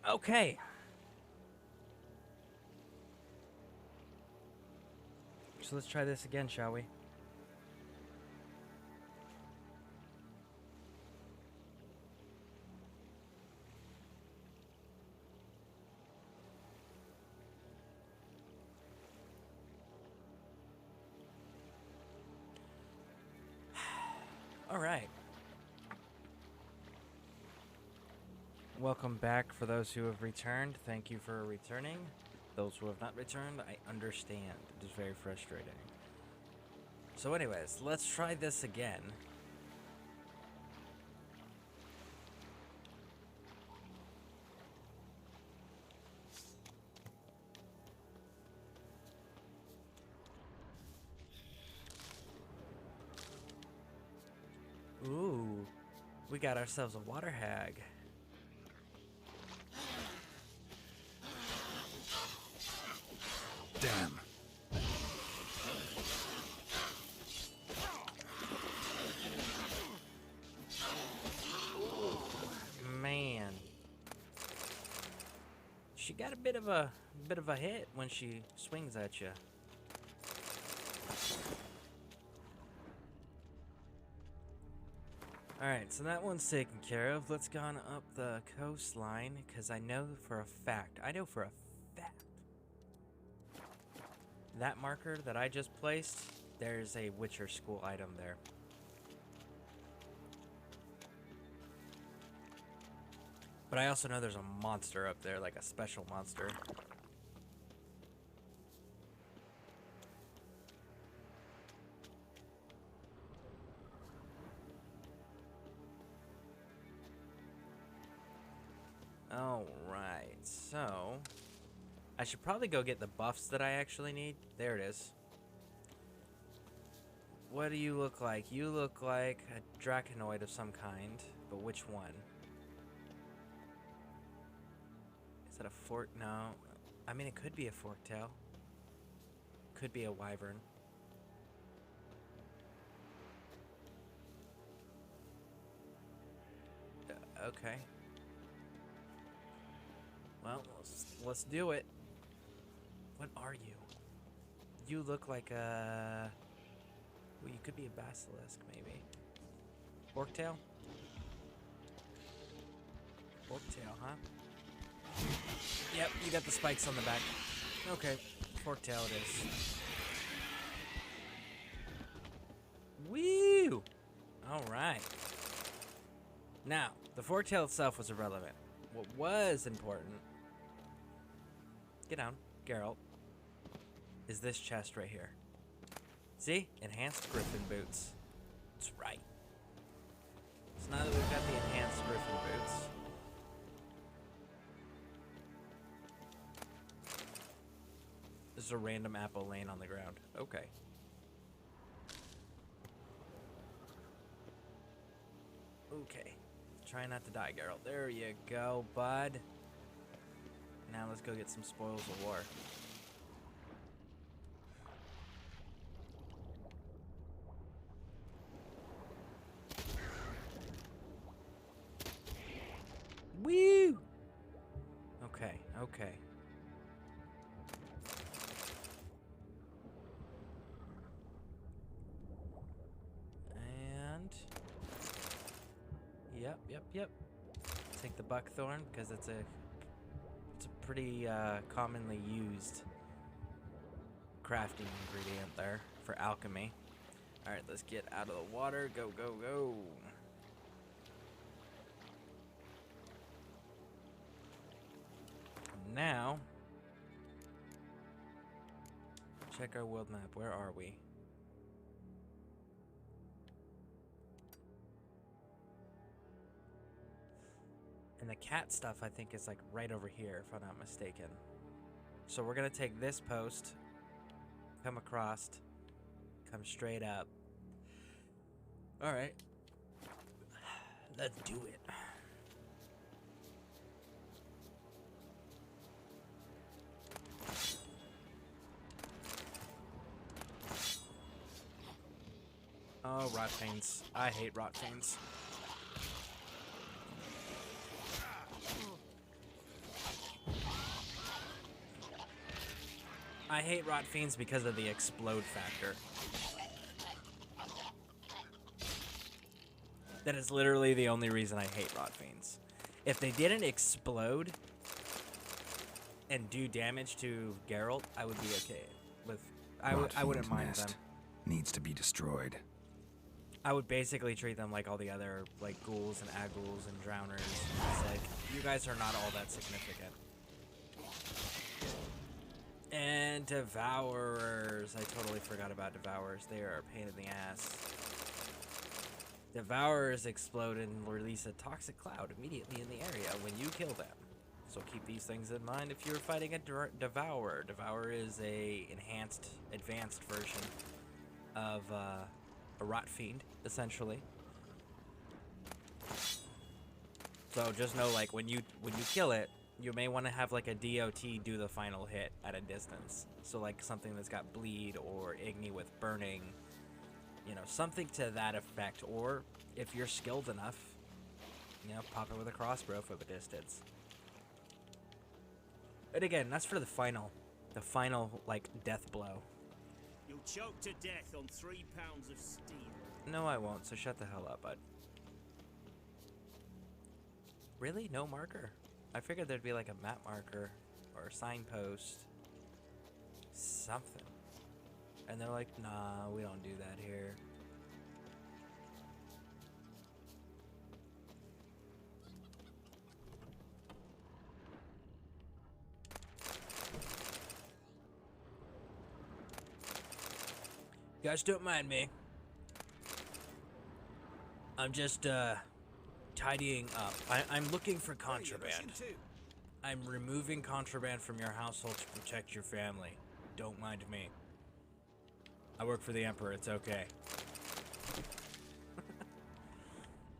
Okay. So let's try this again, shall we? All right. Welcome back for those who have returned. Thank you for returning. Those who have not returned, I understand. It is very frustrating. So anyways, let's try this again. Ooh, we got ourselves a water hag. Damn. Man, she got a bit of a hit when she swings at you. Alright, so that one's taken care of. Let's go on up the coastline, because I know for a fact, that marker that I just placed, there's a Witcher school item there. But I also know there's a monster up there, like a special monster. Alright, so I should probably go get the buffs that I actually need. There it is. What do you look like? You look like a draconoid of some kind, but which one? Is that a fork? No. I mean, it could be a forktail. Could be a wyvern. Okay. Well, let's do it. What are you? You look like a... Well, you could be a basilisk, maybe. Forktail? Forktail, huh? Yep, you got the spikes on the back. Okay, forktail it is. Woo! Alright. Now, the forktail itself was irrelevant. What was important... Get down, Geralt. Is this chest right here. See? Enhanced griffin boots. That's right. So now that we've got the enhanced griffin boots... There's a random apple laying on the ground. Okay. Okay. Try not to die, Geralt. There you go, bud. Now let's go get some spoils of war. Woo! Okay, okay. And... Yep. Take the buckthorn, because it's a pretty commonly used crafting ingredient there for alchemy. Alright, let's get out of the water. Go, go, go. Now, check our world map. Where are we? And the cat stuff, I think, is like right over here, if I'm not mistaken. So we're gonna take this post, come across, come straight up. Alright. Let's do it. Oh, rot fiends. I hate rot fiends. I hate rot fiends because of the explode factor. That is literally the only reason I hate rot fiends. If they didn't explode and do damage to Geralt, I would be okay with. I wouldn't mind them. Needs to be destroyed. I would basically treat them like all the other like ghouls and aghouls and drowners. It's like, you guys are not all that significant. And Devourers. I totally forgot about Devourers. They are a pain in the ass. Devourers explode and release a toxic cloud immediately in the area when you kill them. So keep these things in mind if you're fighting a Devourer. Devourer is a advanced version of a rot fiend, essentially. So just know, like, when you kill it, you may want to have like a DOT do the final hit at a distance. So like something that's got bleed or Igni with burning, you know, something to that effect. Or if you're skilled enough, you know, pop it with a crossbow from a distance. And again, that's for the final like death blow. You'll choke to death on 3 pounds of steel. No, I won't. So shut the hell up, bud. Really? No marker? I figured there'd be like a map marker or a signpost, something. And they're like, nah, we don't do that here. You guys don't mind me. I'm just, tidying up. I'm looking for contraband. I'm removing contraband from your household to protect your family. Don't mind me. I work for the Emperor, it's okay.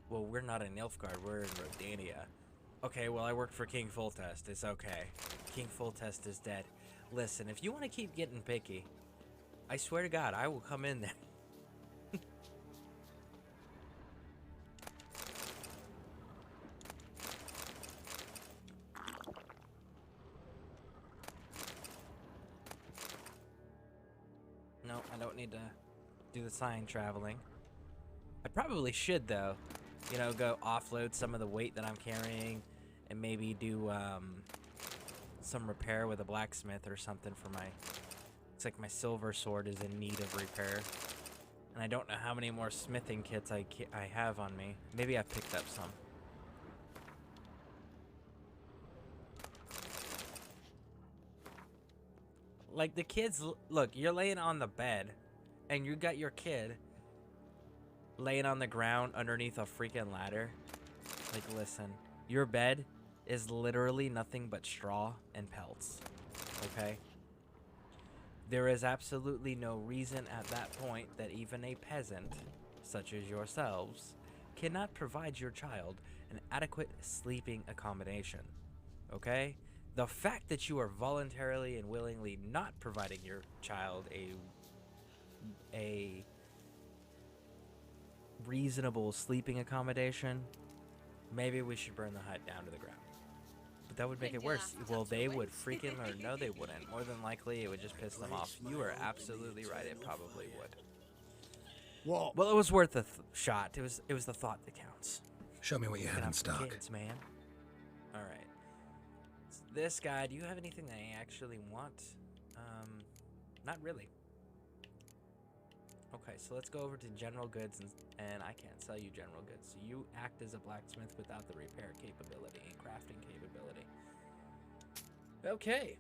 Well, we're not in Nilfgaard, we're in Rodania. Okay, well, I work for King Foltest, it's okay. King Foltest is dead. Listen, if you want to keep getting picky, I swear to God, I will come in there. No, I don't need to do the sign traveling. I probably should, though. You know, go offload some of the weight that I'm carrying and maybe do some repair with a blacksmith or something for my... It's like my silver sword is in need of repair. And I don't know how many more smithing kits I have on me. Maybe I picked up some. Like the kids, look, you're laying on the bed and you got your kid laying on the ground underneath a freaking ladder. Like, listen, your bed is literally nothing but straw and pelts, okay? There is absolutely no reason at that point that even a peasant, such as yourselves, cannot provide your child an adequate sleeping accommodation, okay? The fact that you are voluntarily and willingly not providing your child a reasonable sleeping accommodation, maybe we should burn the hut down to the ground. But that would make it worse. Well, they would freaking learn. No, they wouldn't. More than likely, it would just piss them off. You are absolutely right. It probably would. What? Well, it was worth a shot. It was the thought that counts. Show me what you have in stock. Kids, man. All right. So this guy. Do you have anything that I actually want? Not really. Okay, so let's go over to general goods, and I can't sell you general goods. So you act as a blacksmith without the repair capability and crafting capability. Okay.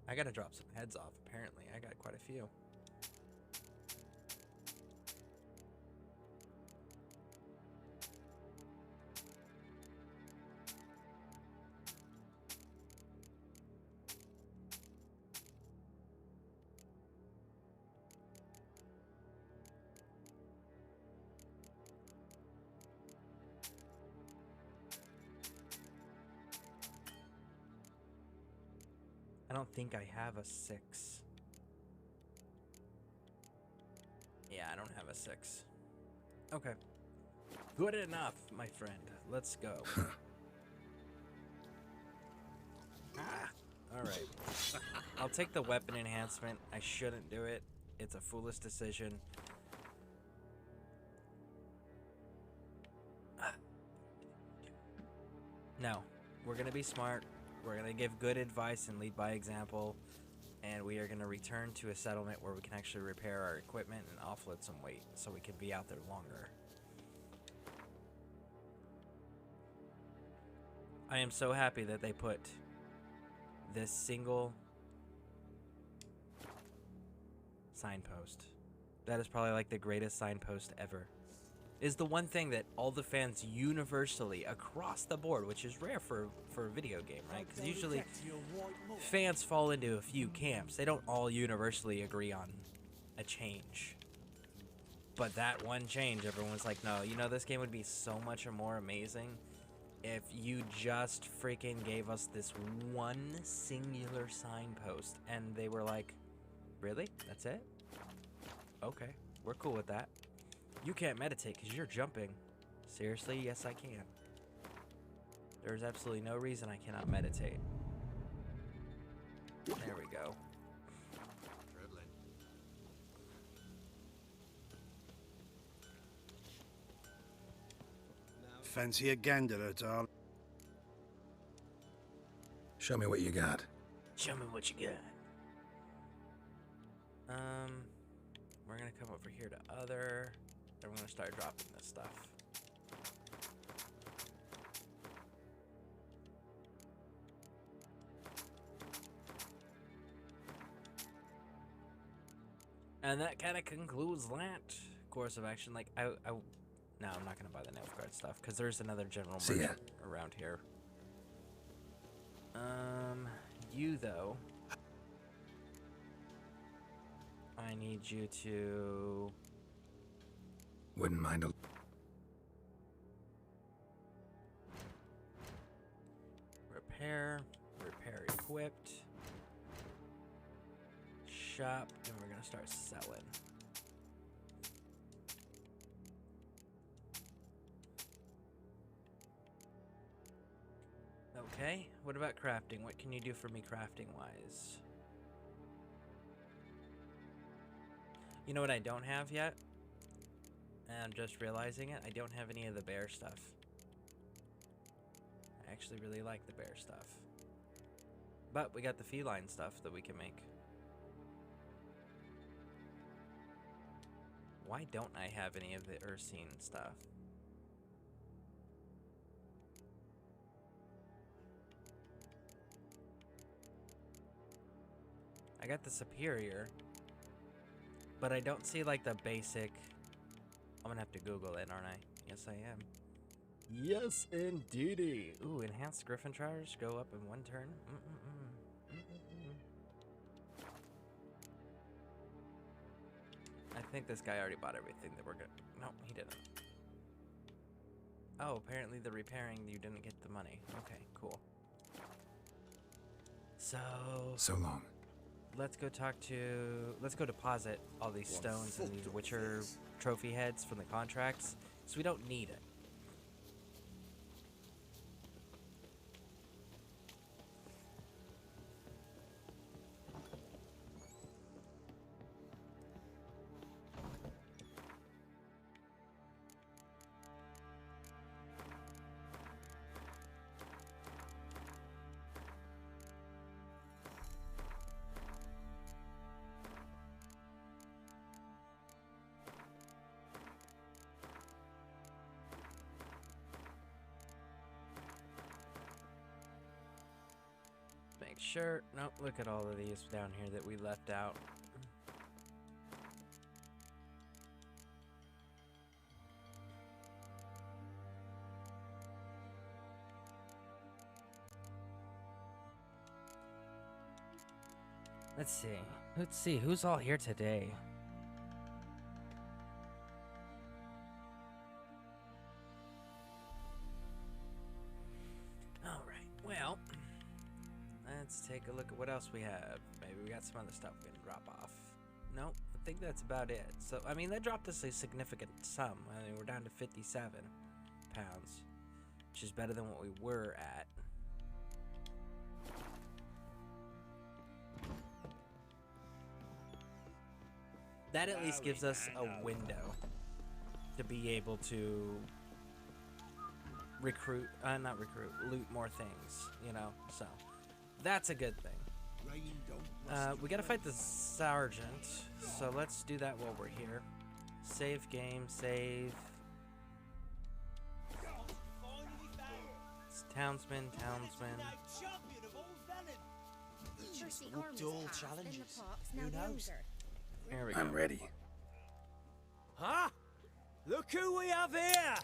I gotta drop some heads off, apparently. I got quite a few. I don't think I have a 6. Yeah, I don't have a 6. Okay. Good enough, my friend. Let's go. All Alright. I'll take the weapon enhancement. I shouldn't do it. It's a foolish decision. No. We're going to be smart. We're going to give good advice and lead by example. And we are going to return to a settlement where we can actually repair our equipment and offload some weight so we can be out there longer. I am so happy that they put this single signpost. That is probably like the greatest signpost ever. Is the one thing that all the fans universally across the board, which is rare for a video game, right? Because usually fans fall into a few camps. They don't all universally agree on a change. But that one change, everyone was like, no, you know, this game would be so much more amazing if you just freaking gave us this one singular signpost. And they were like, really? That's it? Okay, we're cool with that. You can't meditate because you're jumping. Seriously? Yes, I can. There's absolutely no reason I cannot meditate. There we go. Fancy a gander at all? Show me what you got. Show me what you got. We're gonna come over here to other. And we're gonna start dropping this stuff. And that kind of concludes that course of action. Like, no, I'm not gonna buy the Nilfgaard stuff because there's another general merchant around here. You though, I need you to. Wouldn't mind a... Repair equipped. Shop, and we're gonna start selling. Okay, what about crafting? What can you do for me crafting wise? You know what I don't have yet? And I'm just realizing it. I don't have any of the bear stuff. I actually really like the bear stuff. But we got the feline stuff that we can make. Why don't I have any of the Ursine stuff? I got the superior, but I don't see like the basic. I'm gonna have to Google it, aren't I? Yes, I am. Yes, indeedy. Ooh, enhanced Griffin Trotters go up in one turn. I think this guy already bought everything that we're good. No, he didn't. Oh, apparently the repairing, you didn't get the money. Okay, cool. So long. Let's go deposit all these stones and these Witcher trophy heads from the contracts, so we don't need it. Make sure. Nope, look at all of these down here that we left out. Let's see who's all here today. All right, well, let's take a look at what else we have. Maybe we got some other stuff we can drop off. Nope, I think that's about it. So, I mean, that dropped us a significant sum. I mean, we're down to 57 pounds, which is better than what we were at. That at least gives us a window to be able to loot more things, you know, so that's a good thing. We gotta fight the sergeant, so let's do that while we're here. Save game, save. It's townsman. Dual challenges. Who knows? There we go. I'm ready. Huh? Look who we have here!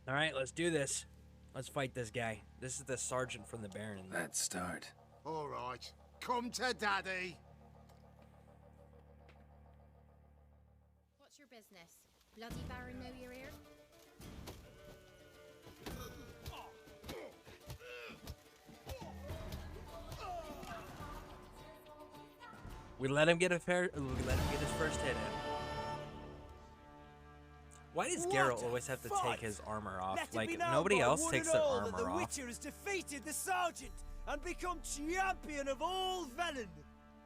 All right, let's do this. Let's fight this guy. This is the sergeant from the Baron. Let's start. All right, come to daddy. What's your business? Bloody Baron know you're here? We let him get his first hit in. Why does Geralt always have to take his armor off? Let it Like, be known nobody by else one takes and their all armor that the off. Witcher has defeated the sergeant and become champion of all Velen.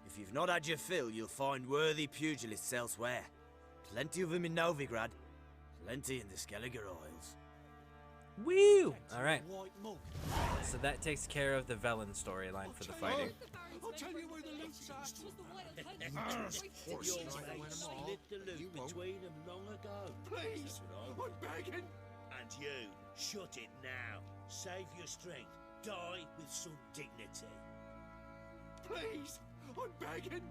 If you've not had your fill, you'll find worthy pugilists elsewhere. Plenty of them in Novigrad, plenty in the Skelliger Isles. Woo! Alright, White mug. so that takes care of the Velen storyline for the fighting. I'll tell you where the loot is. Your mate split the loot between them long ago. Please, I'm begging. And you, shut it now. Save your strength. Die with some dignity. Please, I'm begging.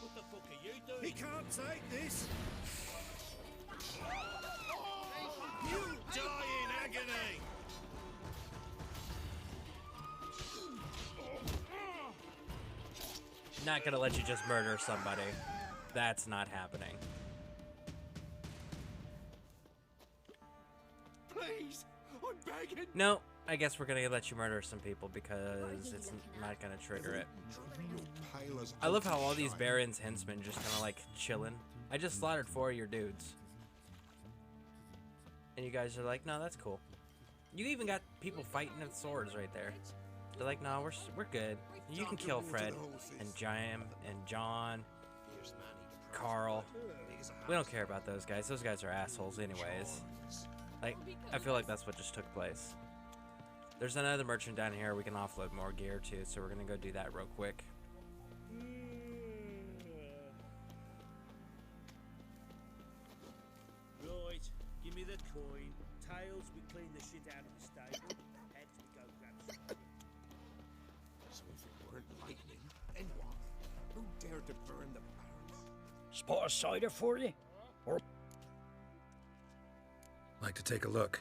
What the fuck are you doing? He can't take this. You die in agony! Not gonna let you just murder somebody. That's not happening. Please, I'm begging. No, I guess we're gonna let you murder some people because it's not gonna trigger it. I love how all these Baron's henchmen just kind of like chilling. I just slaughtered 4 of your dudes. And you guys are like, no, that's cool. You even got people fighting with swords right there. They're like, no, we're good. You can kill Fred and Jim and John, Carl. We don't care about those guys. Those guys are assholes anyways. Like, I feel like that's what just took place. There's another merchant down here we can offload more gear to, so we're gonna go do that real quick. Right, give me the coin. Tails, we clean the shit out of the stable. Heads, we go grab some. So if it weren't lightning, then what? Who dared to burn the barrels? Spot a cider for you? Or Like to take a look.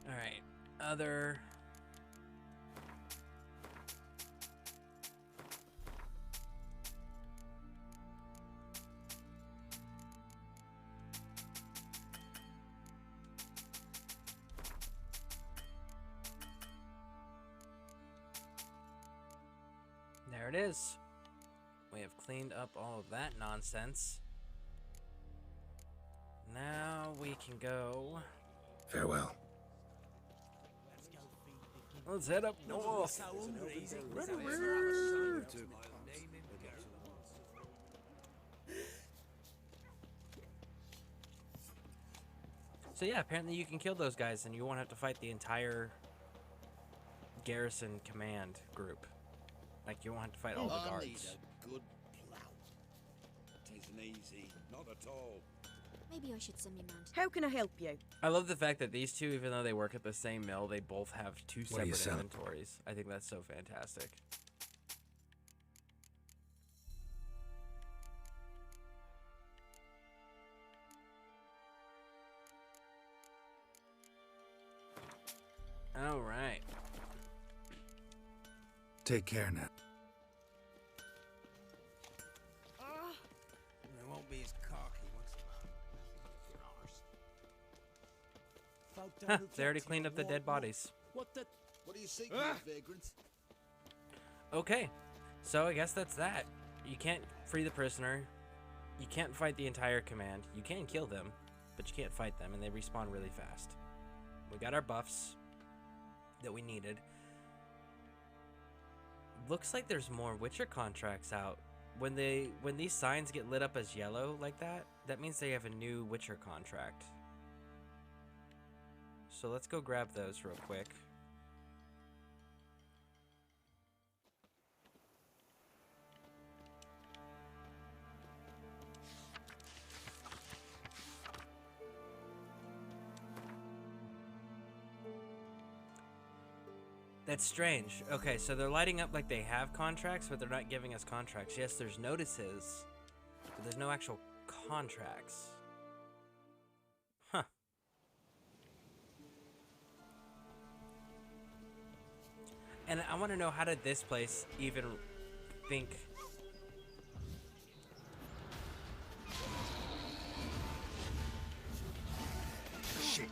Alright, other... There it is. We have cleaned up all of that nonsense. Now we can go... Farewell. Let's head up north. So yeah, apparently you can kill those guys and you won't have to fight the entire garrison command group. Like, you won't have to fight all the I need guards. a good plow. It isn't easy, not at all. Maybe I should send me man. How can I help you? I love the fact that these two, even though they work at the same mill, they both have 2 What are you separate selling? inventories. I think that's so fantastic. All right. Take care now. It won't be as cocky once Huh, they already cleaned up the dead bodies. What the? What do you seek, vagrants? Okay, so I guess that's that. You can't free the prisoner. You can't fight the entire command. You can kill them, but you can't fight them, and they respawn really fast. We got our buffs that we needed. Looks like there's more Witcher contracts out. When these signs get lit up as yellow like that, that means they have a new Witcher contract. So let's go grab those real quick. That's strange. Okay, so they're lighting up like they have contracts, but they're not giving us contracts. Yes, there's notices, but there's no actual contracts. Huh. And I want to know, how did this place even think? Shit.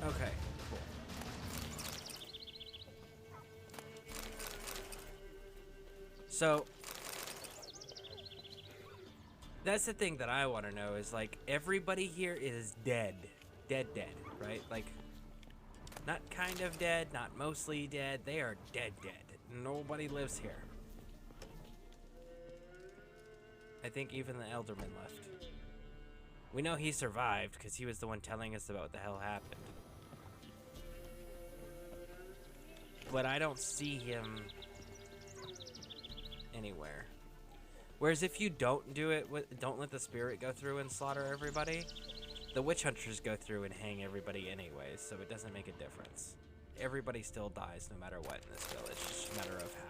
Okay, cool. So that's the thing that I want to know is, like, everybody here is dead. Dead, right? Like, not kind of dead, not mostly dead. They are dead. Nobody lives here. I think even the Elderman left. We know he survived because he was the one telling us about what the hell happened. But I don't see him anywhere. Whereas if you don't do it, don't let the spirit go through and slaughter everybody, the witch hunters go through and hang everybody anyways, so it doesn't make a difference. Everybody still dies no matter what in this village. It's just a matter of how.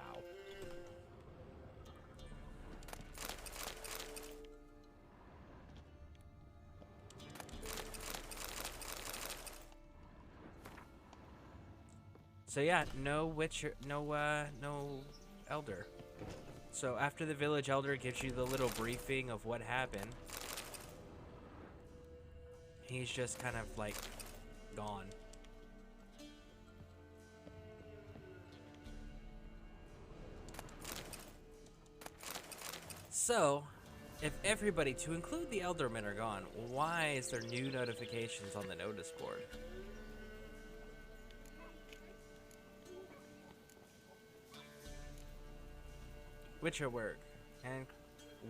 So yeah, no Witcher, no Elder. So after the village elder gives you the little briefing of what happened, he's just kind of like gone. So, if everybody, to include the Eldermen, are gone, why is there new notifications on the notice board? Witcher work and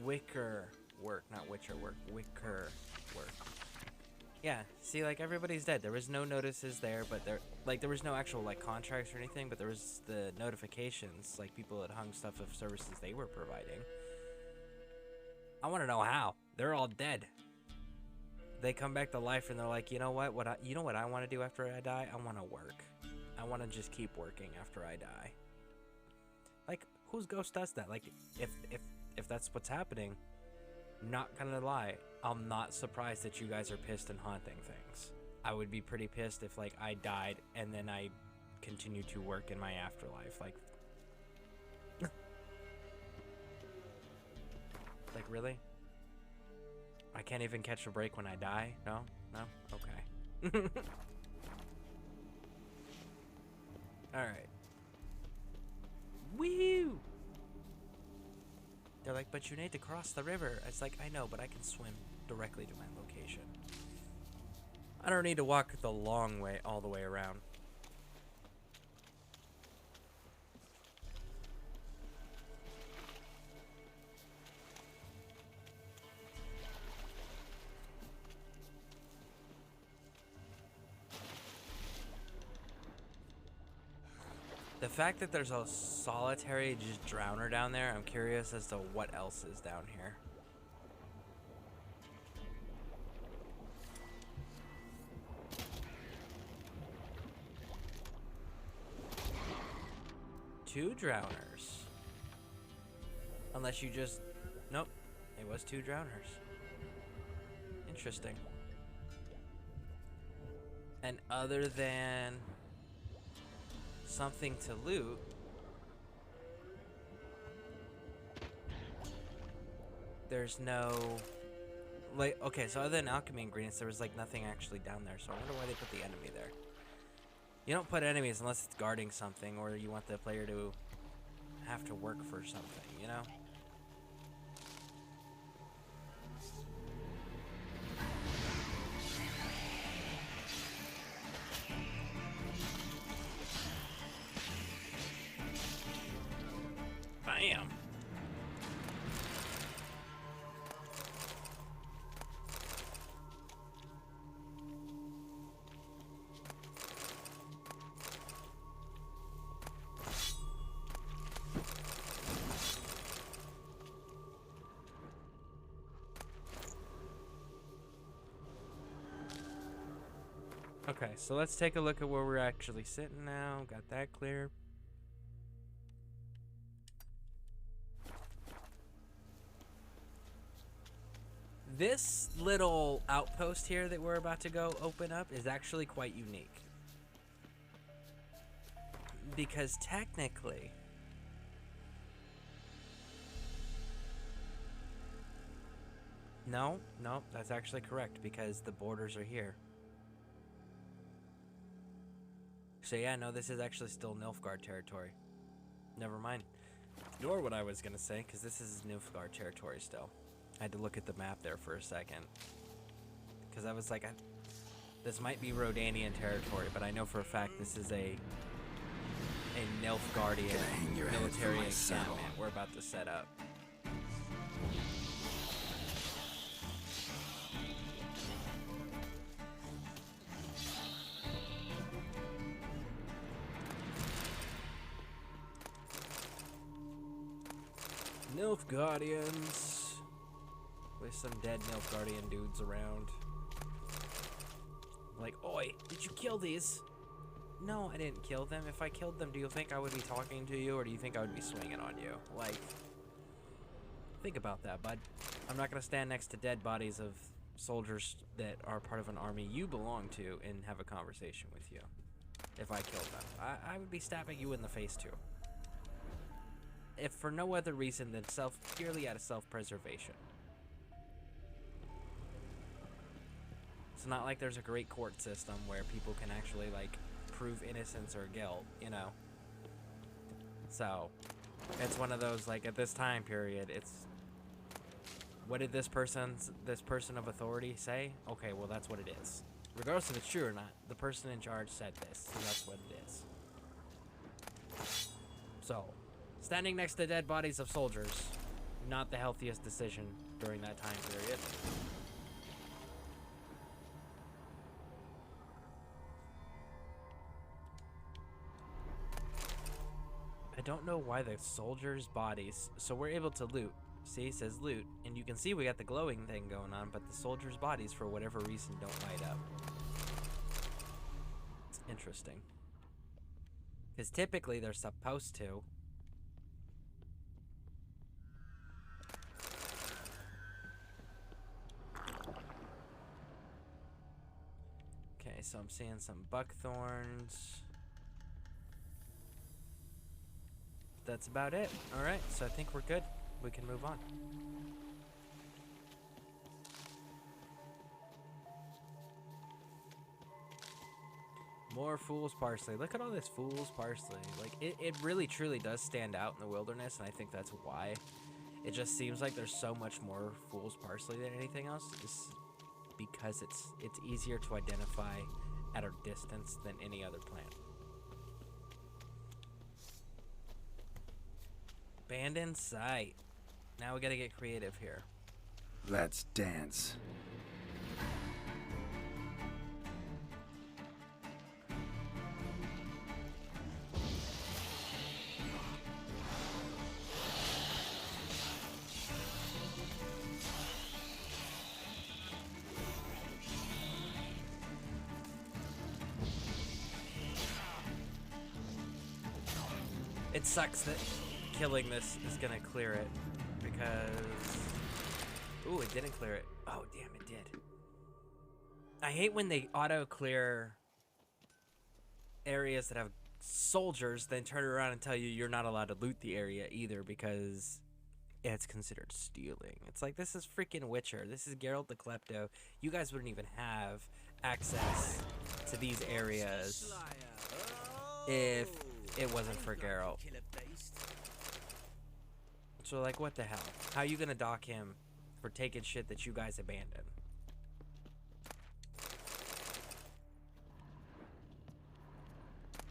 wicker work, not Witcher work, wicker work. Yeah, see, like, everybody's dead. There was no notices there, but there was no actual, like, contracts or anything, but there was the notifications, like, people had hung stuff of services they were providing. I want to know how. They're all dead. They come back to life and they're like, you know what? You know what I want to do after I die? I want to work. I want to just keep working after I die. Like, whose ghost does that? Like, if that's what's happening, not gonna lie, I'm not surprised that you guys are pissed and haunting things. I would be pretty pissed if, like, I died and then I continue to work in my afterlife. Like, like, really? I can't even catch a break when I die? No? No? Okay. Alright. Woo! They're like, but you need to cross the river. It's like, I know, but I can swim directly to my location. I don't need to walk the long way, all the way around. The fact that there's a solitary just drowner down there, I'm curious as to what else is down here. Two drowners. Unless you just... Nope. It was two drowners. Interesting. And other than something to loot, there's no, like, okay, so other than alchemy ingredients, there was like nothing actually down there, so I wonder why they put the enemy there. You don't put enemies unless it's guarding something or you want the player to have to work for something, you know? Bam! Okay, so let's take a look at where we're actually sitting now. Got that clear. This little outpost here that we're about to go open up is actually quite unique. Because technically, no, that's actually correct because the borders are here. So yeah, no, this is actually still Nilfgaard territory. Never mind. Nor what I was gonna say, because this is Nilfgaard territory still. I had to look at the map there for a second. Because I was like, this might be Rodanian territory, but I know for a fact this is a Nilfgaardian military encampment we're about to set up. Nilfgaardians. With some dead Nilfgaardian dudes around. Like, oi, did you kill these? No, I didn't kill them. If I killed them, do you think I would be talking to you, or do you think I would be swinging on you? Like, think about that, bud. I'm not gonna stand next to dead bodies of soldiers that are part of an army you belong to and have a conversation with you. If I killed them, I would be stabbing you in the face too. If for no other reason than purely out of self-preservation. It's not like there's a great court system where people can actually, like, prove innocence or guilt, you know? So, it's one of those, like, at this time period, it's... What did this person of authority say? Okay, well, that's what it is. Regardless if it's true or not, the person in charge said this, so that's what it is. So, standing next to dead bodies of soldiers, not the healthiest decision during that time period. I don't know why the soldiers' bodies... So we're able to loot. See, it says loot. And you can see we got the glowing thing going on, but the soldiers' bodies, for whatever reason, don't light up. It's interesting. Because typically they're supposed to. Okay, so I'm seeing some buckthorns. That's about it. Alright, so I think we're good. We can move on. More fool's parsley. Look at all this fool's parsley. Like, it really truly does stand out in the wilderness, and I think that's why. It just seems like there's so much more fool's parsley than anything else. Just because it's easier to identify at a distance than any other plant. Abandoned site. Now we gotta get creative here. Let's dance. It sucks that killing this is gonna clear it, because... Ooh, it didn't clear it. Oh, damn, it did. I hate when they auto-clear areas that have soldiers, then turn around and tell you you're not allowed to loot the area either, because it's considered stealing. It's like, this is freaking Witcher. This is Geralt the Klepto. You guys wouldn't even have access to these areas if it wasn't for Geralt. So, like, what the hell? How are you gonna dock him for taking shit that you guys abandoned?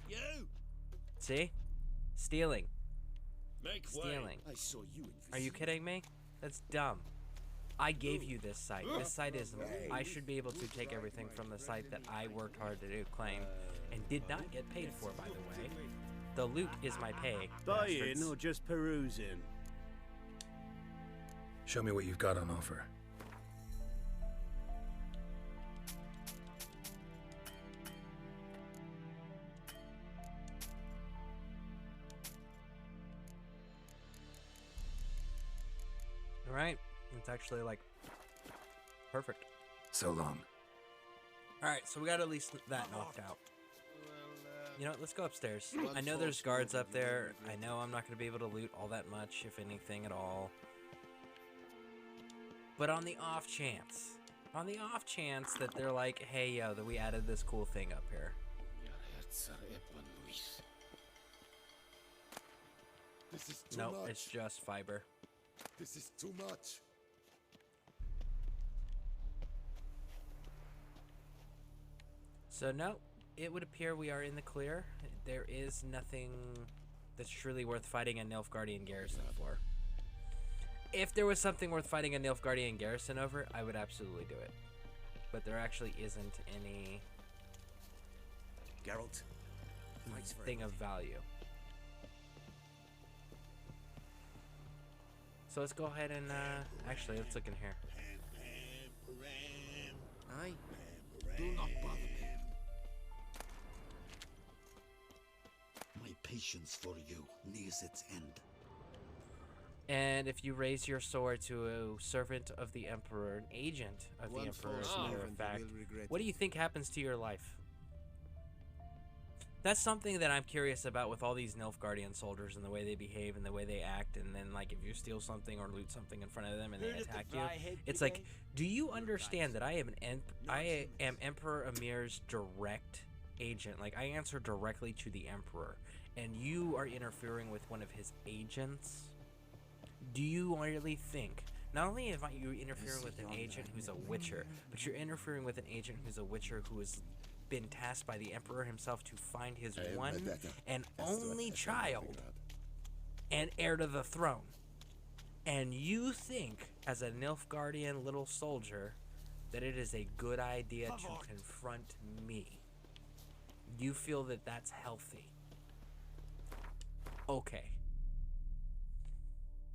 You! See? Stealing. Make Stealing. I saw you in Are you kidding me? That's dumb. I gave you this site. This site is... I should be able to take everything from the site that I worked hard to claim and did not get paid for, by the way. The loot is my pay. Buying bastards. or just perusing? Show me what you've got on offer. Alright. It's actually, like, perfect. So long. Alright, so we got at least that knocked out. You know what, let's go upstairs. I know there's guards up there. I know I'm not going to be able to loot all that much, if anything at all. But on the off chance that they're like, hey, yo, that we added this cool thing up here. This is too No, much. it's just fiber. This is too much. So no, it would appear we are in the clear. There is nothing that's truly worth fighting a Nilfgaardian garrison for. If there was something worth fighting a Nilfgaardian garrison over, I would absolutely do it. But there actually isn't any Geralt, thanks for thing of value. So let's go ahead and, actually, let's look in here. Aye. Do not bother me. My patience for you nears its end. And if you raise your sword to a servant of the Emperor, an agent of the Emperor, as a matter of fact, what do you think happens to your life? That's something that I'm curious about with all these Nilfgaardian soldiers and the way they behave and the way they act. And then, like, if you steal something or loot something in front of them and they attack you, it's like, do you understand that I am Emperor Amir's direct agent? Like, I answer directly to the Emperor, and you are interfering with one of his agents? Do you really think, not only am you interfering with an agent who's a Witcher, but you're interfering with an agent who's a Witcher who has been tasked by the Emperor himself to find his one and only child and heir to the throne. And you think, as a Nilfgaardian little soldier, that it is a good idea to confront me. You feel that that's healthy. Okay.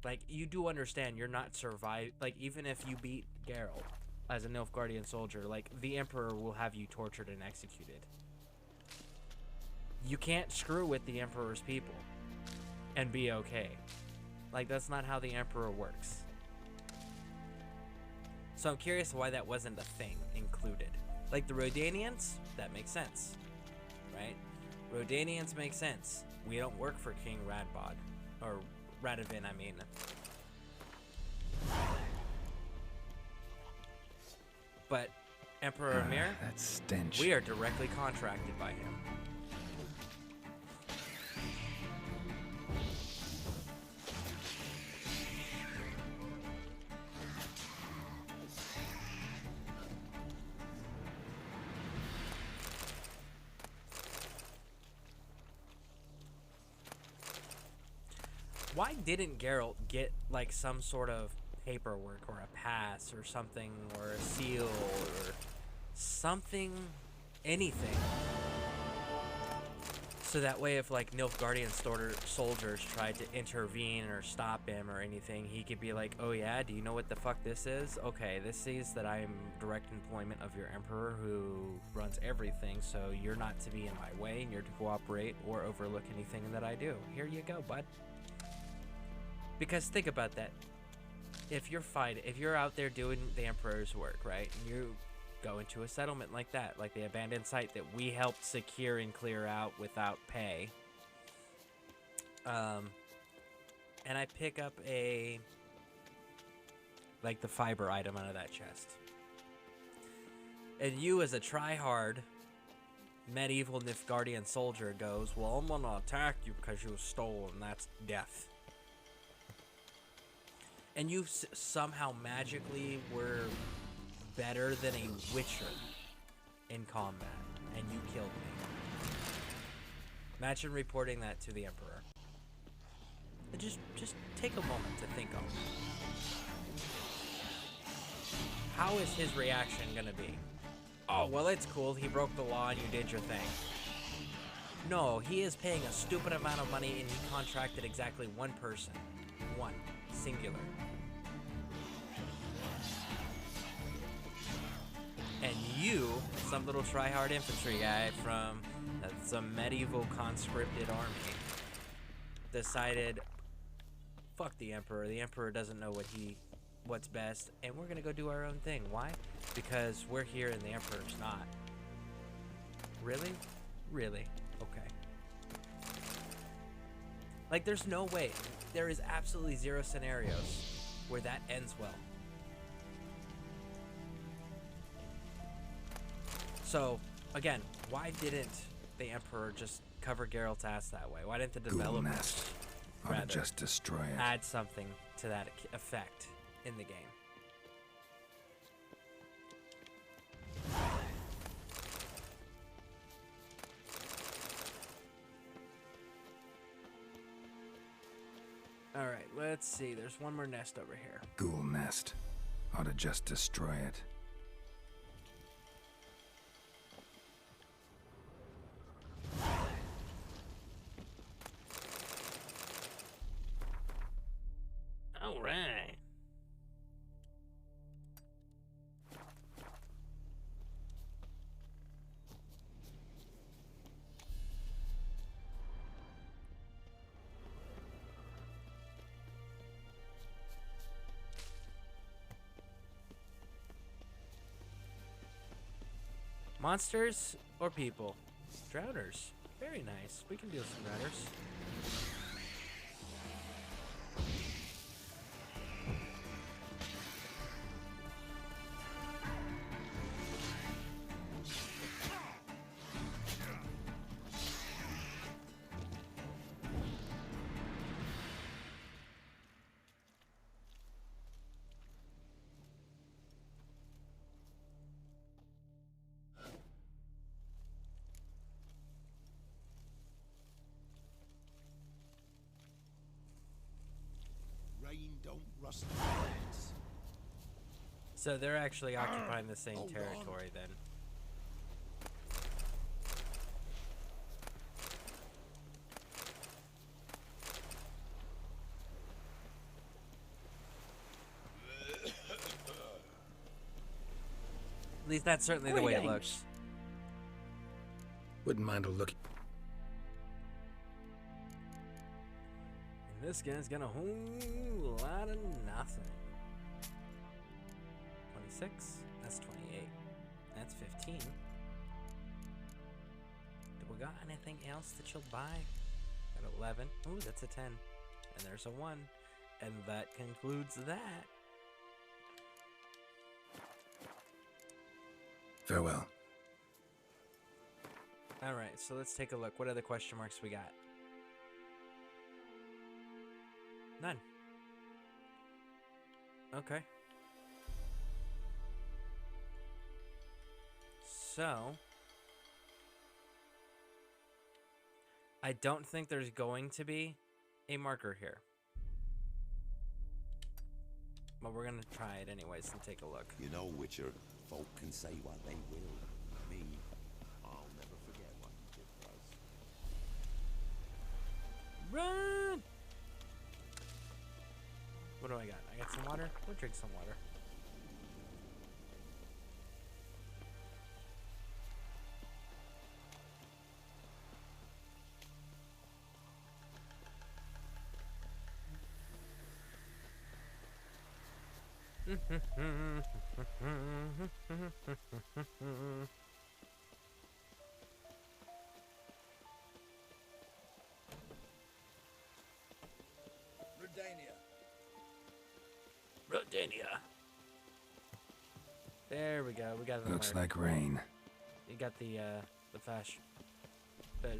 Like, you do understand you're not like, even if you beat Geralt as a Nilfgaardian soldier, like, the Emperor will have you tortured and executed. You can't screw with the Emperor's people and be okay. Like, that's not how the Emperor works. So I'm curious why that wasn't a thing included. Like, the Rodanians, that makes sense, right? Rodanians make sense. We don't work for King Radbod, or Radovid, I mean. But Emperor Amir, That stench. we are directly contracted by him. Why didn't Geralt get, like, some sort of paperwork or a pass or something, or a seal or something, anything? So that way, if, like, Nilfgaardian soldiers tried to intervene or stop him or anything, he could be like, oh yeah, do you know what the fuck this is? Okay, this says that I'm direct employment of your Emperor who runs everything, so you're not to be in my way and you're to cooperate or overlook anything that I do. Here you go, bud. Because think about that. If you're out there doing the Emperor's work, right? And you go into a settlement like that, like the abandoned site that we helped secure and clear out without pay. And I pick up like the fiber item out of that chest. And you, as a try-hard medieval Nilfgaardian soldier, goes, well, I'm gonna attack you because you stole, and that's death. And you somehow magically were better than a witcher in combat, and you killed me. Imagine reporting that to the Emperor. And just take a moment to think of how is his reaction gonna be? Oh, well, it's cool. He broke the law and you did your thing. No, he is paying a stupid amount of money and he contracted exactly one person. One. Singular. And you, some little try-hard infantry guy from some medieval conscripted army, decided, fuck the Emperor. The Emperor doesn't know what's best, and we're gonna go do our own thing. Why? Because we're here and the Emperor's not. Really? Really? Okay. Like, there's no way. There is absolutely zero scenarios where that ends well. So, again, why didn't the Emperor just cover Geralt's ass that way? Why didn't the Ghoul developers nest. Ought to just destroy it. add something to that effect in the game? Alright, let's see. There's one more nest over here. Ghoul nest. Ought to just destroy it. Alright. Monsters or people? Drowners. Very nice. We can deal with some drowners. Rain don't rust the plants. So they're actually occupying the same territory then. At least that's certainly the way it looks. Wouldn't mind a look. And this guy's got a whole lot of nothing. 26. That's 28. That's 15. Do we got anything else that you'll buy? Got 11. Ooh, that's a 10. And there's a 1. And that concludes that. Farewell. Alright, so let's take a look. What other question marks we got? None. Okay. So, I don't think there's going to be a marker here. But we're going to try it anyways and take a look. You know, Witcher, folk can say what they will. Me, I'll never forget what you did for us. Run! What do I got? I got some water? We'll drink some water. Redania. Rodania. There we go. We got it. Looks like rain. You got the flash. I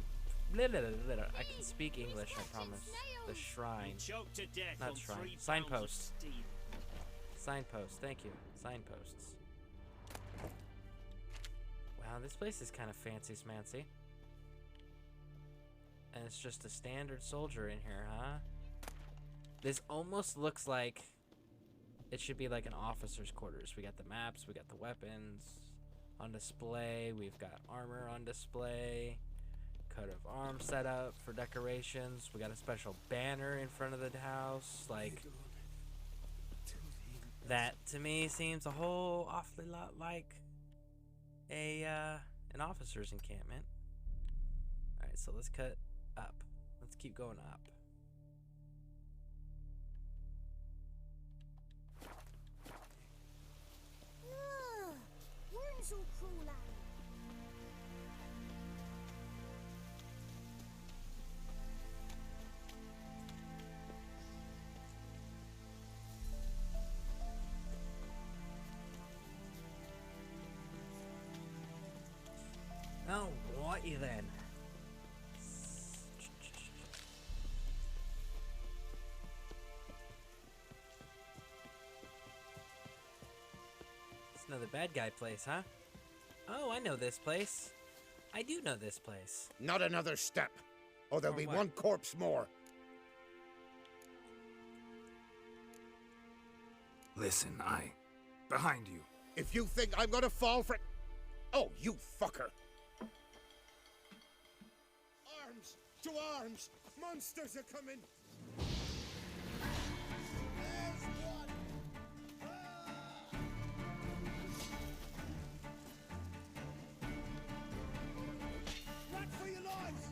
can speak English, I promise. The shrine. Choked to death Not on shrine. 3 pounds of Signpost. steel. Signpost. Thank you. Signposts. Wow, this place is kind of fancy smancy. And it's just a standard soldier in here, huh? This almost looks like it should be like an officer's quarters. We got the maps, we got the weapons on display, we've got armor on display, coat of arms set up for decorations, we got a special banner in front of the house. Like, that to me seems a whole awfully lot like an officer's encampment. Alright, so let's cut up. Let's keep going up. Worms all crawl out. Oh, righty then. It's another bad guy place, huh? Oh, I know this place. I do know this place. Not another step, or there'll Or be what? one corpse more. Listen, behind you. If you think I'm gonna fall for... Oh, you fucker! Arms! To arms! Monsters are coming! There's one! Run for your lives!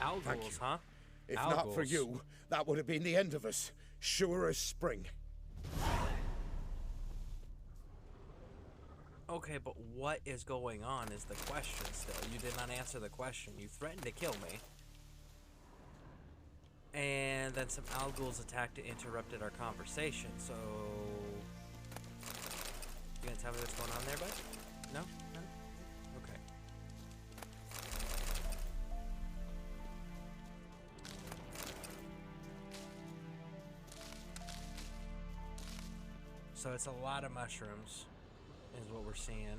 Owl Thank ghouls, you. huh? If Owl not for ghouls. you, that would have been the end of us. Sure as spring. Okay, but what is going on is the question still. You did not answer the question. You threatened to kill me. And then some owl ghouls attacked and interrupted our conversation, so... You gonna tell me what's going on there, bud? No? No? Okay. So it's a lot of mushrooms, is what we're seeing.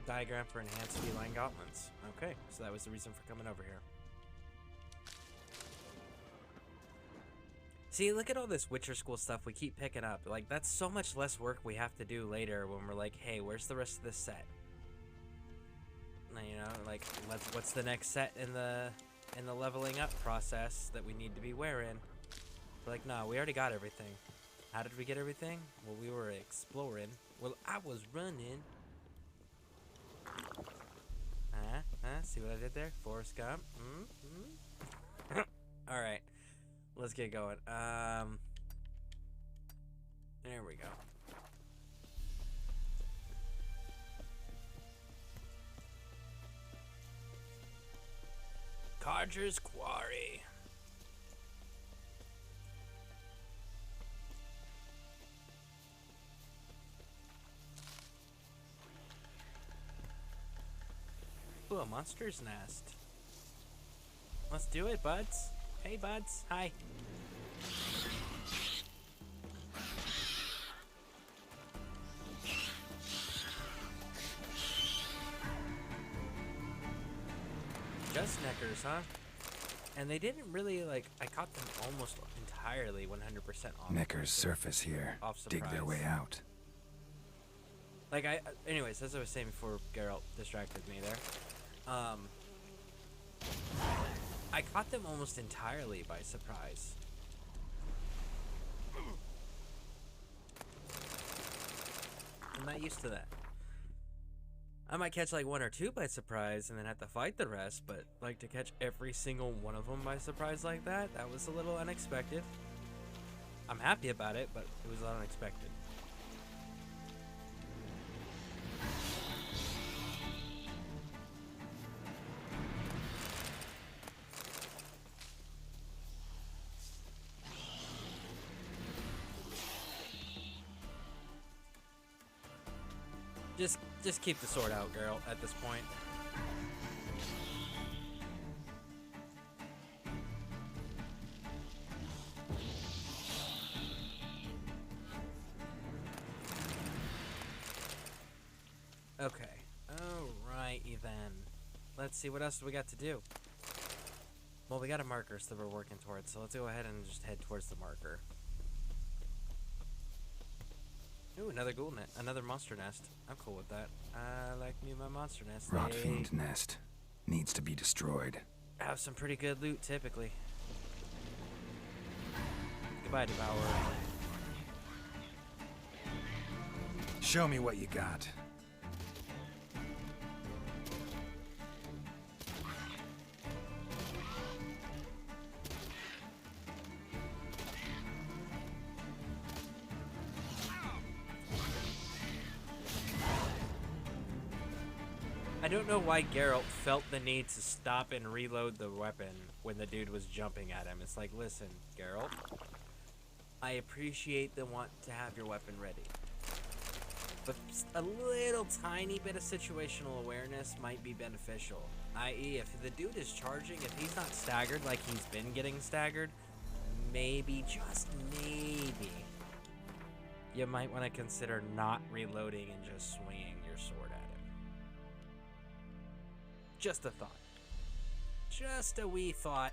Diagram for enhanced feline gauntlets. Okay, so that was the reason for coming over here. See, look at all this Witcher School stuff we keep picking up. Like, that's so much less work we have to do later when we're like, hey, where's the rest of this set? And, you know, like, what's the next set in the leveling up process that we need to be wearing? We're like, no, we already got everything. How did we get everything? Well, we were exploring. Well, I was running. See what I did there? Forrest Gump. Alright. Let's get going. There we go. Carter's Quarry. Ooh, a monster's nest. Let's do it, buds. Hey, buds. Hi. Just neckers, huh? And they didn't really, like, I caught them almost entirely 100% off. Neckers surface here. Off Dig their surprise. way out. Like, anyways, as I was saying before Geralt distracted me there, I caught them almost entirely by surprise. I'm not used to that. I might catch like one or two by surprise and then have to fight the rest, but like to catch every single one of them by surprise like that was a little unexpected. I'm happy about it, but it was unexpected. Just keep the sword out, girl, at this point. Okay. Alrighty then. Let's see, what else do we got to do? Well, we got a marker that we're working towards, so let's go ahead and just head towards the marker. Ooh, another ghoul nest, another monster nest. I'm cool with that. I like me my monster nest. Rotfiend nest. Needs to be destroyed. Have some pretty good loot, typically. Goodbye, Devourer. Show me what you got. I don't know why Geralt felt the need to stop and reload the weapon when the dude was jumping at him. It's like, listen, Geralt, I appreciate the want to have your weapon ready, but a little tiny bit of situational awareness might be beneficial. I.e., if the dude is charging, if he's not staggered like he's been getting staggered, maybe, just maybe, you might want to consider not reloading and just swinging your sword at him. Just a thought. Just a wee thought.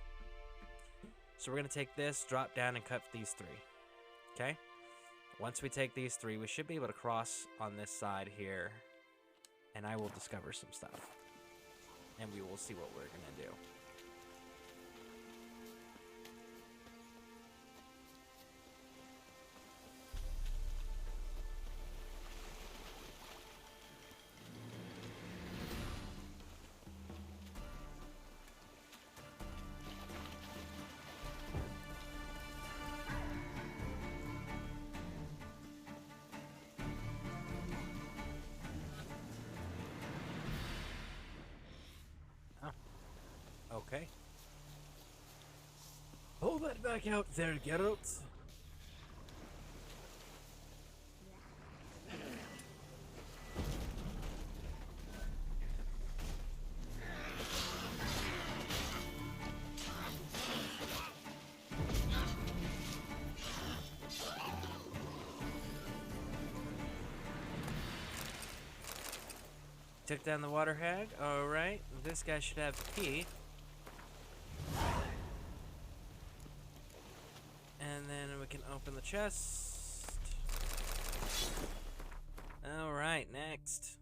So we're going to take this, drop down, and cut these three. Okay? Once we take these three, we should be able to cross on this side here. And I will discover some stuff. And we will see what we're going to do. Okay. Pull that back out there, Geralt. Took down the water hag. Alright. This guy should have the key. And then we can open the chest. Alright, next.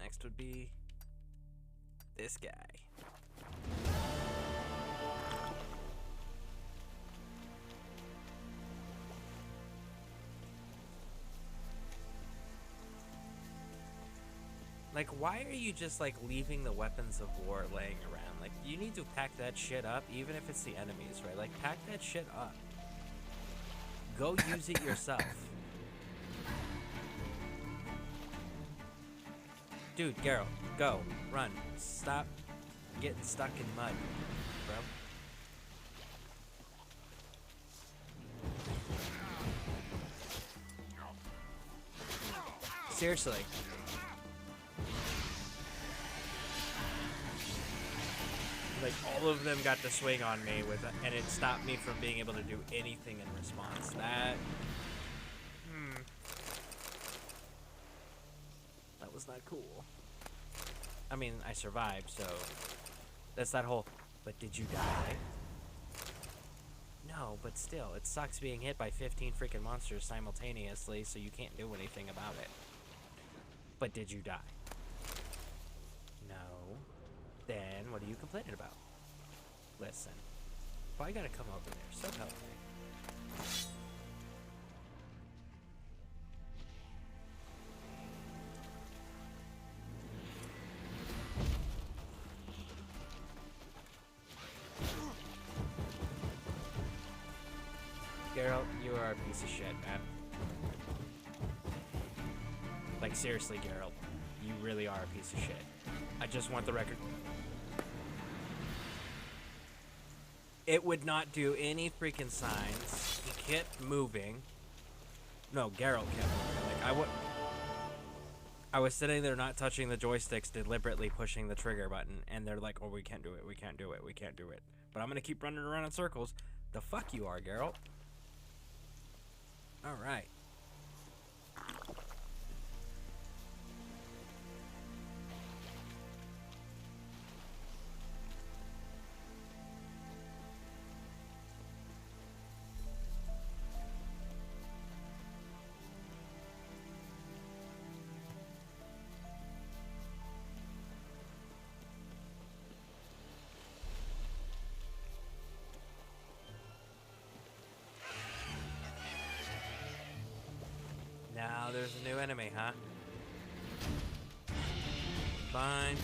Next would be this guy. Like, why are you just, like, leaving the weapons of war laying around? Like, you need to pack that shit up, even if it's the enemies, right? Like, pack that shit up. Go use it yourself. Dude, Geralt, go. Run. Stop getting stuck in mud, bro. Seriously. Like, all of them got to swing on me with it, and it stopped me from being able to do anything in response. That was not cool. I mean, I survived, so that's that whole, but did you die? No, but still, it sucks being hit by 15 freaking monsters simultaneously, so you can't do anything about it. But did you die? No. Then what are you complaining about? Listen. Why gotta come over there? So help me. Geralt, you are a piece of shit, man. Like, seriously, Geralt. You really are a piece of shit. I just want the record. It would not do any freaking signs. He kept moving. No, Geralt kept moving. Like, I was sitting there not touching the joysticks, deliberately pushing the trigger button, and they're like, oh, we can't do it, we can't do it, we can't do it. But I'm gonna keep running around in circles. The fuck you are, Geralt. Alright. Now there's a new enemy, huh? Fine.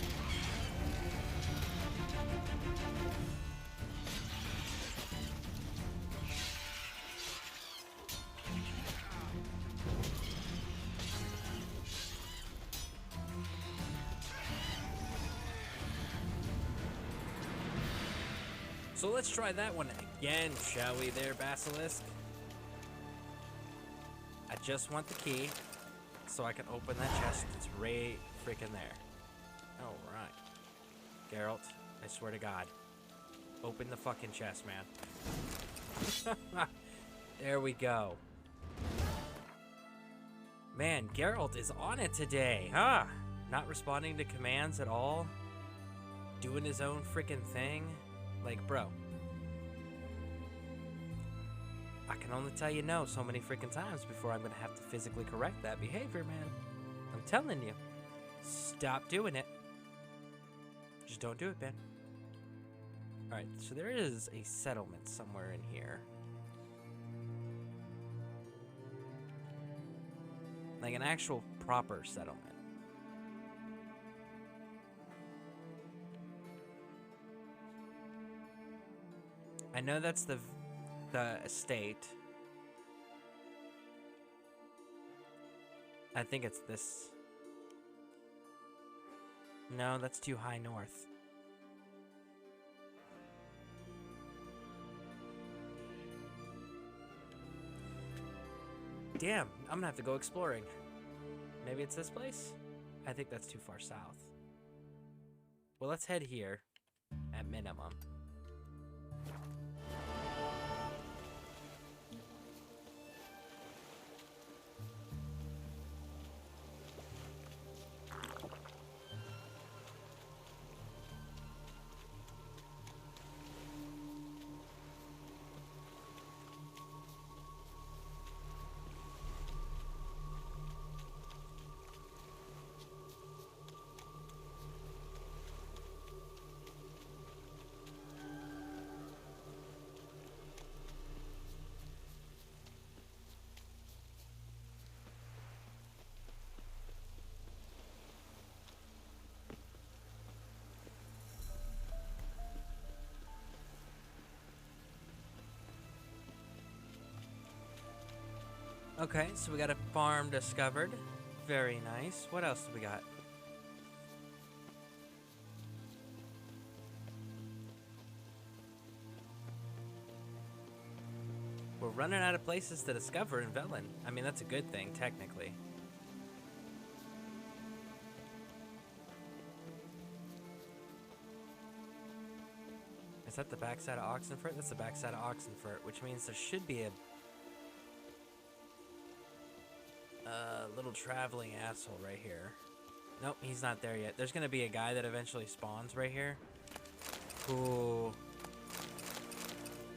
So let's try that one again, shall we there, Basilisk? I just want the key so I can open that chest. It's right freaking there. Alright. Geralt, I swear to God. Open the fucking chest, man. There we go. Man, Geralt is on it today, huh? Not responding to commands at all. Doing his own freaking thing. Like, bro. I can only tell you no so many freaking times before I'm gonna have to physically correct that behavior, man. I'm telling you. Stop doing it. Just don't do it, man. Alright, so there is a settlement somewhere in here. Like an actual proper settlement. I know that's the estate. I think it's this. No, that's too high north. Damn, I'm gonna have to go exploring. Maybe it's this place? I think that's too far south. Well, let's head here at minimum. Okay, so we got a farm discovered. Very nice. What else do we got? We're running out of places to discover in Velen. I mean, that's a good thing, technically. Is that the backside of Oxenfurt? That's the backside of Oxenfurt, which means there should be a little traveling asshole right here. Nope, he's not there yet. There's gonna be a guy that eventually spawns right here who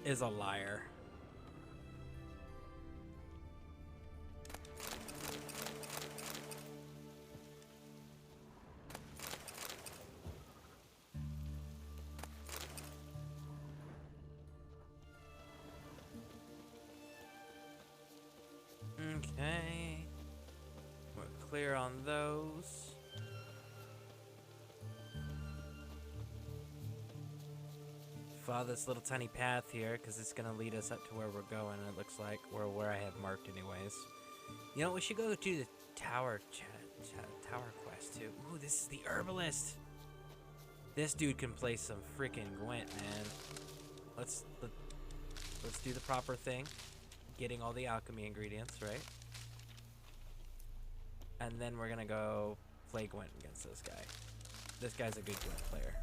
is a liar. Okay. We're clear on those. Follow this little tiny path here, because it's going to lead us up to where we're going, it looks like, or where I have marked anyways. You know, we should go to the tower quest, too. Ooh, this is the herbalist! This dude can play some freaking Gwent, man. Let's do the proper thing. Getting all the alchemy ingredients, right? And then we're gonna go play Gwent against this guy. This guy's a good Gwent player.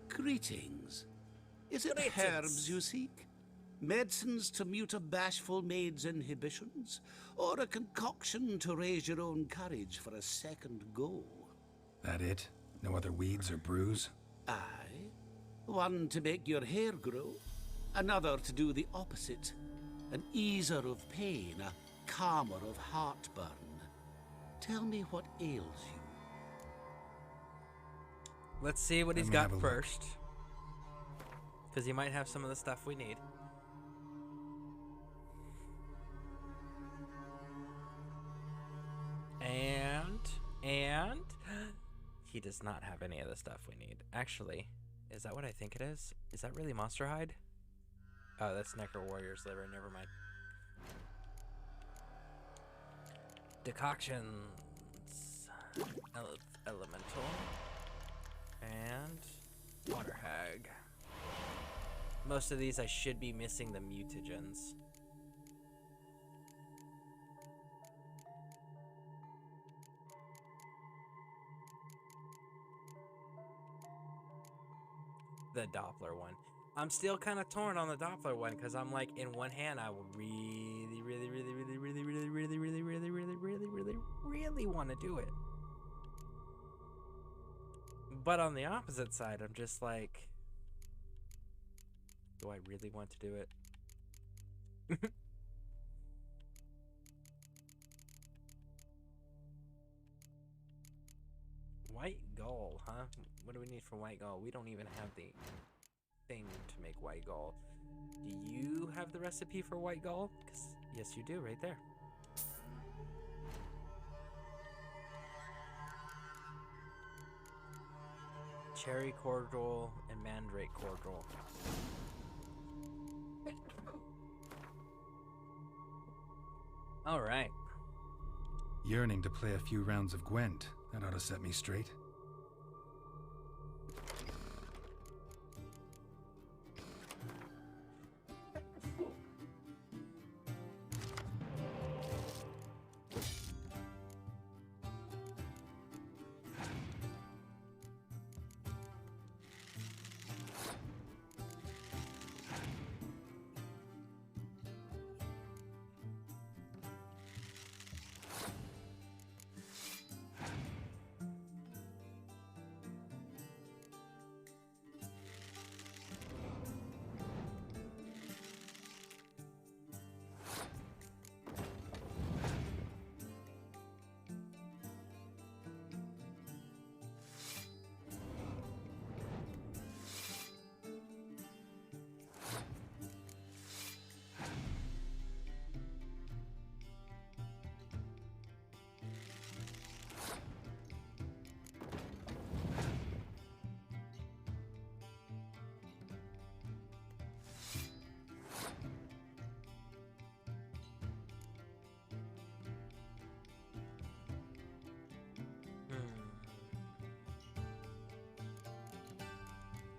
Greetings. Is it Greetings. herbs you seek? Medicines to mute a bashful maid's inhibitions? Or a concoction to raise your own courage for a second go? That it? No other weeds or brews? Aye. One to make your hair grow, another to do the opposite. An easer of pain, a calmer of heartburn. Tell me what ails you. Let's see what Let he's me got have a look. first. Because he might have some of the stuff we need. And he does not have any of the stuff we need. Actually, is that what I think it is? Is that really Monster Hide? Oh, that's Necro Warrior's liver. Never mind. Decoctions. Elemental. And Water Hag. Most of these I should be missing the mutagens. The Doppler one. I'm still kind of torn on the Doppler one because I'm like, in one hand, I will really want to do it. But on the opposite side, I'm just like, do I really want to do it? White gall, huh? What do we need for white gall? We don't even have the thing to make white gall. Do you have the recipe for white gall? 'Cause yes, you do, right there. Cherry cordial and mandrake cordial. All right. Yearning to play a few rounds of Gwent. That ought to set me straight.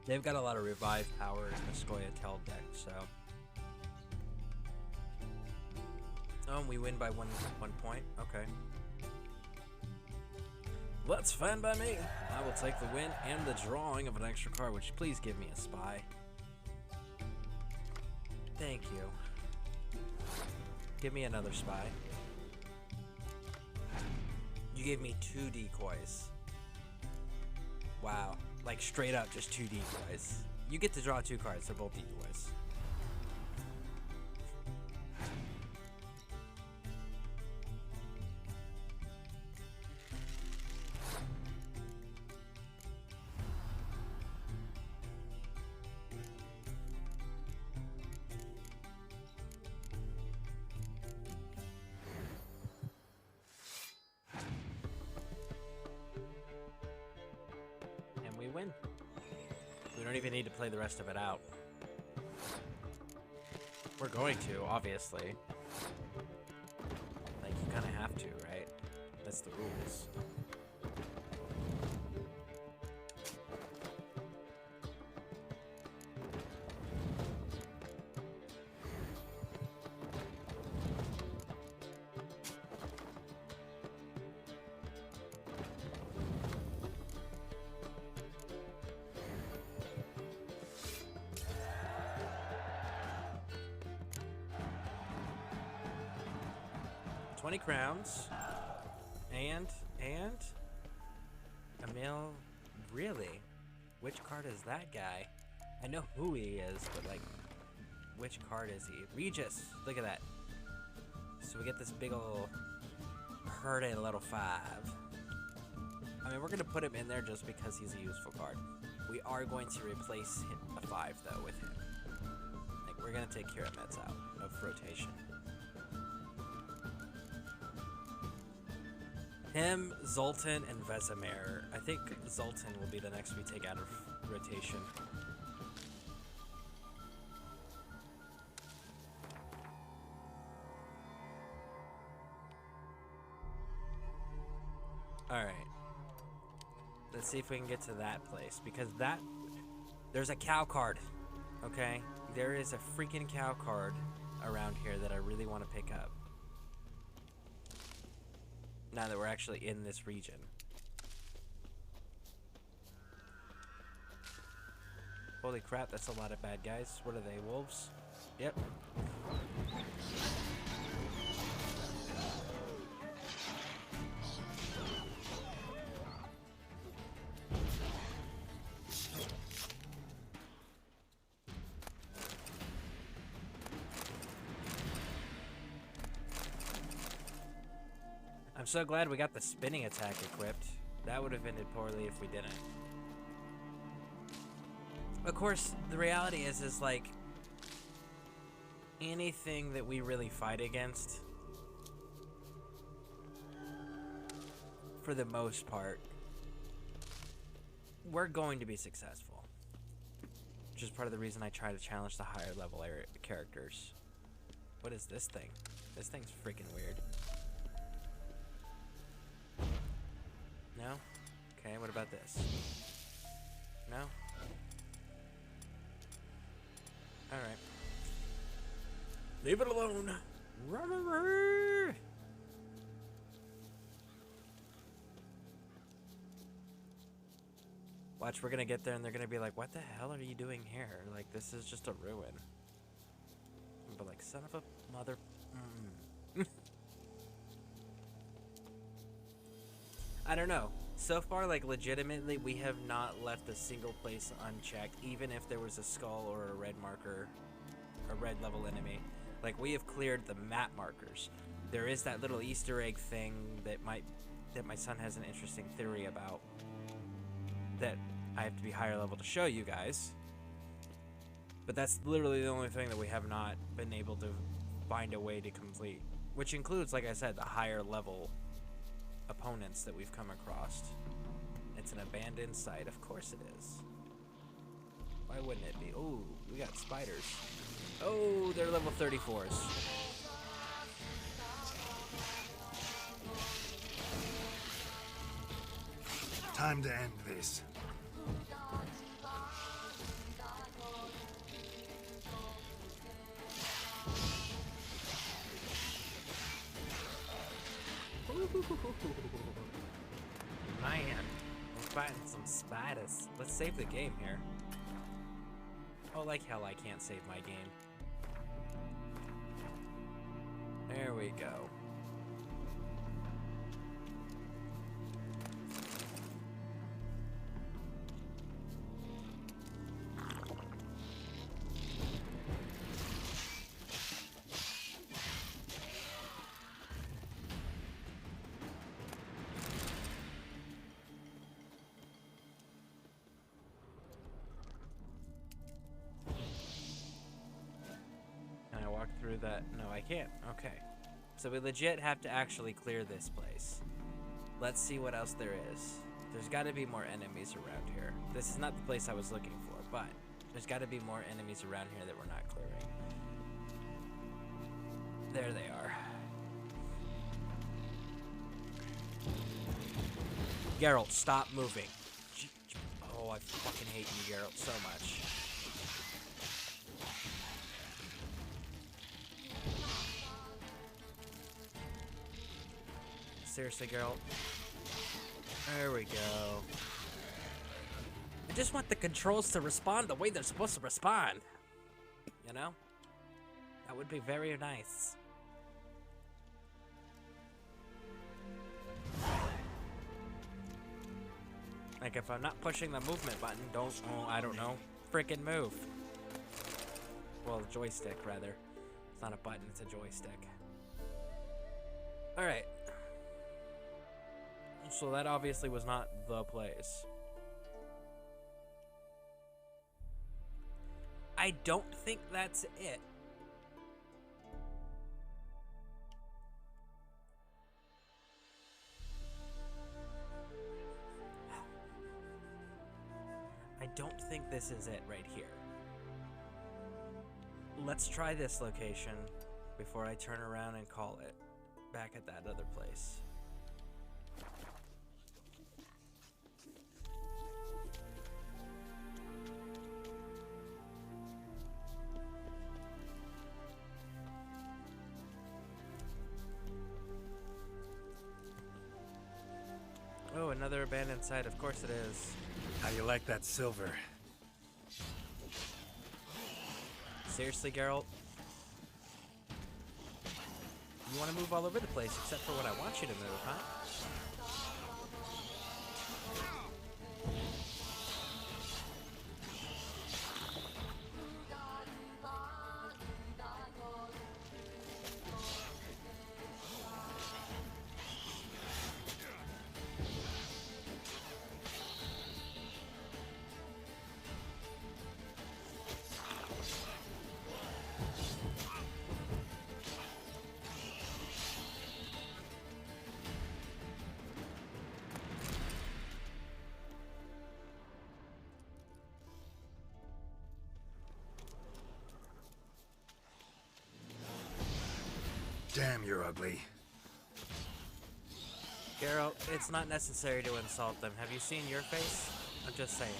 They've got a lot of revive power in the Scoia'tael deck, so. Oh, and we win by one point. Okay. That's fine by me. I will take the win and the drawing of an extra card. Would you please give me a spy? Thank you. Give me another spy. You gave me 2 decoys. Wow. Like, straight up, just 2 decoys. You get to draw 2 cards, they're both decoys. Win. We don't even need to play the rest of it out. We're going to, obviously. Like, you kind of have to, right? That's the rules. $20 crowns. And Emil, really? Which card is that guy? I know who he is, but like, which card is he? Regis, look at that. So we get this big ol' pretty little 5. I mean, we're gonna put him in there just because he's a useful card. We are going to replace a 5 though with him. Like, we're gonna take care of Mets out of rotation. Him, Zoltan, and Vesemir. I think Zoltan will be the next we take out of rotation. Alright. Let's see if we can get to that place. Because there's a cow card. Okay? There is a freaking cow card around here that I really want to pick up. Now that we're actually in this region. Holy crap, that's a lot of bad guys. What are they, wolves? Yep. I'm so glad we got the spinning attack equipped. That would have ended poorly if we didn't. Of course, the reality is like, anything that we really fight against, for the most part, we're going to be successful. Which is part of the reason I try to challenge the higher level characters. What is this thing? This thing's freaking weird. No? Okay, what about this? No? Alright. Leave it alone! Watch, we're gonna get there and they're gonna be like, what the hell are you doing here? Like, this is just a ruin. But like, son of a mother... I don't know. So far, like, legitimately, we have not left a single place unchecked, even if there was a skull or a red marker, a red level enemy. Like, we have cleared the map markers. There is that little Easter egg thing that my son has an interesting theory about, that I have to be higher level to show you guys. But that's literally the only thing that we have not been able to find a way to complete. Which includes, like I said, the higher level opponents that we've come across. It's an abandoned site. Of course it is. Why wouldn't it be? Oh, we got spiders. Oh, they're level 34s. Time to end this. Man, we're fighting some spiders. Let's save the game here. Oh, like hell I can't save my game. There we go. Through that? No, I can't. Okay. So we legit have to actually clear this place. Let's see what else there is. There's got to be more enemies around here. This is not the place I was looking for, but there's got to be more enemies around here that we're not clearing. There they are. Geralt, stop moving. Oh, I fucking hate you, Geralt, so much. Seriously, Geralt. There we go. I just want the controls to respond the way they're supposed to respond. You know? That would be very nice. Like, if I'm not pushing the movement button, I don't know, frickin' move. Well, joystick, rather. It's not a button, it's a joystick. Alright. So that obviously was not the place. I don't think that's it. I don't think this is it right here. Let's try this location before I turn around and call it back at that other place. Oh, another abandoned site. Of course it is. How you like that silver? Seriously, Geralt? You want to move all over the place except for what I want you to move, huh? Damn, you're ugly. Geralt, it's not necessary to insult them. Have you seen your face? I'm just saying.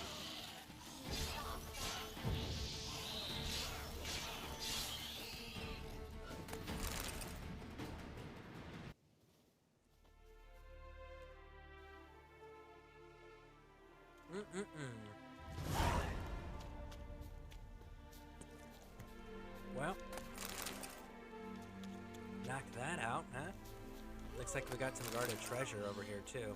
Well, knock that out, huh? Looks like we got some guarded treasure over here, too.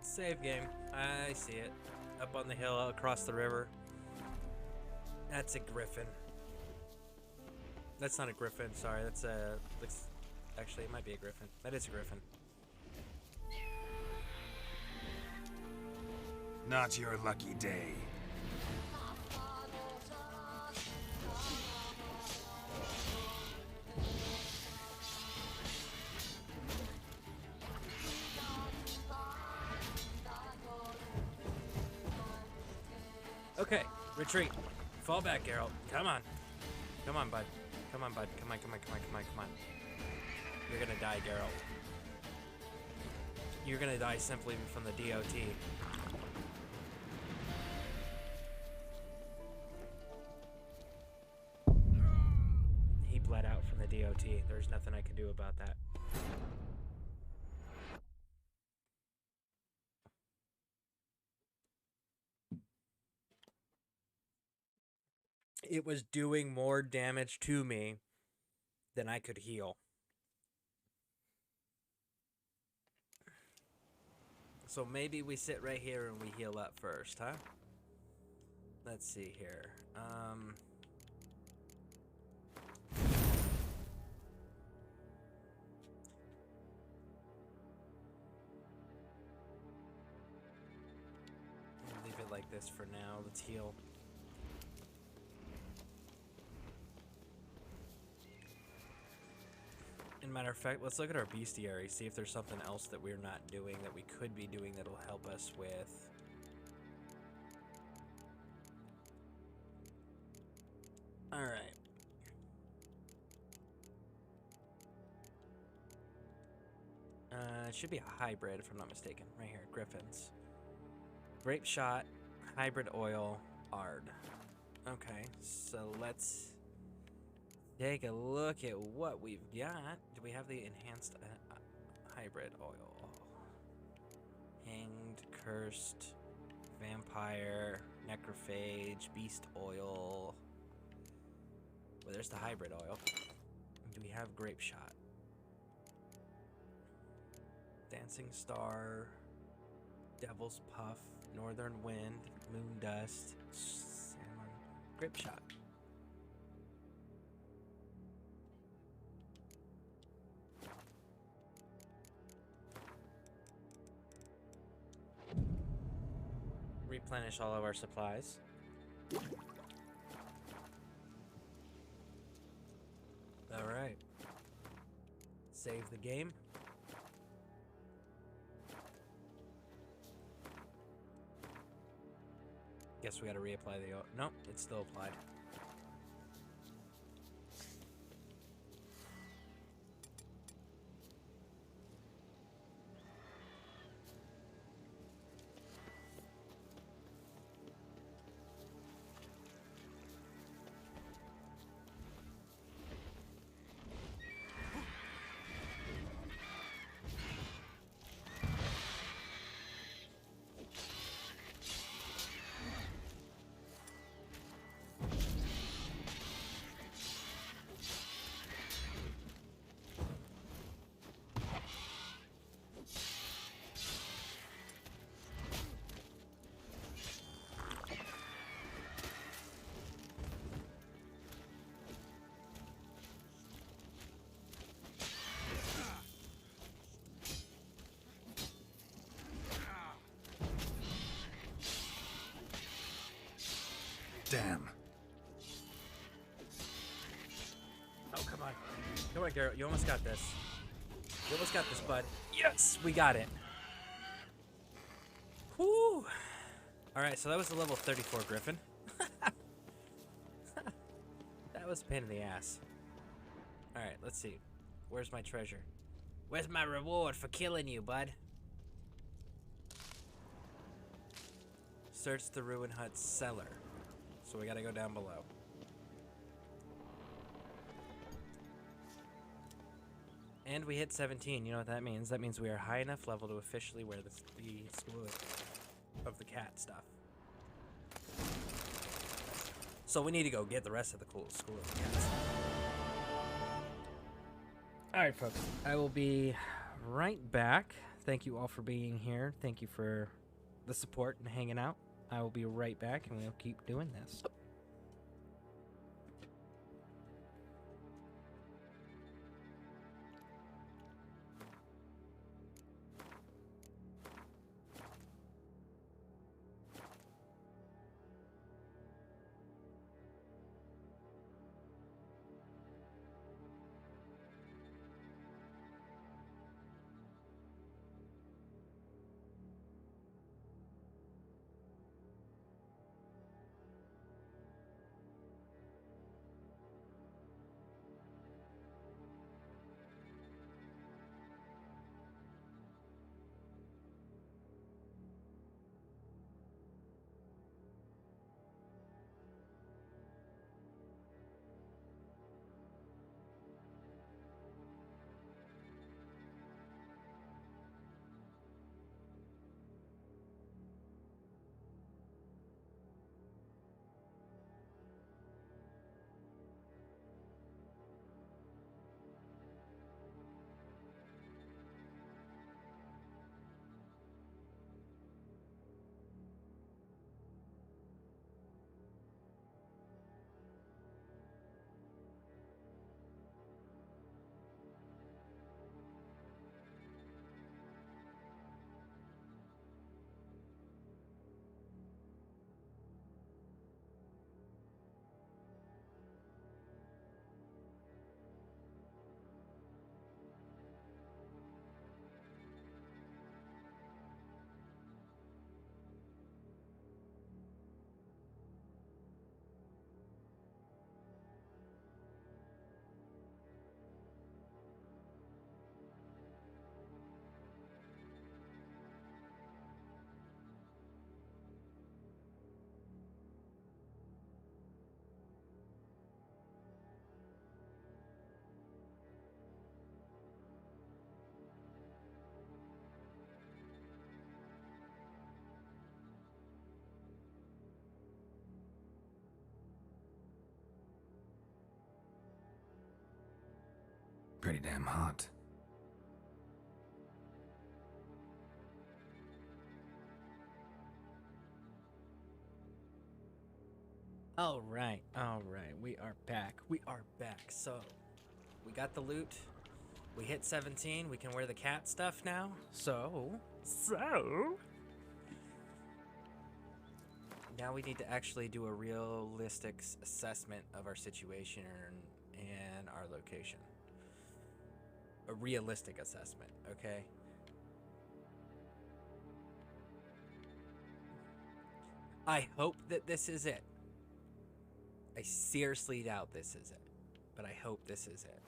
Save game. I see it. Up on the hill, across the river. That's a griffin. That's not a griffin, sorry. That's a... Actually, it might be a griffin. That is a griffin. Not your lucky day. Okay, retreat. Fall back, Geralt. Come on. Come on, bud. Come on, bud. Come on, come on, come on, come on, come on. You're gonna die, Geralt. You're gonna die simply from the DOT. He bled out from the DOT. There's nothing I can do about that. It was doing more damage to me than I could heal. So maybe we sit right here and we heal up first, huh? Let's see here. Leave it like this for now. Let's heal. As a matter of fact, let's look at our bestiary, see if there's something else that we're not doing that we could be doing that'll help us with. Alright. It should be a hybrid if I'm not mistaken. Right here, Griffins. Grape shot, hybrid oil, Ard. Okay, so let's take a look at what we've got. Do we have the enhanced hybrid oil? Hanged, cursed, vampire, necrophage, beast oil. Well, there's the hybrid oil. Do we have grape shot? Dancing star, devil's puff, northern wind, moon dust, salmon, grape shot. Replenish all of our supplies. All right. Save the game. Guess we gotta reapply the oil. Nope, it's still applied. Damn. Oh, come on. Come on, Garrett. You almost got this. You almost got this, bud. Yes! We got it. Whew. Alright, so that was a level 34 Griffin. That was a pain in the ass. Alright, let's see. Where's my treasure? Where's my reward for killing you, bud? Search the ruin hut cellar. So we gotta go down below. And we hit 17. You know what that means? That means we are high enough level to officially wear the school of the cat stuff. So we need to go get the rest of the cool school of the cats. Alright, folks. I will be right back. Thank you all for being here. Thank you for the support and hanging out. I will be right back, and we'll keep doing this. Pretty damn hot. All right, we are back. So, we got the loot. We hit 17. We can wear the cat stuff now. So. Now we need to actually do a realistic assessment of our situation and our location. A realistic assessment, okay? I hope that this is it. I seriously doubt this is it, but I hope this is it.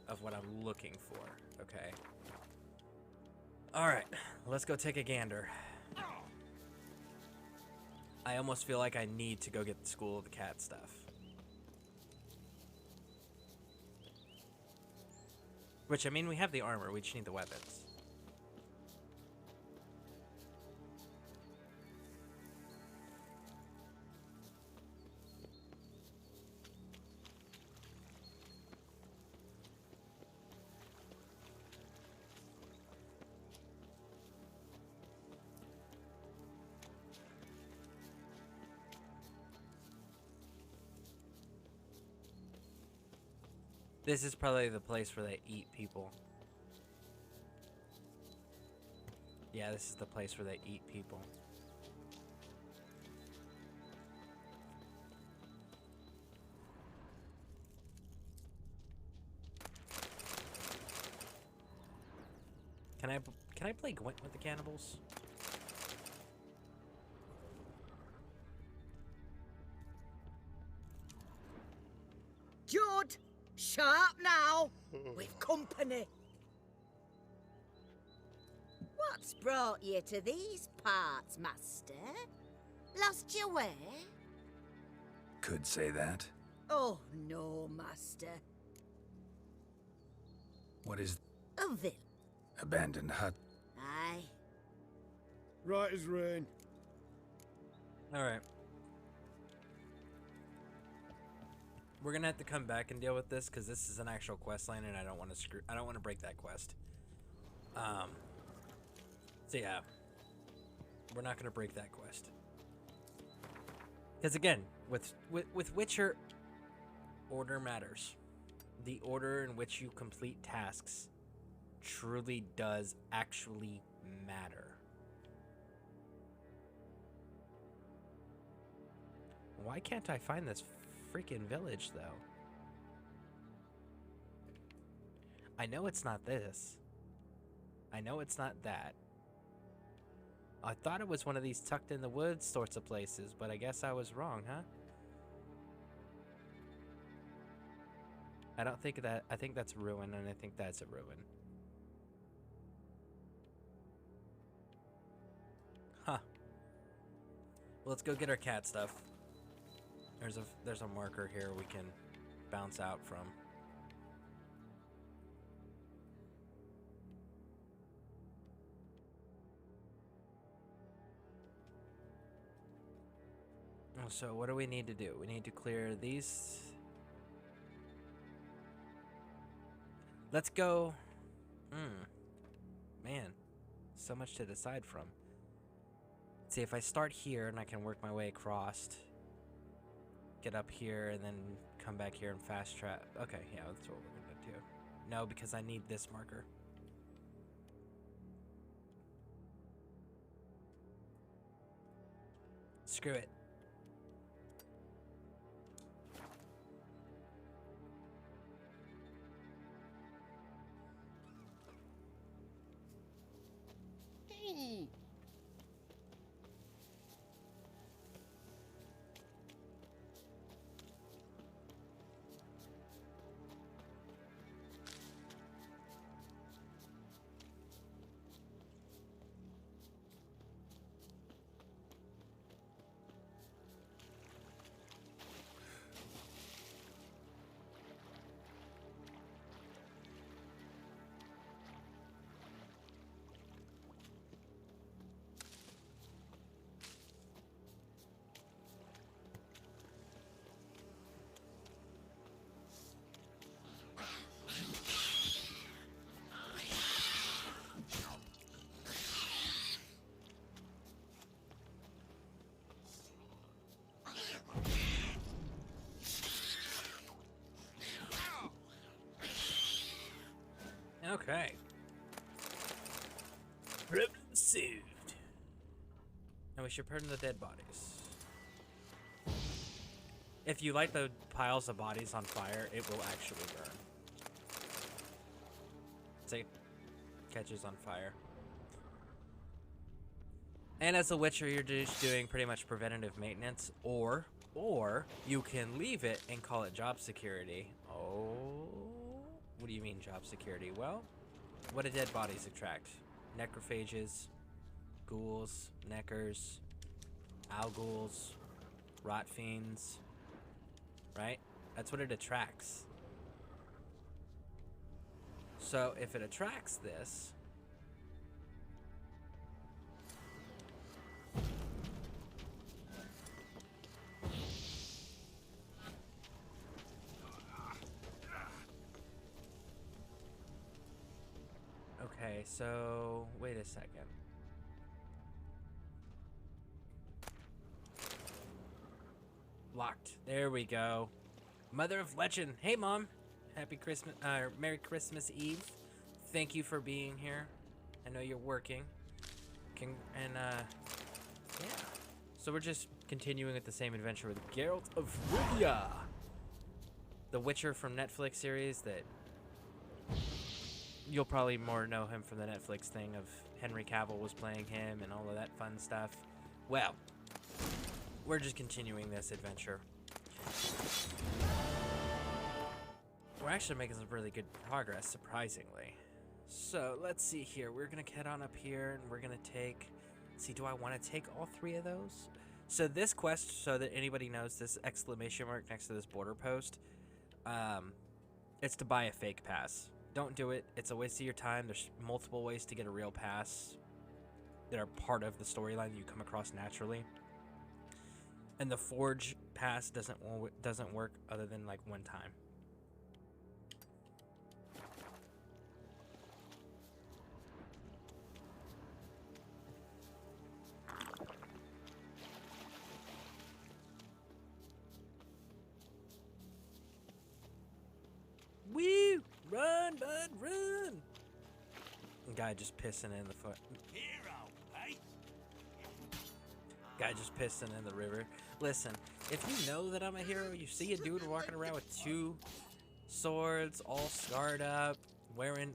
Of what I'm looking for, okay? Alright, let's go take a gander. I almost feel like I need to go get the School of the Cat stuff. Which, I mean, we have the armor, we just need the weapons. This is probably the place where they eat people. Yeah, this is the place where they eat people. Can I play Gwent with the cannibals? Judd! Sharp now! We've company! What's brought you to these parts, master? Lost your way? Could say that. Oh, no, master. What is A villain. abandoned hut? Aye. Right as rain. Alright. We're gonna have to come back and deal with this because this is an actual quest line and I don't want to break that quest. So yeah. We're not gonna break that quest. Because again, with Witcher, order matters. The order in which you complete tasks truly does actually matter. Why can't I find this freaking village, though? I know it's not this. I know it's not that. I thought it was one of these tucked in the woods sorts of places, but I guess I was wrong, huh? I don't think that. I think that's ruin, and I think that's a ruin. Huh. Well, let's go get our cat stuff. There's a marker here we can bounce out from. So what do we need to do? We need to clear these. Let's go. Man, so much to decide from. Let's see if I start here and I can work my way across. Get up here and then come back here and fast track. Okay, yeah, that's what we're gonna do. No, because I need this marker. Screw it. Okay. Problem solved. And we should burn the dead bodies. If you light the piles of bodies on fire, it will actually burn. See? Catches on fire. And as a Witcher, you're just doing pretty much preventative maintenance, or you can leave it and call it job security. Oh, what do you mean job security? Well, what do dead bodies attract? Necrophages, ghouls, neckers, owlghouls, rot fiends, right? That's what it attracts. So if it attracts this, okay, so wait a second. Locked. There we go. Mother of Legend. Hey, Mom. Happy Christmas, Merry Christmas Eve. Thank you for being here. I know you're working. Yeah. So we're just continuing with the same adventure with Geralt of Rivia, the Witcher from Netflix series that you'll probably more know him from the Netflix thing of Henry Cavill was playing him and all of that fun stuff. Well, we're just continuing this adventure. We're actually making some really good progress, surprisingly. So let's see here. We're gonna head on up here, and we're gonna take. See, do I want to take all 3 of those? So this quest, so that anybody knows, this exclamation mark next to this border post, it's to buy a fake pass. Don't do it. It's a waste of your time. There's multiple ways to get a real pass that are part of the storyline you come across naturally. And the Forge pass doesn't work other than like one time. Woo! Run, bud, run! Guy just pissing in the foot. Hero, eh? Guy just pissing in the river. Listen, if you know that I'm a hero, you see a dude walking around with 2 swords, all scarred up, wearing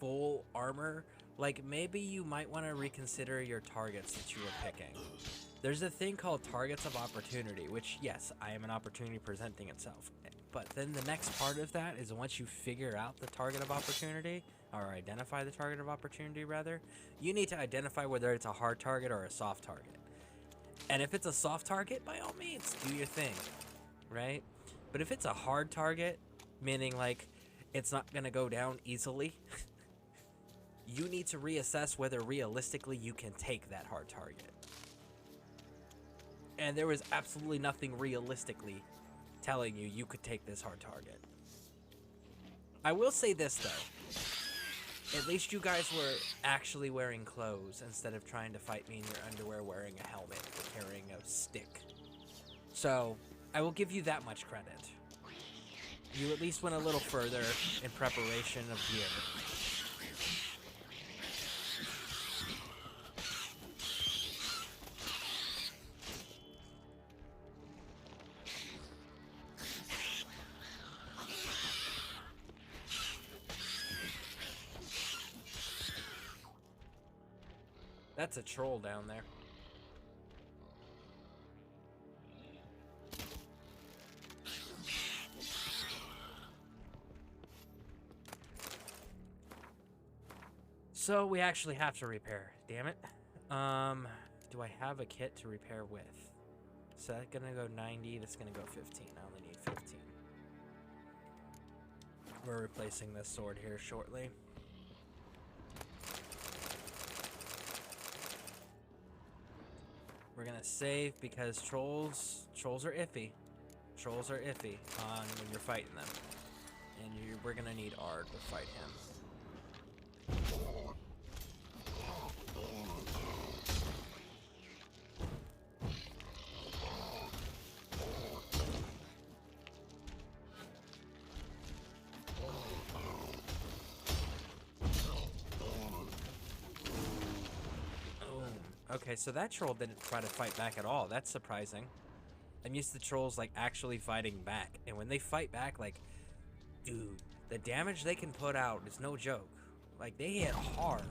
full armor, like maybe you might want to reconsider your targets that you were picking. There's a thing called targets of opportunity, which yes, I am an opportunity presenting itself. But then the next part of that is once you figure out the target of opportunity, or identify the target of opportunity rather, you need to identify whether it's a hard target or a soft target. And if it's a soft target, by all means, do your thing, right? But if it's a hard target, meaning like it's not gonna go down easily, you need to reassess whether realistically you can take that hard target. And there was absolutely nothing realistically telling you you could take this hard target. I will say this though, at least you guys were actually wearing clothes instead of trying to fight me in your underwear wearing a helmet or carrying a stick. So I will give you that much credit. You at least went a little further in preparation of gear. That's a troll down there. So we actually have to repair. Damn it. Do I have a kit to repair with? So that's gonna go 90. That's gonna go 15. I only need 15. We're replacing this sword here shortly. We're gonna save because trolls are iffy. Trolls are iffy on when you're fighting them. And we're gonna need Ard to fight him. Okay, so that troll didn't try to fight back at all. That's surprising. I'm used to trolls, like, actually fighting back. And when they fight back, like, dude, the damage they can put out is no joke. Like, they hit hard.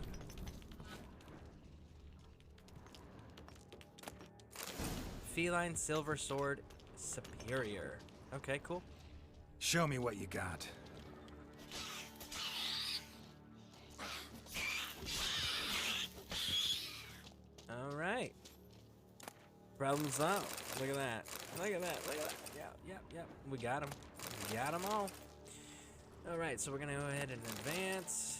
Feline silver sword superior. Okay, cool. Show me what you got. All right. Problem solved. Look at that. Look at that. Look at that. Yep. We got them. We got them all. All right, so we're going to go ahead and advance.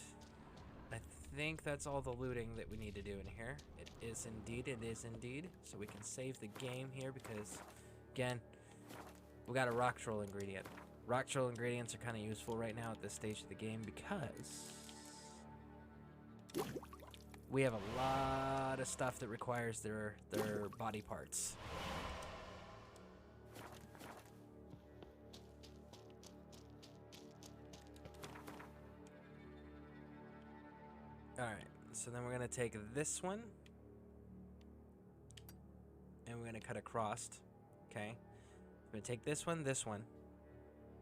I think that's all the looting that we need to do in here. It is indeed. So we can save the game here because, again, we got a rock troll ingredient. Rock troll ingredients are kind of useful right now at this stage of the game because we have a lot of stuff that requires their body parts. Alright, so then we're going to take this one and we're going to cut across. Okay, we're going to take this one,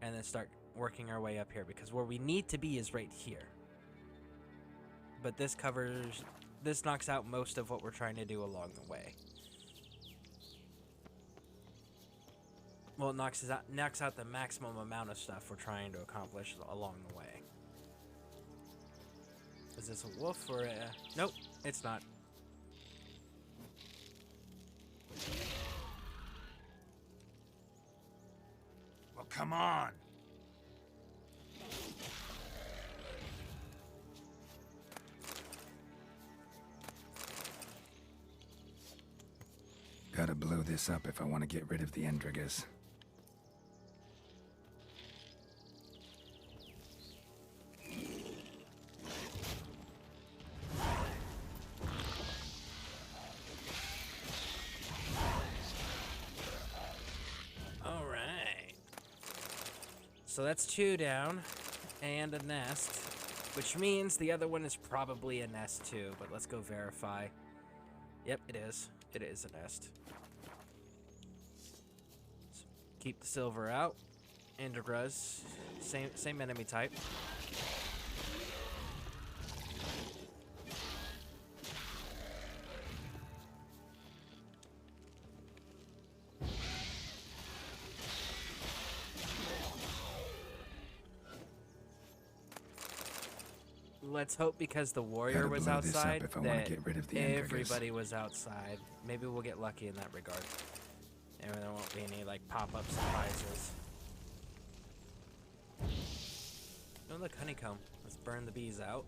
and then start working our way up here because where we need to be is right here. But this knocks out most of what we're trying to do along the way. Well, it knocks out the maximum amount of stuff we're trying to accomplish along the way. Is this a wolf or a... Nope, it's not. Well, come on. Gotta blow this up if I want to get rid of the Endrigas. So that's 2 down, and a nest, which means the other one is probably a nest too, but let's go verify. Yep, it is. It is a nest. So keep the silver out. Endergras, same enemy type. Let's hope because the warrior was outside that everybody was outside. Maybe we'll get lucky in that regard. And there won't be any like pop-up surprises. Oh look, honeycomb. Let's burn the bees out.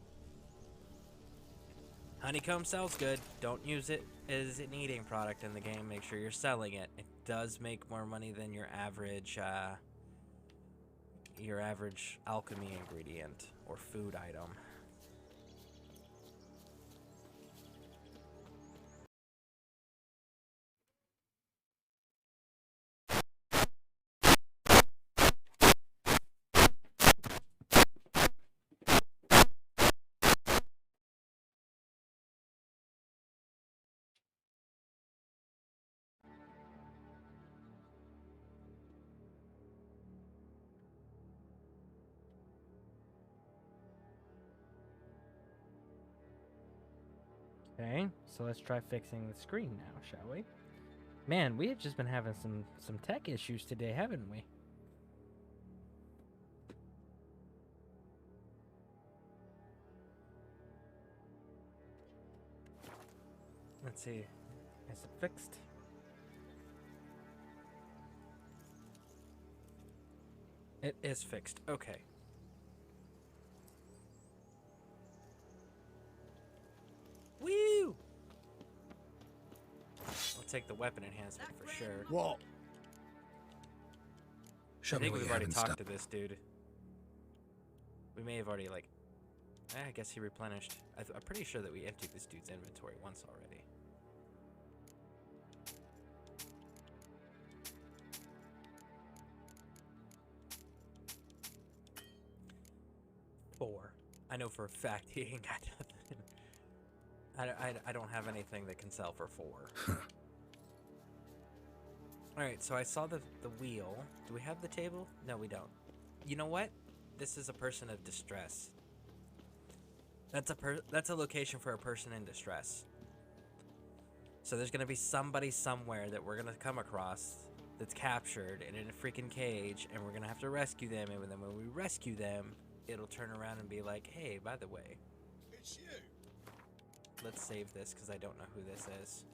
Honeycomb sells good. Don't use it as an eating product in the game. Make sure you're selling it. It does make more money than your average alchemy ingredient or food item. Okay, so let's try fixing the screen now, shall we? Man, we have just been having some tech issues today, haven't we? Let's see. Is it fixed? It is fixed. Okay. Woo! I'll take the weapon enhancement for sure. What? Show I me think what we've you already have in talked stock. to this dude. We may have already, like... I guess he replenished. I'm pretty sure that we emptied this dude's inventory once already. I know for a fact he ain't got nothing. I don't have anything that can sell for 4. Alright, so I saw the wheel. Do we have the table? No, we don't. You know what? This is a person of distress. That's a location for a person in distress. So there's gonna be somebody somewhere that we're gonna come across that's captured and in a freaking cage, and we're gonna have to rescue them, and then when we rescue them, it'll turn around and be like, hey, by the way, It's you. let's save this because I don't know who this is.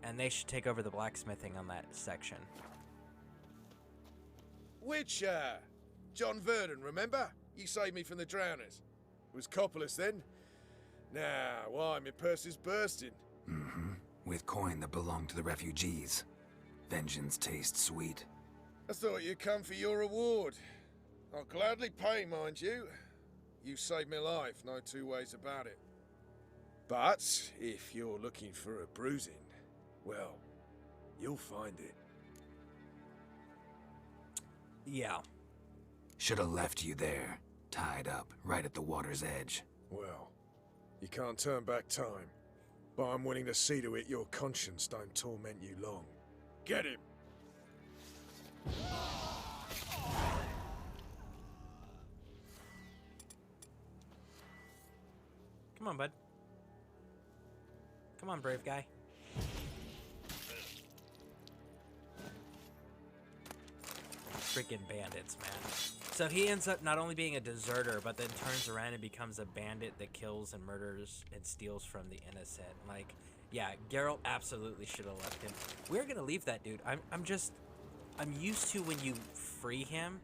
And they should take over the blacksmithing on that section. Witcher! John Verdon, remember? You saved me from the drowners. It was Coppolis then. Now, why, my purse is bursting. Mm-hmm. With coin that belonged to the refugees. Vengeance tastes sweet. I thought you'd come for your reward. I'll gladly pay, mind you. You saved my life, no two ways about it. But if you're looking for a bruising, well, you'll find it. Yeah. Should have left you there, tied up, right at the water's edge. Well, you can't turn back time. But I'm willing to see to it your conscience don't torment you long. Get him! Come on, bud. Come on, brave guy. Freaking bandits, man. So he ends up not only being a deserter, but then turns around and becomes a bandit that kills and murders and steals from the innocent. Like, yeah, Geralt absolutely should have left him. We're gonna leave that dude. I'm used to when you free him.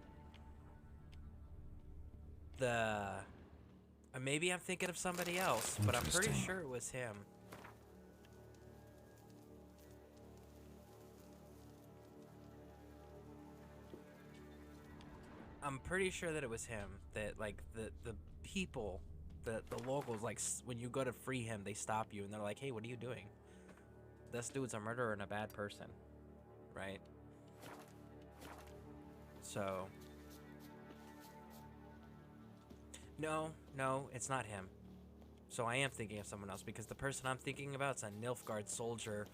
Maybe I'm thinking of somebody else, but I'm pretty sure it was him. I'm pretty sure that it was him. That, like, the people, the locals, like, when you go to free him, they stop you and they're like, hey, what are you doing? This dude's a murderer and a bad person, right? So, no, it's not him. So I am thinking of someone else, because the person I'm thinking about is a Nilfgaard soldier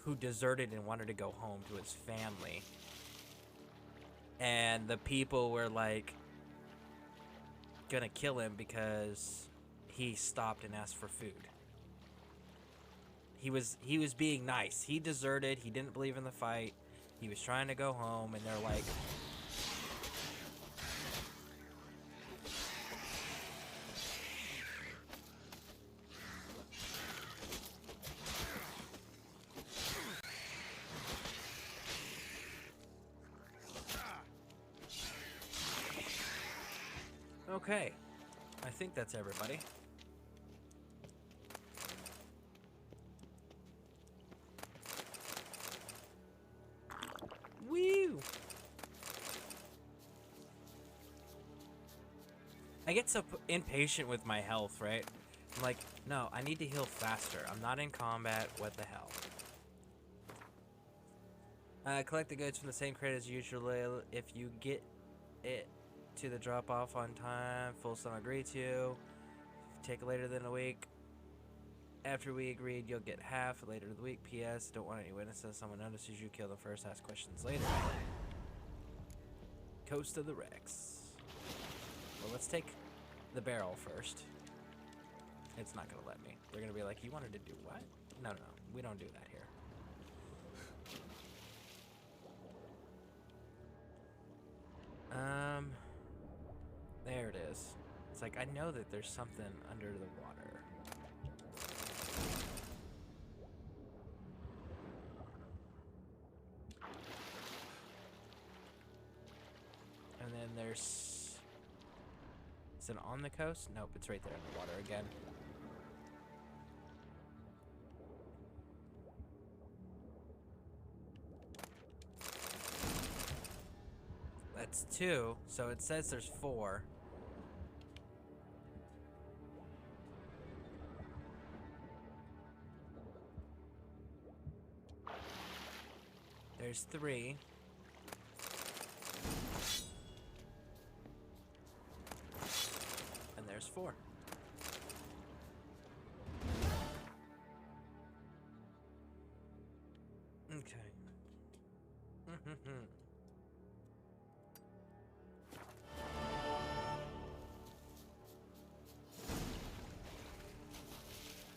who deserted and wanted to go home to his family. And the people were like gonna kill him because he stopped and asked for food. He was being nice. He deserted. He didn't believe in the fight. He was trying to go home, and they're like, okay, I think that's everybody. Woo! I get so impatient with my health, right? I'm like, no, I need to heal faster. I'm not in combat. What the hell? Collect the goods from the same crate as usual. If you get it to the drop-off on time, full sum agree to. Take later than a week. After we agreed, you'll get half later in the week. P.S. Don't want any witnesses. Someone notices you kill them first. Ask questions later. Coast of the Rex. Well, let's take the barrel first. It's not gonna let me. They're gonna be like, you wanted to do what? No, we don't do that here. There it is. It's like, I know that there's something under the water. And then there's... Is it on the coast? Nope, it's right there in the water again. That's 2, so it says there's 4. There's 3. And there's 4.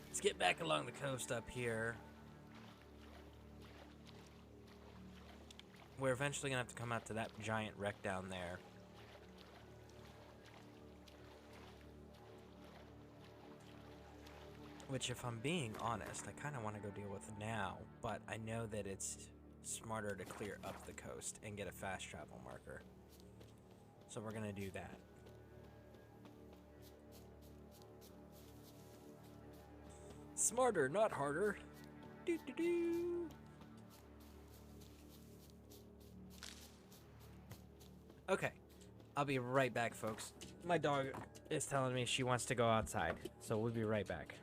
Let's get back along the coast up here. We're eventually gonna have to come out to that giant wreck down there. Which, if I'm being honest, I kind of want to go deal with now, but I know that it's smarter to clear up the coast and get a fast travel marker. So we're gonna do that. Smarter, not harder. Doo -doo -doo. Okay, I'll be right back, folks. My dog is telling me she wants to go outside, so we'll be right back.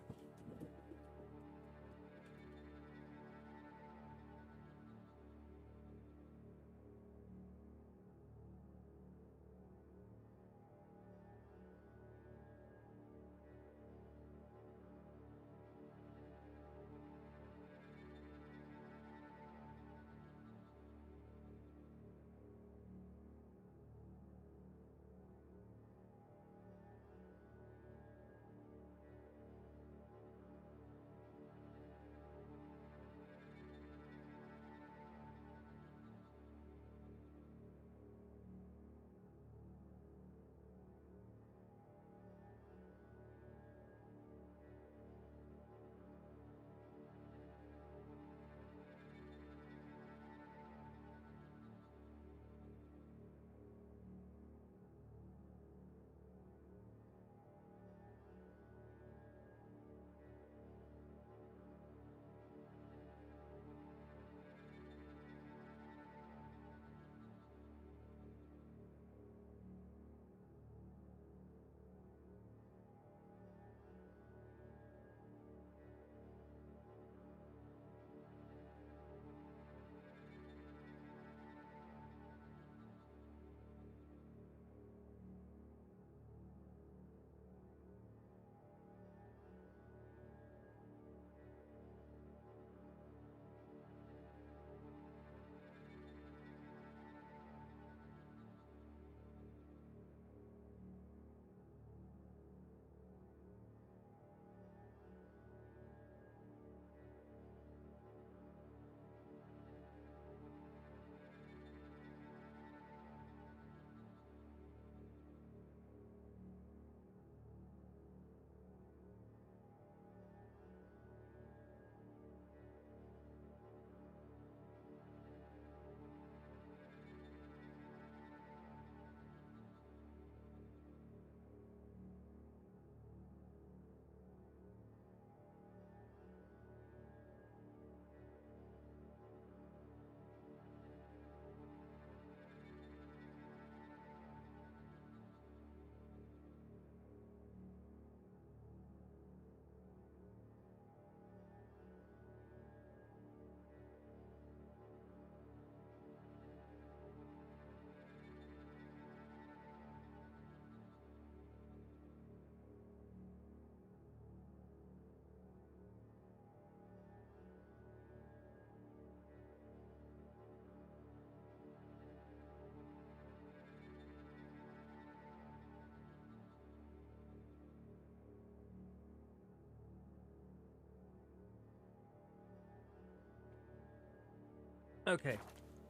Okay,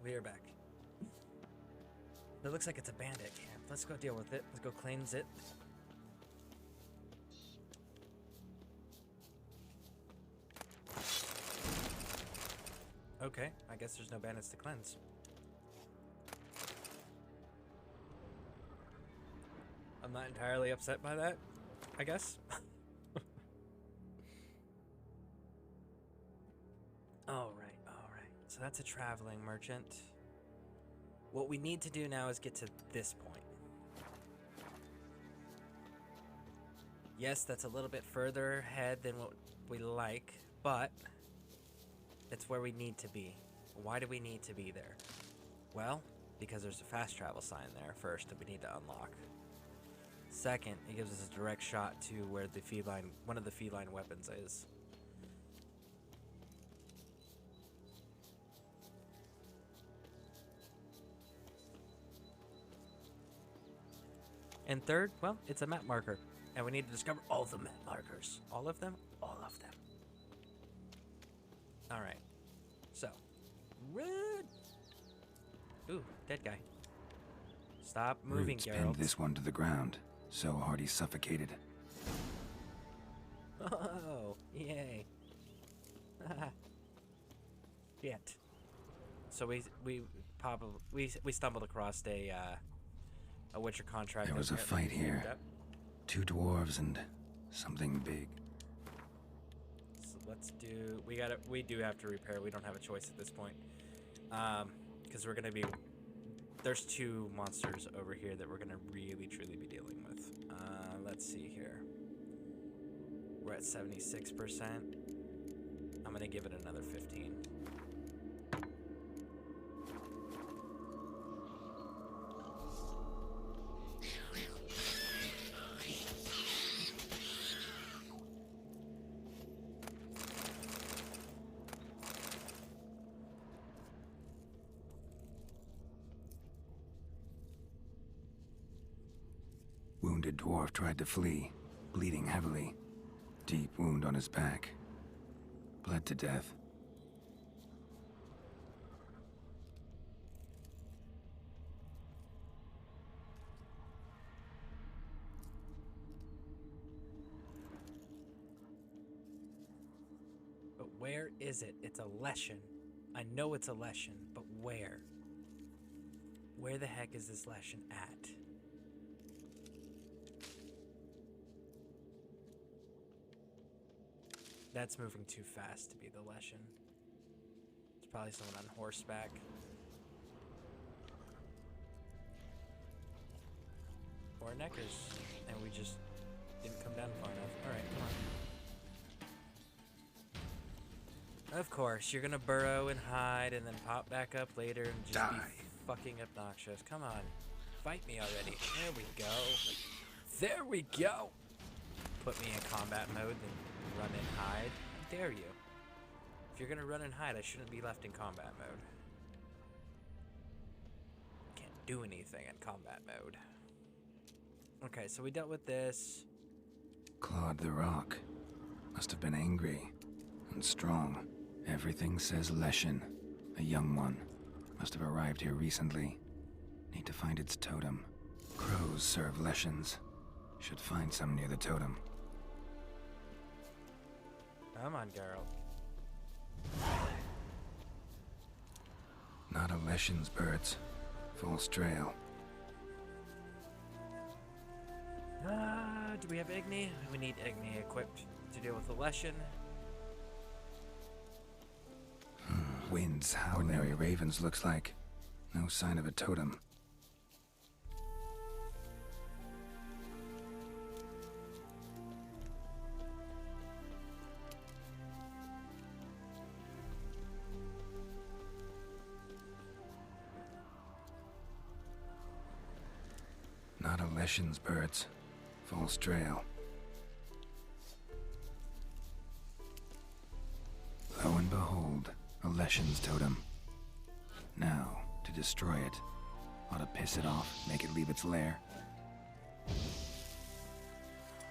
we are back. It looks like it's a bandit camp. Let's go deal with it. Let's go cleanse it. Okay, I guess there's no bandits to cleanse. I'm not entirely upset by that, I guess. Alright. So that's a traveling merchant. What we need to do now is get to this point. Yes, that's a little bit further ahead than what we like, but it's where we need to be. Why do we need to be there? Well, because there's a fast travel sign there first that we need to unlock. Second, it gives us a direct shot to where the one of the feline weapons is. And third, well, it's a map marker. And we need to discover all the map markers. All of them? All of them. Alright. So. Run! Ooh, dead guy. Stop moving, Roots Geralt. pinned this one to the ground, so hard he suffocated. Oh, yay. Shit. So we stumbled across a Witcher contract. There was a fight here. Two dwarves and something big. So let's do. We do have to repair. We don't have a choice at this point. Because we're gonna be. There's two monsters over here that we're gonna really truly be dealing with. Let's see here. We're at 76%. I'm gonna give it another 15. Wounded dwarf tried to flee, bleeding heavily. Deep wound on his back. Bled to death. But where is it? It's a Leshen. I know it's a Leshen, but where? Where the heck is this Leshen at? That's moving too fast to be the Leshen. It's probably someone on horseback. Or Neckers. And we just didn't come down far enough. Alright, come on. Of course, you're gonna burrow and hide and then pop back up later and just be fucking obnoxious. Come on. Fight me already. There we go. There we go! Put me in combat mode, then run and hide. How dare you? If you're gonna run and hide, I shouldn't be left in combat mode. Can't do anything in combat mode. Okay, so we dealt with this. Clawed the rock. Must have been angry and strong. Everything says Leshen, a young one. Must have arrived here recently. Need to find its totem. Crows serve Leshens. Should find some near the totem. Come on, Geralt. Not a Leshen's birds. False trail. Do we have Igni? We need Igni equipped to deal with the Leshen. Winds howling. Ordinary ravens looks like. No sign of a totem. Not a Leshen's birds. False trail. Lo and behold, a Leshen's totem. Now, to destroy it, ought to piss it off, make it leave its lair.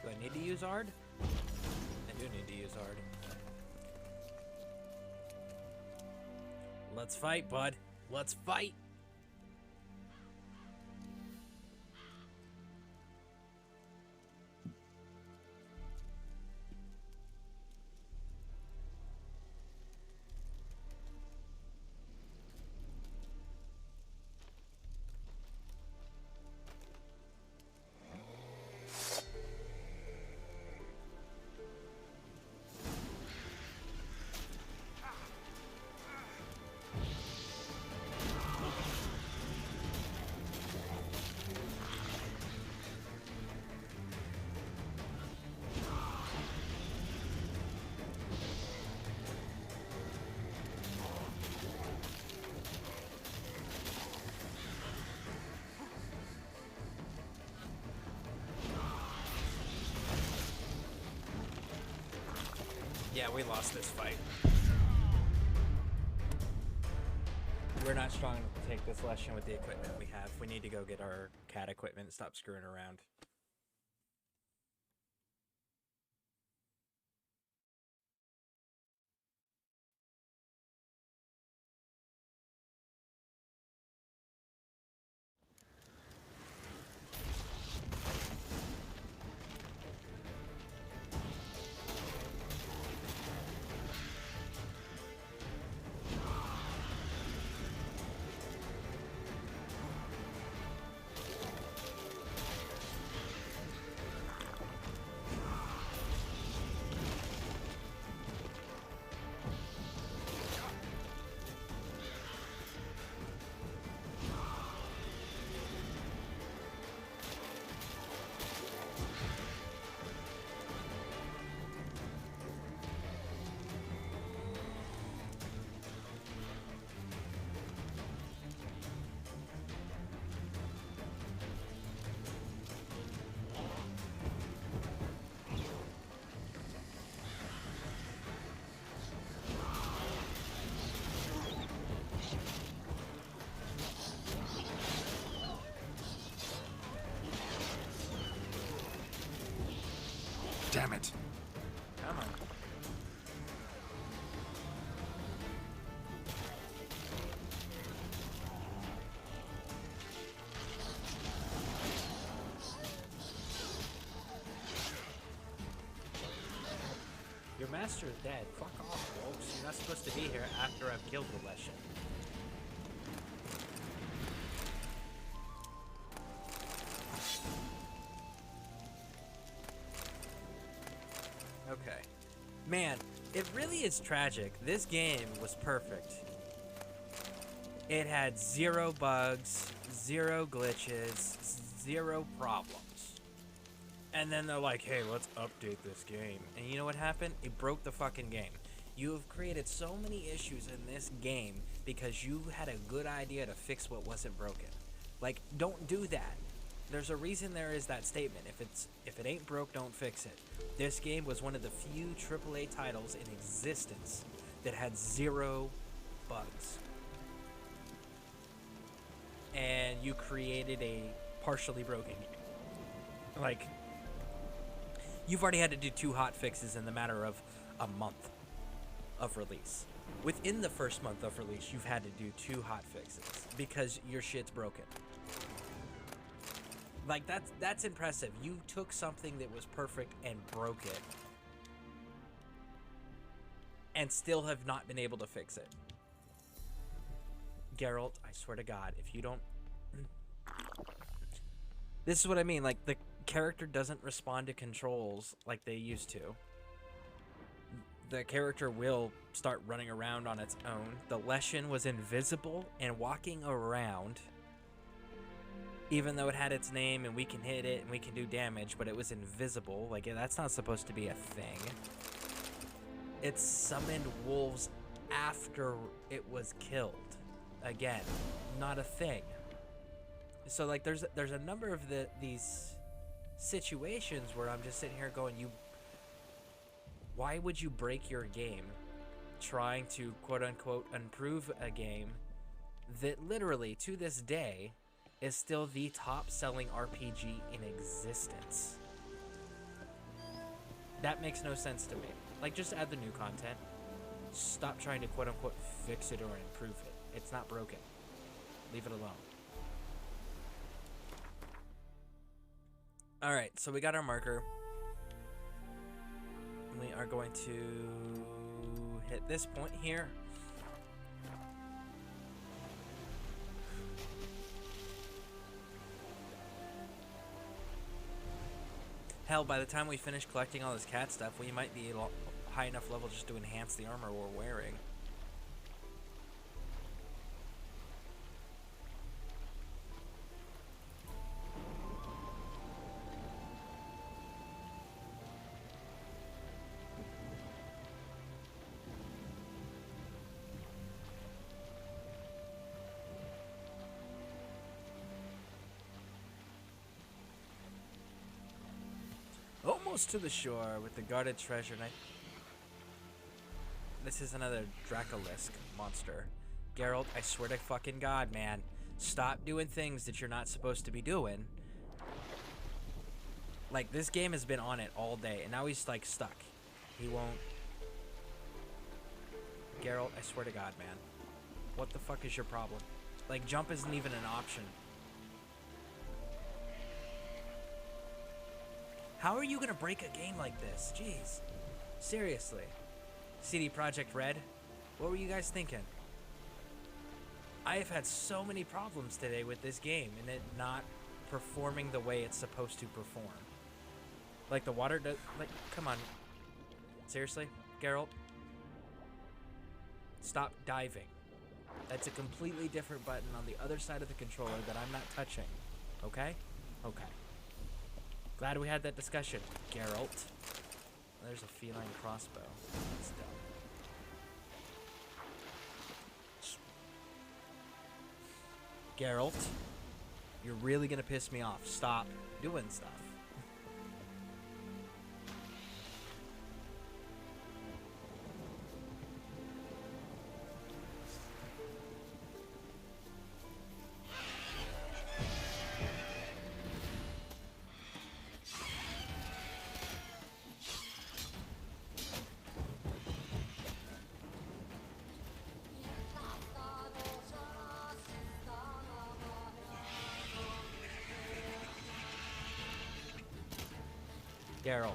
Do I need to use Ard? I do need to use Ard. Let's fight, bud. Let's fight! Yeah, we lost this fight. We're not strong enough to take this lesson with the equipment we have. We need to go get our cat equipment and stop screwing around. Damn it. Come on. Your master is dead. Fuck off, folks. You're not supposed to be here after I've killed the Leshen. Okay. Man, it really is tragic. This game was perfect. It had 0 bugs, 0 glitches, 0 problems. And then they're like, hey, let's update this game. And you know what happened? It broke the fucking game. You have created so many issues in this game because you had a good idea to fix what wasn't broken. Like, don't do that. There's a reason there is that statement. If it ain't broke, don't fix it. This game was one of the few AAA titles in existence that had 0 bugs. And you created a partially broken game. Like, you've already had to do 2 hot fixes in the matter of a month of release. Within the first month of release, you've had to do 2 hot fixes because your shit's broken. Like, that's impressive. You took something that was perfect and broke it. And still have not been able to fix it. Geralt, I swear to God, if you don't... This is what I mean, like, the character doesn't respond to controls like they used to. The character will start running around on its own. The Leshen was invisible and walking around, even though it had its name and we can hit it and we can do damage, but it was invisible. Like, that's not supposed to be a thing. It summoned wolves after it was killed. Again, not a thing. So, like, there's a number of these situations where I'm just sitting here going, why would you break your game trying to quote-unquote improve a game that literally, to this day, is still the top-selling RPG in existence? That makes no sense to me. Like, just add the new content. Stop trying to quote-unquote fix it or improve it. It's not broken. Leave it alone. Alright, so we got our marker. We are going to hit this point here. Hell, by the time we finish collecting all this cat stuff, we might be high enough level just to enhance the armor we're wearing. Almost to the shore with the guarded treasure. This is another Dracolisk monster. Geralt, I swear to fucking God, man. Stop doing things that you're not supposed to be doing. Like, this game has been on it all day, and now he's, like, stuck. He won't... Geralt, I swear to God, man. What the fuck is your problem? Like, jump isn't even an option. How are you gonna break a game like this? Jeez. Seriously. CD Projekt Red, what were you guys thinking? I have had so many problems today with this game and it not performing the way it's supposed to perform. Like the water does, like, come on. Seriously, Geralt? Stop diving. That's a completely different button on the other side of the controller that I'm not touching. Okay? Okay. Glad we had that discussion, Geralt. There's a feline crossbow. That's dumb. Geralt, you're really gonna piss me off. Stop doing stuff. Geralt.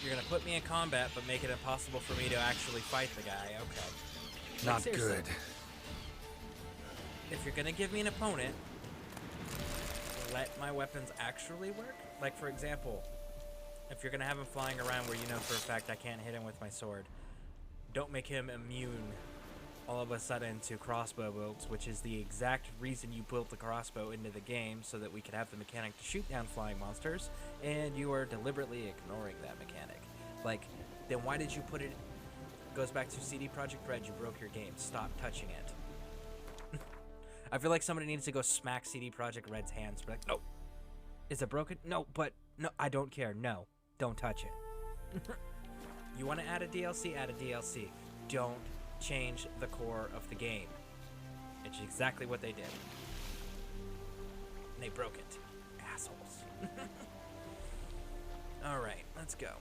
You're gonna put me in combat, but make it impossible for me to actually fight the guy. Okay. Not seriously. good. If you're gonna give me an opponent, let my weapons actually work. Like, for example, if you're gonna have him flying around where you know for a fact I can't hit him with my sword, don't make him immune all of a sudden to crossbow bolts, which is the exact reason you built the crossbow into the game, so that we could have the mechanic to shoot down flying monsters, and you are deliberately ignoring that mechanic. Like, then why did you put it... Goes back to CD Projekt Red, you broke your game. Stop touching it. I feel like somebody needs to go smack CD Projekt Red's hands. Be like, no. Is it broken? No, but... No, I don't care. No. Don't touch it. You want to add a DLC? Add a DLC. Don't change the core of the game. It's exactly what they did. And they broke it. Assholes. Alright, let's go.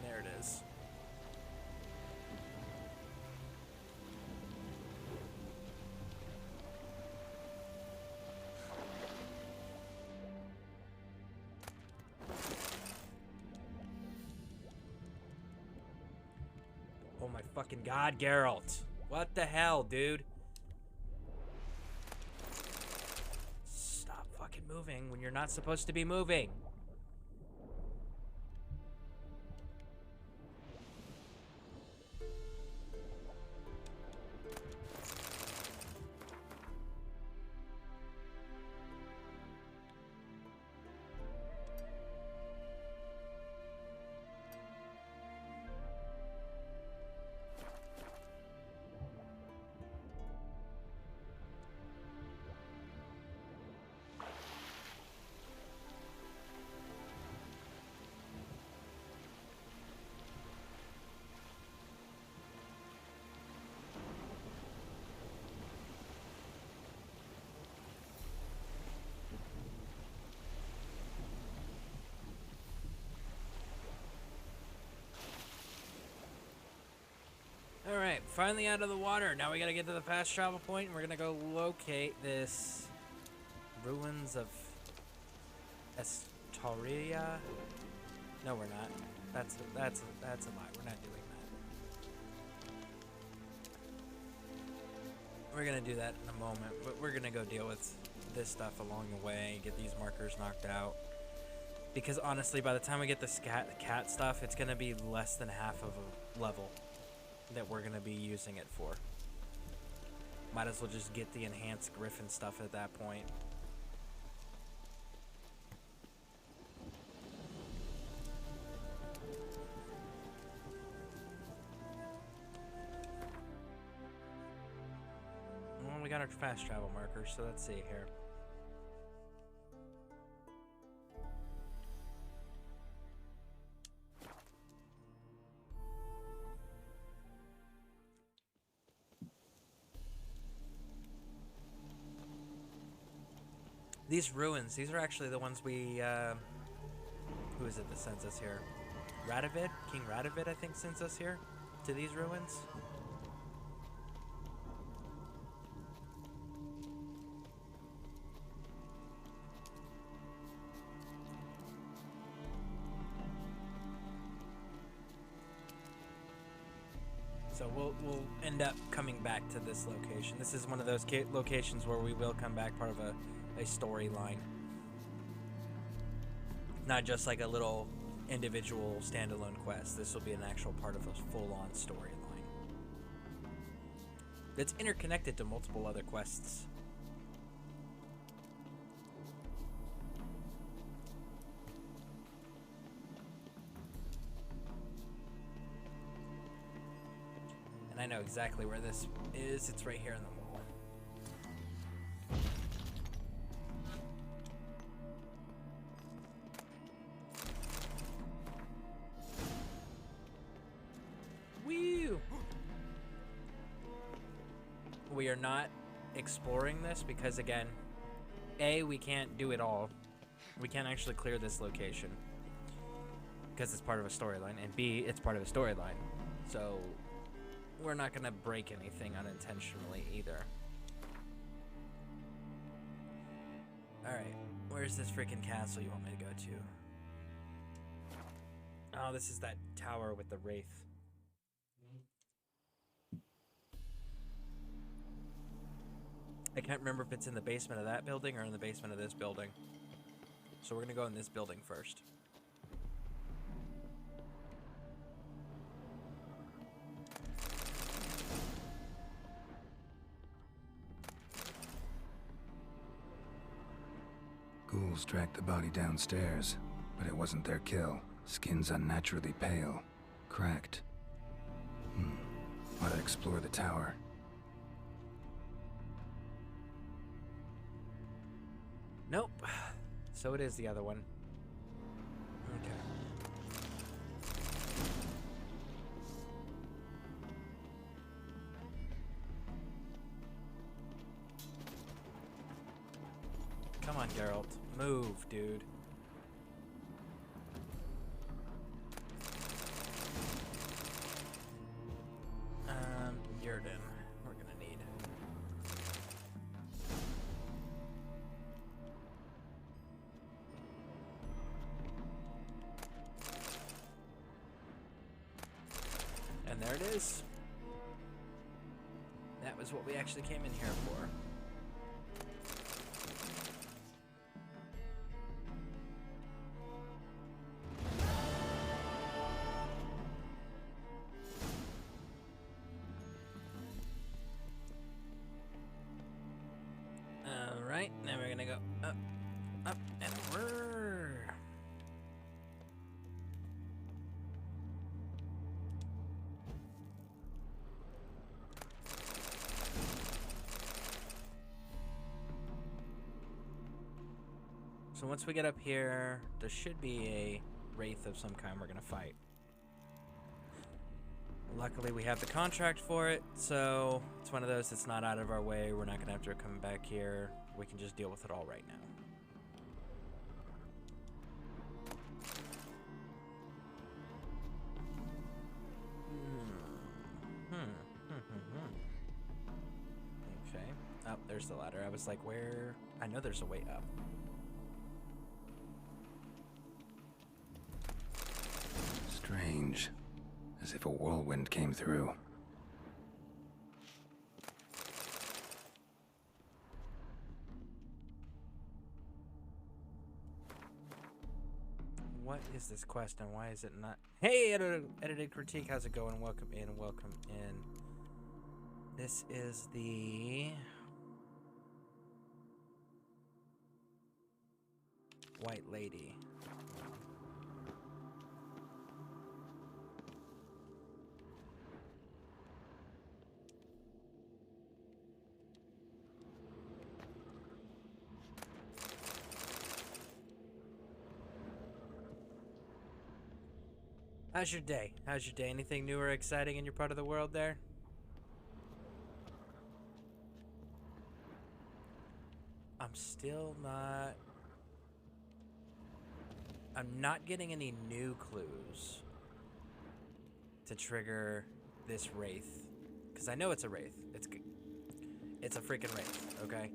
There it is. Oh my fucking God, Geralt. What the hell, dude? Stop fucking moving when you're not supposed to be moving. Alright, finally out of the water. Now we gotta get to the fast travel point, and we're gonna go locate this ruins of Estoria. No, we're not. That's a lie. We're not doing that. We're gonna do that in a moment, but we're gonna go deal with this stuff along the way, get these markers knocked out. Because honestly, by the time we get the cat stuff, it's gonna be less than half of a level that we're gonna be using it for. Might as well just get the enhanced griffin stuff at that point. we got our fast travel markers, so let's see here. These ruins, these are actually the ones we, who is it that sends us here? Radovid? King Radovid, I think, sends us here to these ruins. So we'll end up coming back to this location. This is one of those locations where we will come back, part of a storyline. Not just like a little individual standalone quest. This will be an actual part of a full-on storyline that's interconnected to multiple other quests. And I know exactly where this is. It's right here in the wall. We are not exploring this because, again, A, we can't do it all. We can't actually clear this location because it's part of a storyline, and B, it's part of a storyline. So we're not going to break anything unintentionally either. Alright, where's this freaking castle you want me to go to? Oh, this is that tower with the wraith. I can't remember if it's in the basement of that building or in the basement of this building. So we're gonna go in this building first. Ghouls tracked the body downstairs, but it wasn't their kill. Skin's unnaturally pale, cracked. Ought to explore the tower. Nope. So it is the other one. Okay. Come on, Geralt. Move, dude. Yurden. We're gonna need. And there it is. That was what we actually came in here for. Alright, now we're gonna go up, up, and over. So once we get up here, there should be a wraith of some kind we're gonna fight. Luckily we have the contract for it, so it's one of those that's not out of our way. We're not gonna have to come back here. We can just deal with it all right now. Okay. Oh, there's the ladder. I was like, where? I know there's a way up. Strange. As if a whirlwind came through. What is this quest and why is it not? Hey, edited critique, how's it going? Welcome in, welcome in. This is the White Lady. How's your day? How's your day? Anything new or exciting in your part of the world there? I'm still not... I'm not getting any new clues to trigger this wraith. Because I know it's a wraith. It's a freaking wraith, okay?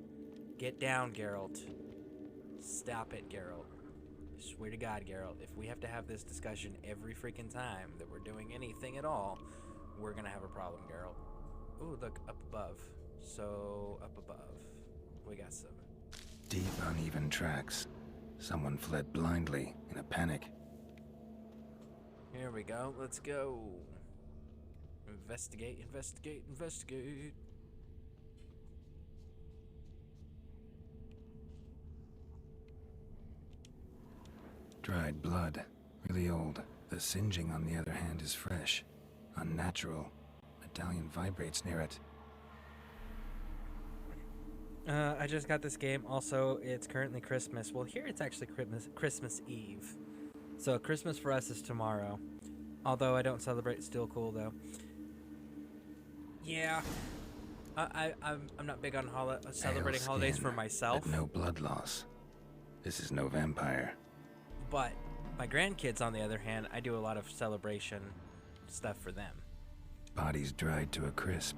Get down, Geralt. Stop it, Geralt. I swear to God, Geralt, if we have to have this discussion every freaking time that we're doing anything at all, we're gonna have a problem, Geralt. Ooh, look, up above. So, up above. We got some. Deep, uneven tracks. Someone fled blindly, in a panic. Here we go, let's go. Investigate, investigate, investigate. Dried blood. Really old. The singeing, on the other hand, is fresh. Unnatural. Medallion vibrates near it. I just got this game. Also, it's currently Christmas. Well, here it's actually Christmas Eve. So Christmas for us is tomorrow. Although I don't celebrate, still cool though. Yeah. I'm not big on celebrating Pale holidays skin, for myself. But no blood loss. This is no vampire. But my grandkids, on the other hand, I do a lot of celebration stuff for them. Bodies dried to a crisp.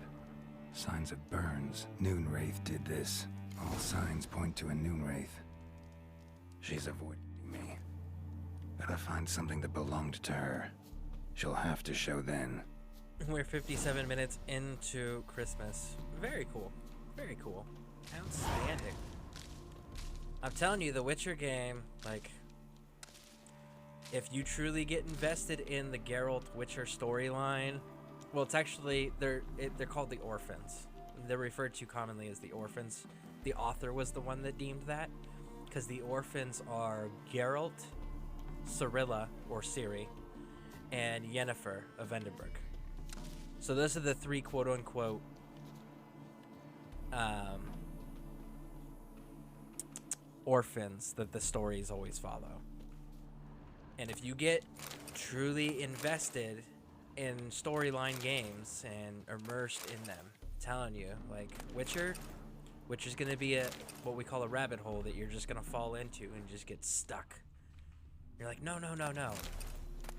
Signs of burns. Noon Wraith did this. All signs point to a Noon Wraith. She's avoiding me. Gotta find something that belonged to her. She'll have to show then. We're 57 minutes into Christmas. Very cool. Very cool. Outstanding. I'm telling you, the Witcher game, like, if you truly get invested in the Geralt Witcher storyline, well, it's actually, they're called the Orphans. They're referred to commonly as the Orphans. The author was the one that deemed that, because the Orphans are Geralt, Cirilla, or Ciri, and Yennefer of Edinburgh. So those are the three quote-unquote orphans that the stories always follow. And if you get truly invested in storyline games and immersed in them, I'm telling you, like Witcher's gonna be what we call a rabbit hole that you're just gonna fall into and just get stuck. You're like, no.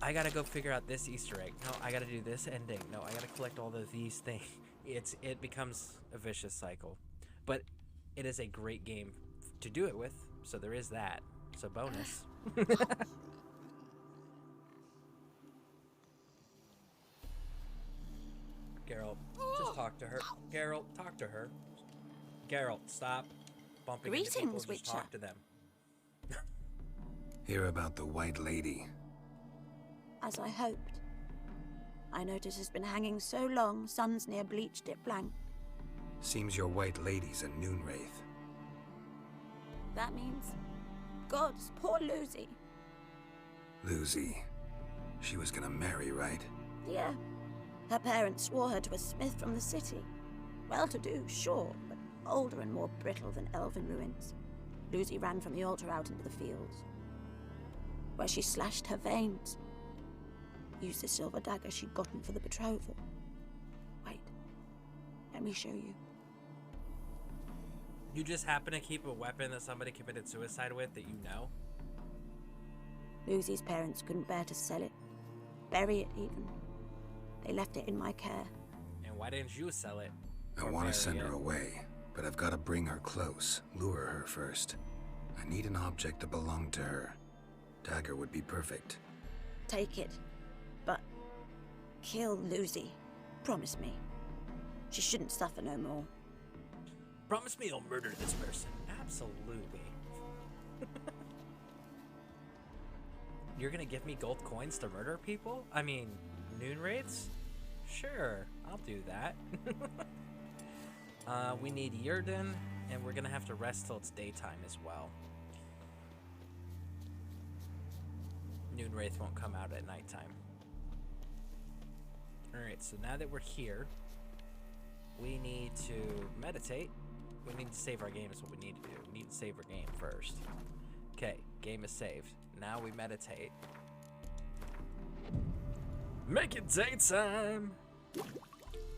I gotta go figure out this Easter egg. No, I gotta do this ending. No, I gotta collect all of these things. It becomes a vicious cycle. But it is a great game to do it with, so there is that. So bonus. Geralt, just talk to her. Geralt, talk to her. Geralt, stop bumping into people. Greetings, Just Witcher. talk to them. Hear about the White Lady. As I hoped. I notice it's been hanging so long, sun's near bleached it blank. Seems your White Lady's a Noon Wraith. That means... Gods, poor Lucy. Lucy. She was gonna marry, right? Yeah. Her parents swore her to a smith from the city. Well-to-do, sure, but older and more brittle than elven ruins. Lucy ran from the altar out into the fields, where she slashed her veins. Used the silver dagger she'd gotten for the betrothal. Wait, let me show you. You just happen to keep a weapon that somebody committed suicide with that you know? Lucy's parents couldn't bear to sell it. Bury it, even. They left it in my care. And why didn't you sell it? I Or want bury to send it? her away, but I've got to bring her close, lure her first. I need an object that belonged to her. Dagger would be perfect. Take it, but kill Lucy. Promise me. She shouldn't suffer no more. Promise me you'll murder this person. Absolutely. You're gonna give me gold coins to murder people? I mean, Noon Wraiths? Sure, I'll do that. We need Yurden, and we're gonna have to rest till it's daytime as well. Noon Wraith won't come out at nighttime. Alright, so now that we're here, we need to meditate. We need to save our game is what we need to do. We need to save our game first. Okay, game is saved. Now we meditate. Make it daytime.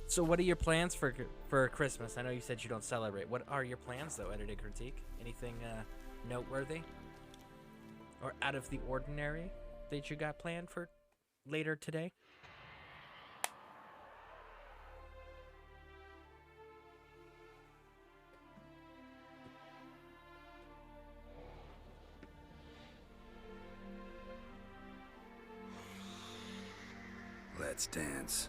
So what are your plans for Christmas? I know you said you don't celebrate. What are your plans, though, Edited Critique? Anything noteworthy? Or out of the ordinary that you got planned for later today? Let's dance.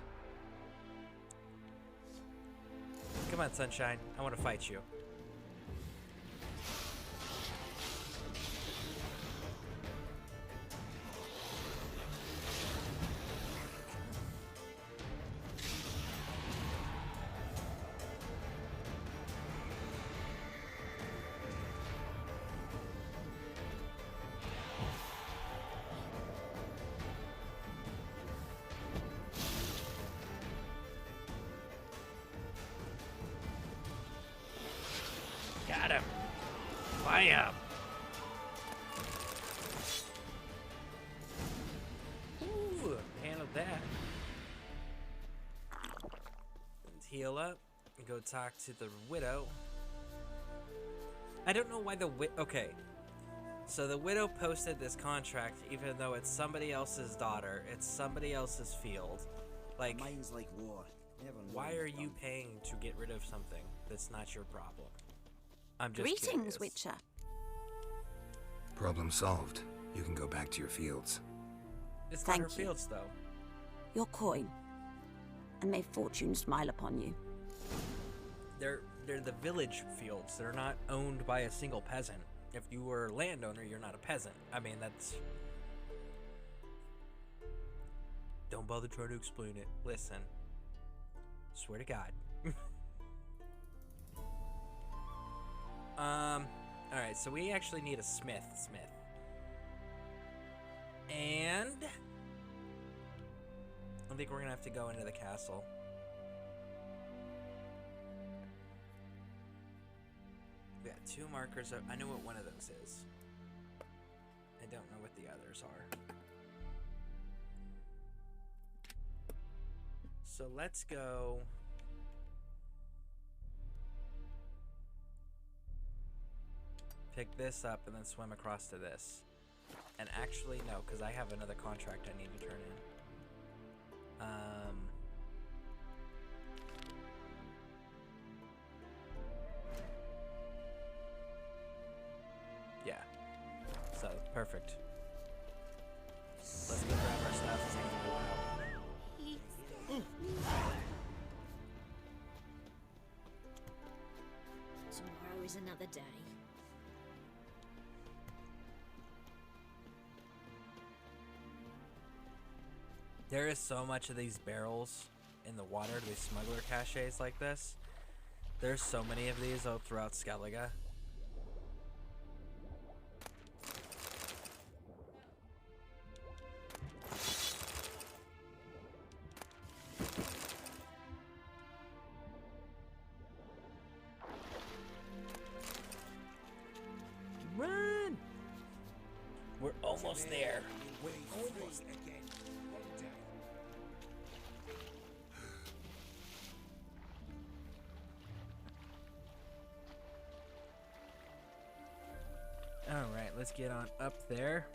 Come on, Sunshine. I want to fight you. Got him. Bam. Ooh, handled that. Let's heal up and go talk to the widow. I don't know why okay. So the widow posted this contract even though it's somebody else's daughter. It's somebody else's field. Like, Mine's like war. Never why are you paying to get rid of something that's not your problem? I'm just Greetings, curious. Witcher. Problem solved. You can go back to your fields. It's not Thank her you. fields, though. Your coin. And may fortune smile upon you. They're the village fields. They're not owned by a single peasant. If you were a landowner, you're not a peasant. I mean, that's... Don't bother trying to explain it. Listen. Swear to God. Alright, so we actually need a smith. And... I think we're gonna have to go into the castle. We got 2 markers. I know what one of those is. I don't know what the others are. So let's go... pick this up and then swim across to this. And actually, no, because I have another contract I need to turn in. Yeah. So, perfect. Let's go grab our stuff and take a while. Tomorrow is another day. There is so much of these barrels in the water, these smuggler caches like this. There's so many of these all throughout Skellige. Run! We're almost there. Almost. Again. One day. Alright, let's get on up there.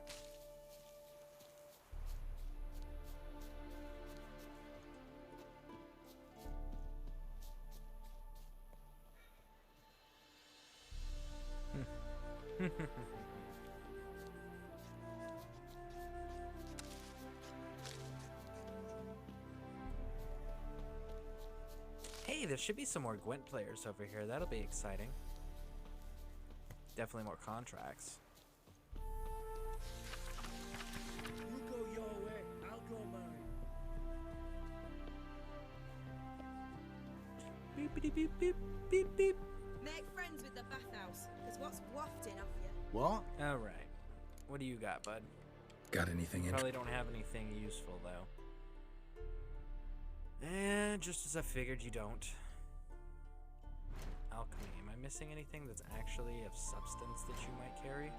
Hey, there should be some more Gwent players over here. That'll be exciting. Definitely more contracts. You go your way, I'll go mine. Beep beep beep beep beep. Make friends with the bathhouse, because what's wafting off you? What? Alright. What do you got, bud? Got anything in? Probably don't have anything useful, though. And just as I figured, you don't. Alchemy. Am I missing anything that's actually of substance that you might carry?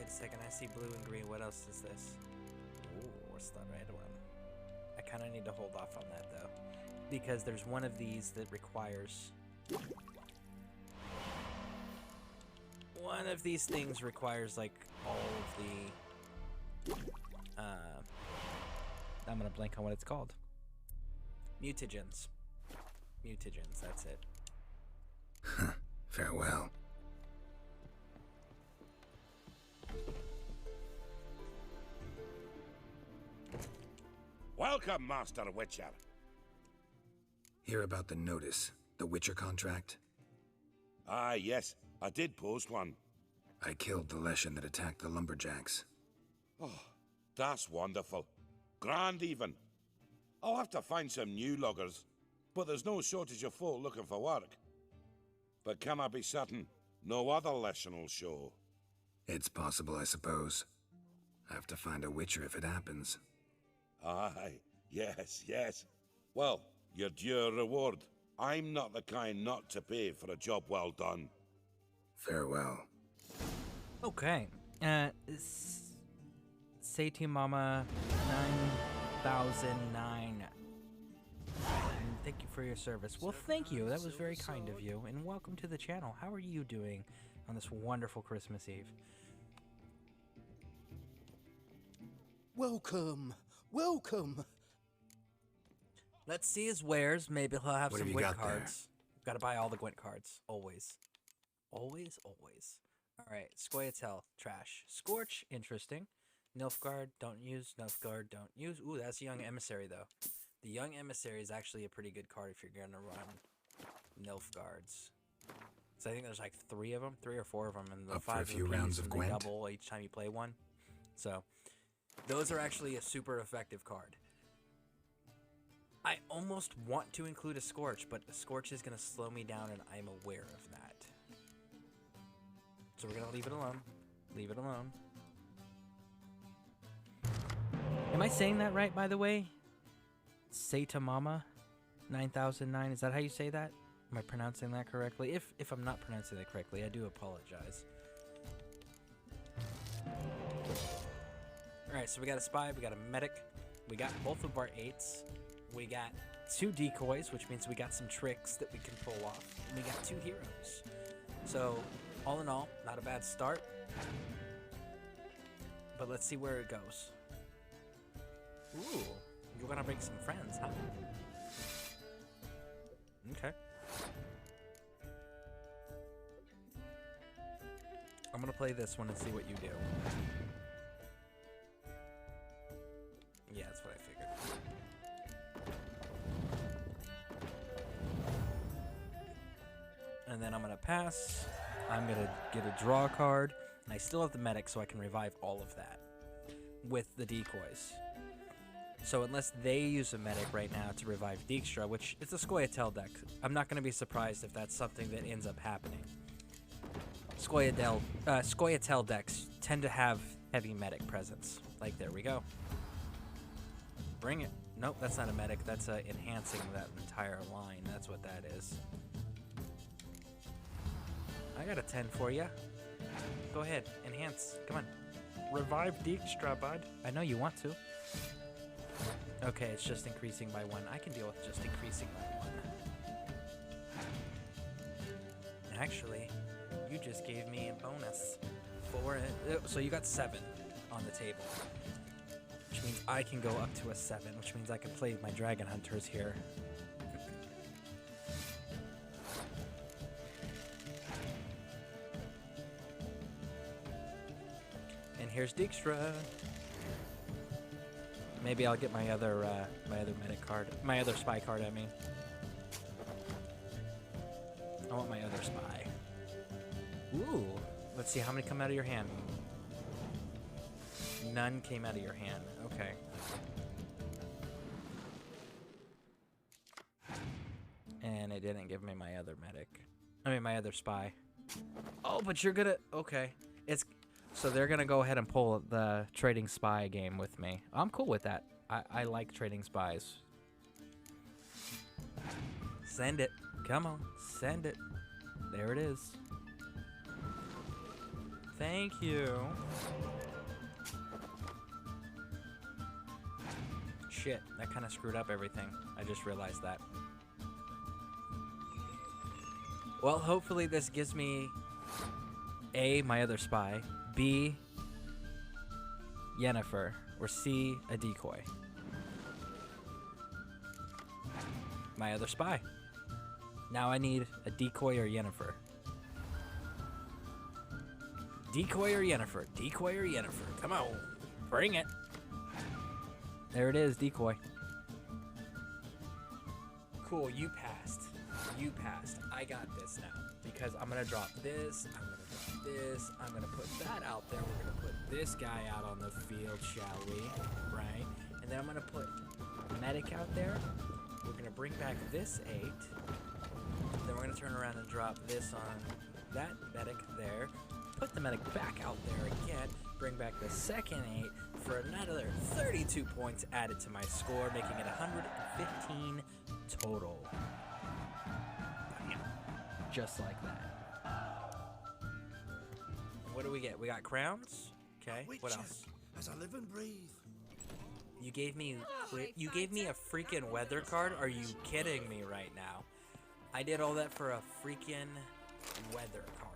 a second. I see blue and green. What else is this? Ooh, what's the red one? I kind of need to hold off on that, though. Because there's one of these that requires... One of these things requires, like, all of the... I'm gonna blank on what it's called. Mutagens. Mutagens, that's it. Farewell. Welcome, Master Witcher. Hear about the notice, the Witcher contract? Ah, yes, I did post one. I killed the Leshen that attacked the lumberjacks. Oh, that's wonderful. Grand, even. I'll have to find some new loggers, but there's no shortage of folk looking for work. But can I be certain no other Leshen will show? It's possible, I suppose. I have to find a Witcher if it happens. Aye, yes, yes. Well, your due reward. I'm not the kind not to pay for a job well done. Farewell. Okay. Say to Mama 9009. Thank you for your service. Well, thank you. That was very kind of you. And welcome to the channel. How are you doing on this wonderful Christmas Eve? Welcome. Welcome. Let's see his wares. Maybe he'll have What some have you Gwent got there? cards. Gotta buy all the Gwent cards. Always. Always, always. Alright, Scoia'tael, trash. Scorch, interesting. Nilfgaard, don't use. Nilfgaard, don't use. Ooh, that's Young Emissary, though. The Young Emissary is actually a pretty good card if you're gonna run Nilfgaards. So I think there's like 3 of them, 3 or 4 of them, and the Up for a 5 few rupees, rounds of and they Gwent? double each time you play one. So those are actually a super effective card. I almost want to include a Scorch, but a Scorch is gonna slow me down, and I'm aware of that. So we're gonna leave it alone. Leave it alone. Am I saying that right, by the way? Say to Mama 9009. Is that how you say that? Am I pronouncing that correctly? If I'm not pronouncing that correctly, I do apologize. Alright, so we got a spy, we got a medic, we got both of our 8s, we got 2 decoys, which means we got some tricks that we can pull off, and we got 2 heroes. So, all in all, not a bad start. But let's see where it goes. Ooh, you're gonna bring some friends, huh? Okay. I'm gonna play this one and see what you do. Yeah, that's what I figured. And then I'm gonna pass. I'm gonna get a draw card, and I still have the medic, so I can revive all of that with the decoys. So unless they use a medic right now to revive Dijkstra, which it's a Scoia'tael deck, I'm not gonna be surprised if that's something that ends up happening. Scoia'tael decks tend to have heavy medic presence. Like, there we go. Bring it. Nope, that's not a medic. That's enhancing that entire line. That's what that is. I got a 10 for you. Go ahead. Enhance. Come on. Revive Dijkstra, bud. I know you want to. Okay, it's just increasing by 1. I can deal with just increasing by 1. Actually, you just gave me a bonus for it. So you got 7 on the table. Which means I can go up to a 7, which means I can play my Dragon Hunters here. And here's Dijkstra. Maybe I'll get my other medic card, my other spy card. I mean, I want my other spy. Ooh, let's see how many come out of your hand. None came out of your hand. Okay. And it didn't give me my other medic. I mean, my other spy. Oh, but you're gonna... Okay. So they're gonna go ahead and pull the trading spy game with me. I'm cool with that. I like trading spies. Send it. Come on. Send it. There it is. Thank you. Shit, that kind of screwed up everything. I just realized that. Well, hopefully this gives me A, my other spy, B, Yennefer, or C, a decoy. My other spy. Now I need a decoy or Yennefer. Decoy or Yennefer? Decoy or Yennefer? Come on, bring it. There it is, decoy. Cool, you passed. You passed. I got this now. Because I'm gonna drop this, I'm gonna drop this, I'm gonna put that out there, we're gonna put this guy out on the field, shall we? Right? And then I'm gonna put medic out there. We're gonna bring back this 8. Then we're gonna turn around and drop this on that medic there. Put the medic back out there again. Bring back the second 8 for another 32 points added to my score, making it 115 total. Bam. Just like that. What do we get? We got crowns. Okay. What else? As I live and breathe. You gave me a freaking weather card? Are you kidding me right now? I did all that for a freaking weather card.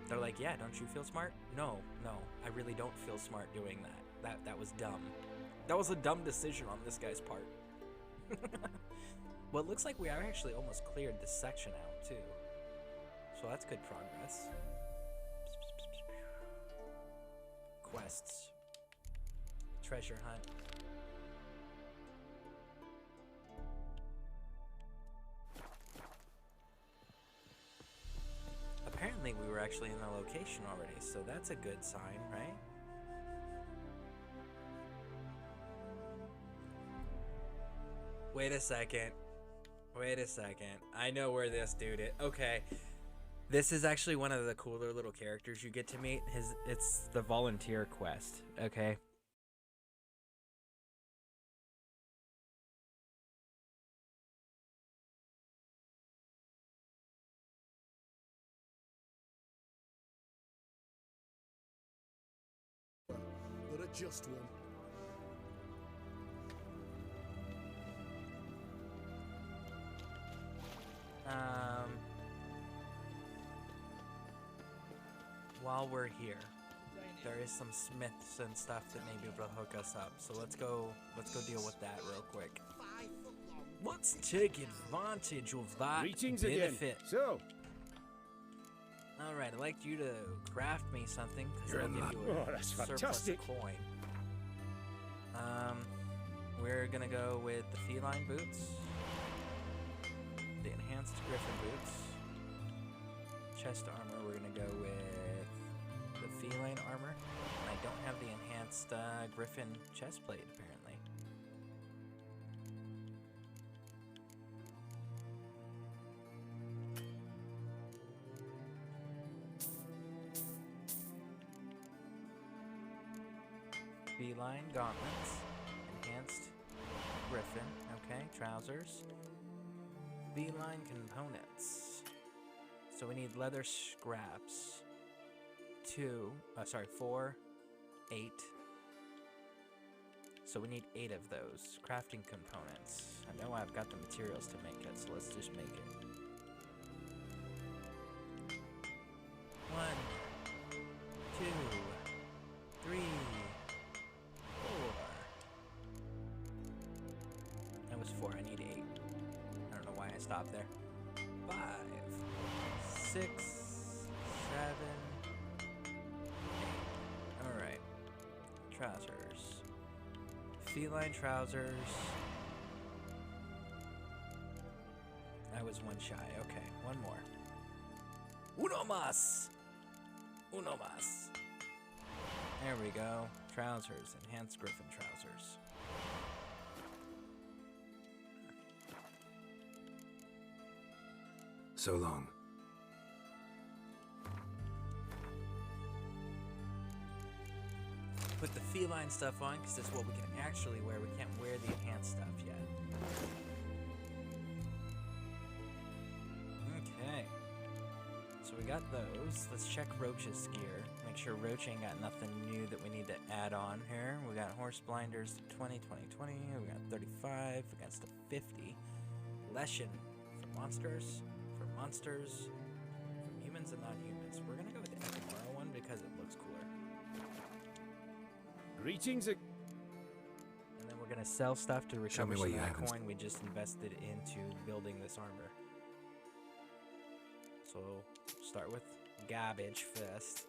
They're like, yeah, don't you feel smart? No, I really don't feel smart doing that. That was dumb. That was a dumb decision on this guy's part. Well, it looks like we are actually almost cleared this section out, too. So that's good progress. Quests. Treasure hunt. Apparently we were actually in the location already, so that's a good sign, right? Wait a second. I know where this dude is. Okay. This is actually one of the cooler little characters you get to meet. It's the volunteer quest, okay? But a just one. While we're here, there is some smiths and stuff that maybe will hook us up. So let's go deal with that real quick. Let's take advantage of that Greetings benefit. again. So, all right, I'd like you to craft me something because You're I'll in give luck. you a Oh, that's surplus fantastic. coin. We're gonna go with the feline boots, the enhanced griffin boots, chest armor. We're gonna go with the feline armor. I don't have the enhanced griffin chest plate apparently. Feline gauntlets, enhanced griffin, okay, trousers, feline components. So we need leather scraps, 4, 8. So we need 8 of those crafting components. I know I've got the materials to make it, so let's just make it. 1, 2, 3, 4. That was 4. I need 8. I don't know why I stopped there. 5, 6, 7, 8. Alright. Trousers. Feline trousers. I was 1 shy. Okay, 1 more. Uno más! Uno más. There we go. Trousers. Enhanced griffin trousers. So long. Put the feline stuff on because that's what we can actually wear. We can't wear the enhanced stuff yet. Okay. So we got those. Let's check Roach's gear. Make sure Roach ain't got nothing new that we need to add on here. We got horse blinders 20, 20, 20. We got 35 against a 50. Leshen for monsters, from humans and non-humans. We're gonna go with the Ekamara one because it looks cooler. Greetings. And then we're gonna sell stuff to recover me what some you of that haven't. coin we just invested into building this armor. So start with garbage first.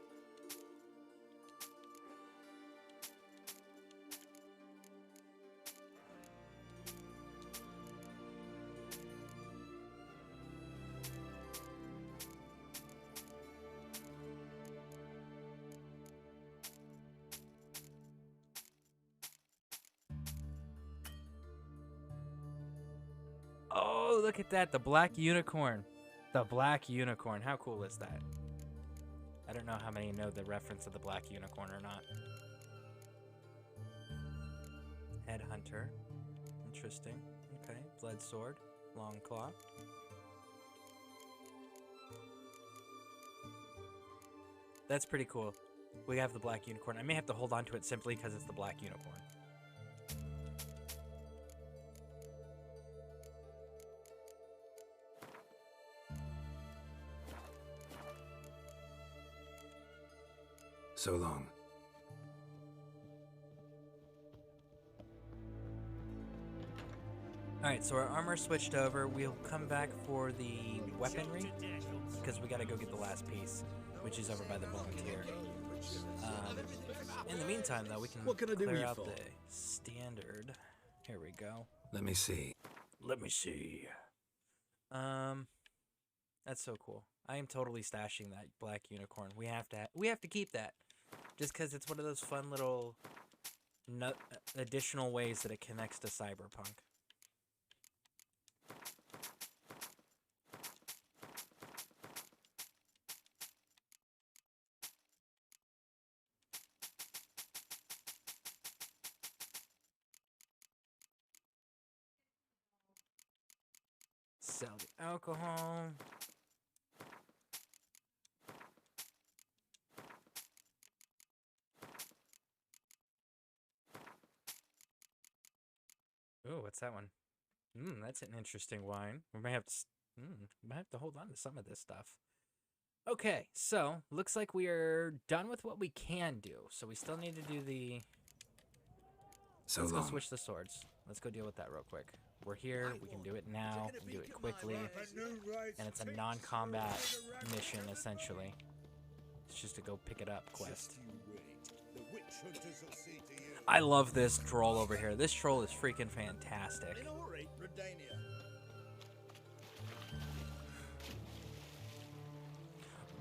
Oh, look at that, the black unicorn. The black unicorn. How cool is that? I don't know how many know the reference of the black unicorn or not. Headhunter. Interesting. Okay. Blood sword. Long claw. That's pretty cool. We have the black unicorn. I may have to hold on to it simply because it's the black unicorn. So long. Alright, so our armor switched over. We'll come back for the weaponry, because we gotta go get the last piece, which is over by the volunteer. In the meantime, though, we can clear out the standard. Here we go. Let me see. Let me see. That's so cool. I am totally stashing that black unicorn. We have to keep that, just because it's one of those fun little additional ways that it connects to Cyberpunk. Sell the alcohol. Ooh, what's that one? That's an interesting wine. We might have to hold on to some of this stuff. Okay, so looks like we are done with what we can do. So we still need to do the. Let's go switch the swords. Let's go deal with that real quick. We're here. We can do it now. We can do it quickly, and it's a non-combat mission essentially. It's just to go pick it up quest. I love this troll over here. This troll is freaking fantastic.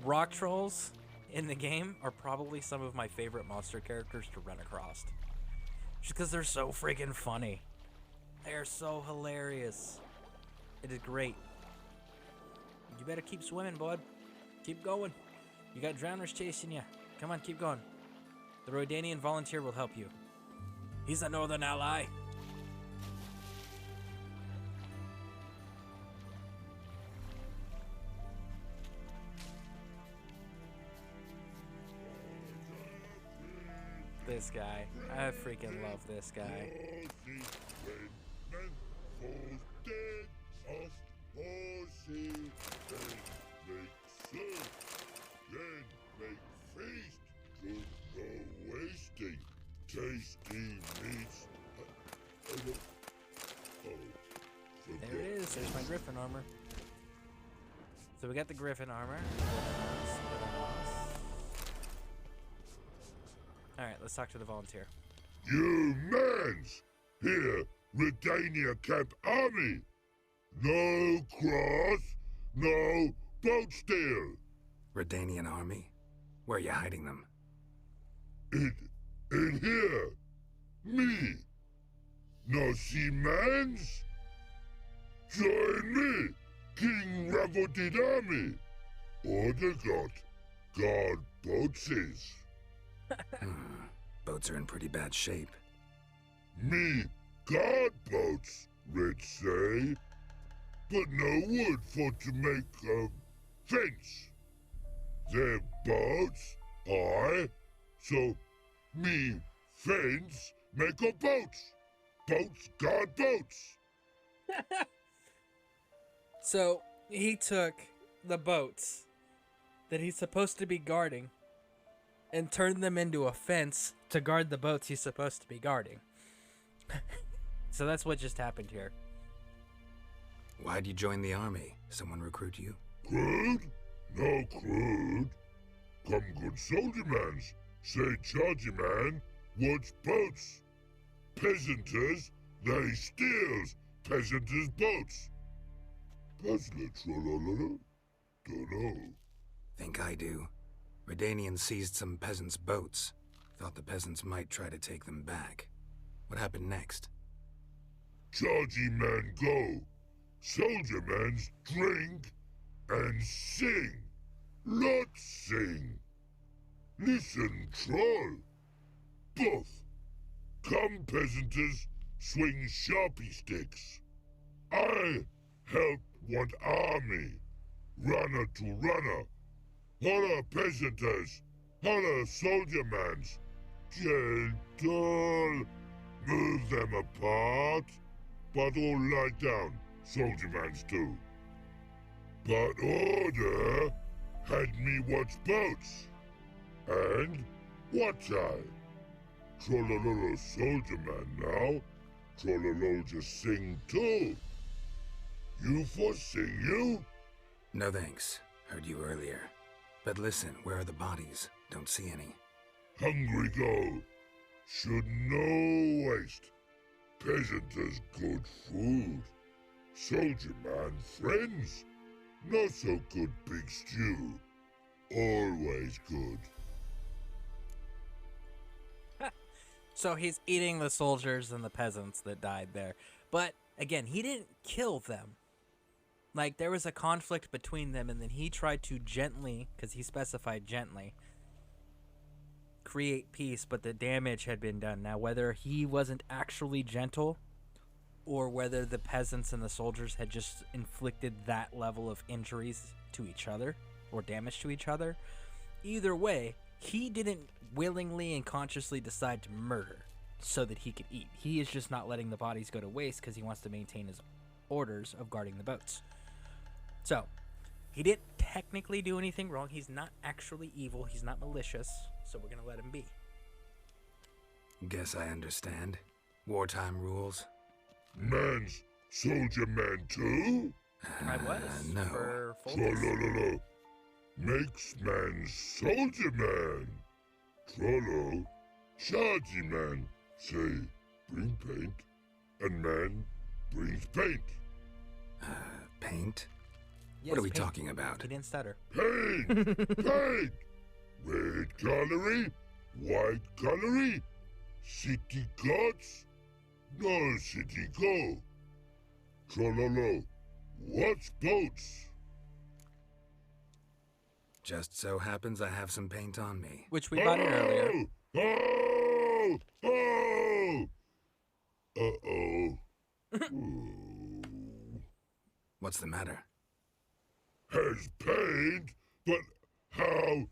Rock trolls in the game are probably some of my favorite monster characters to run across. Just because they're so freaking funny. They are so hilarious. It is great. You better keep swimming, bud. Keep going. You got drowners chasing you. Come on, keep going. The Rodanian volunteer will help you. He's a northern ally. This guy. I freaking love this guy. There it is. There's my griffin armor. So we got the griffin armor. Alright, let's talk to the volunteer. You mans! Here, Redania Camp Army! No cross, no boat steer! Redanian army? Where are you hiding them? In here! Me! No see mans? Join me, King Ravodid Army! Order got guard boatses. Boats are in pretty bad shape. Me guard boats, Red say. but no wood for to make a fence. Their boats, aye, so me fence make a boats. Boats guard boats. So he took the boats that he's supposed to be guarding and turned them into a fence to guard the boats he's supposed to be guarding. So that's what just happened here. Why'd you join the army? Someone recruit you? Crude? No crude. Come good soldier mans. Say chargy man, what's boats? Peasanters, they steals peasanters' boats. Puzzler trollololo? Dunno. Think I do. Redanians seized some peasants' boats. Thought the peasants might try to take them back. What happened next? Chargy man go. Soldier mans drink and sing. Lot sing. Listen, troll. Both. Come, peasanters, swing sharpie sticks. I help one army. Runner to runner. Holla peasanters. Holla soldier mans. Gentle. Move them apart. But all lie down. Soldier mans too. But order had me watch boats. And watch I. Trollololo soldier man now. Trollolol just sing too. You for sing you? No thanks. Heard you earlier. But listen, where are the bodies? Don't see any. Hungry go. Should no waste. Peasanters good food. Soldier man friends. Not so good big stew. Always good. So he's eating the soldiers and the peasants that died there. But again, he didn't kill them. Like, there was a conflict between them, and then he tried to gently, because he specified gently, create peace, but the damage had been done. Now, whether he wasn't actually gentle, or whether the peasants and the soldiers had just inflicted that level of injuries to each other, or damage to each other, either way, he didn't willingly and consciously decide to murder so that he could eat. He is just not letting the bodies go to waste because he wants to maintain his orders of guarding the boats. So, he didn't technically do anything wrong. He's not actually evil. He's not malicious. So we're going to let him be. Guess I understand. Wartime rules. Man's soldier man too? I was. No. For Trollololo. Makes man soldier man. Trollo. Chargy man. Say, bring paint. And man brings paint. Paint? Yes, What are we paint. talking about? He didn't stutter. Paint! Paint! Red colory, white colory, city gods, no city go. Trollolo, what's boats? Just so happens I have some paint on me. Which we bought it earlier. Oh! Oh! Uh-oh. What's the matter? Has paint, but how?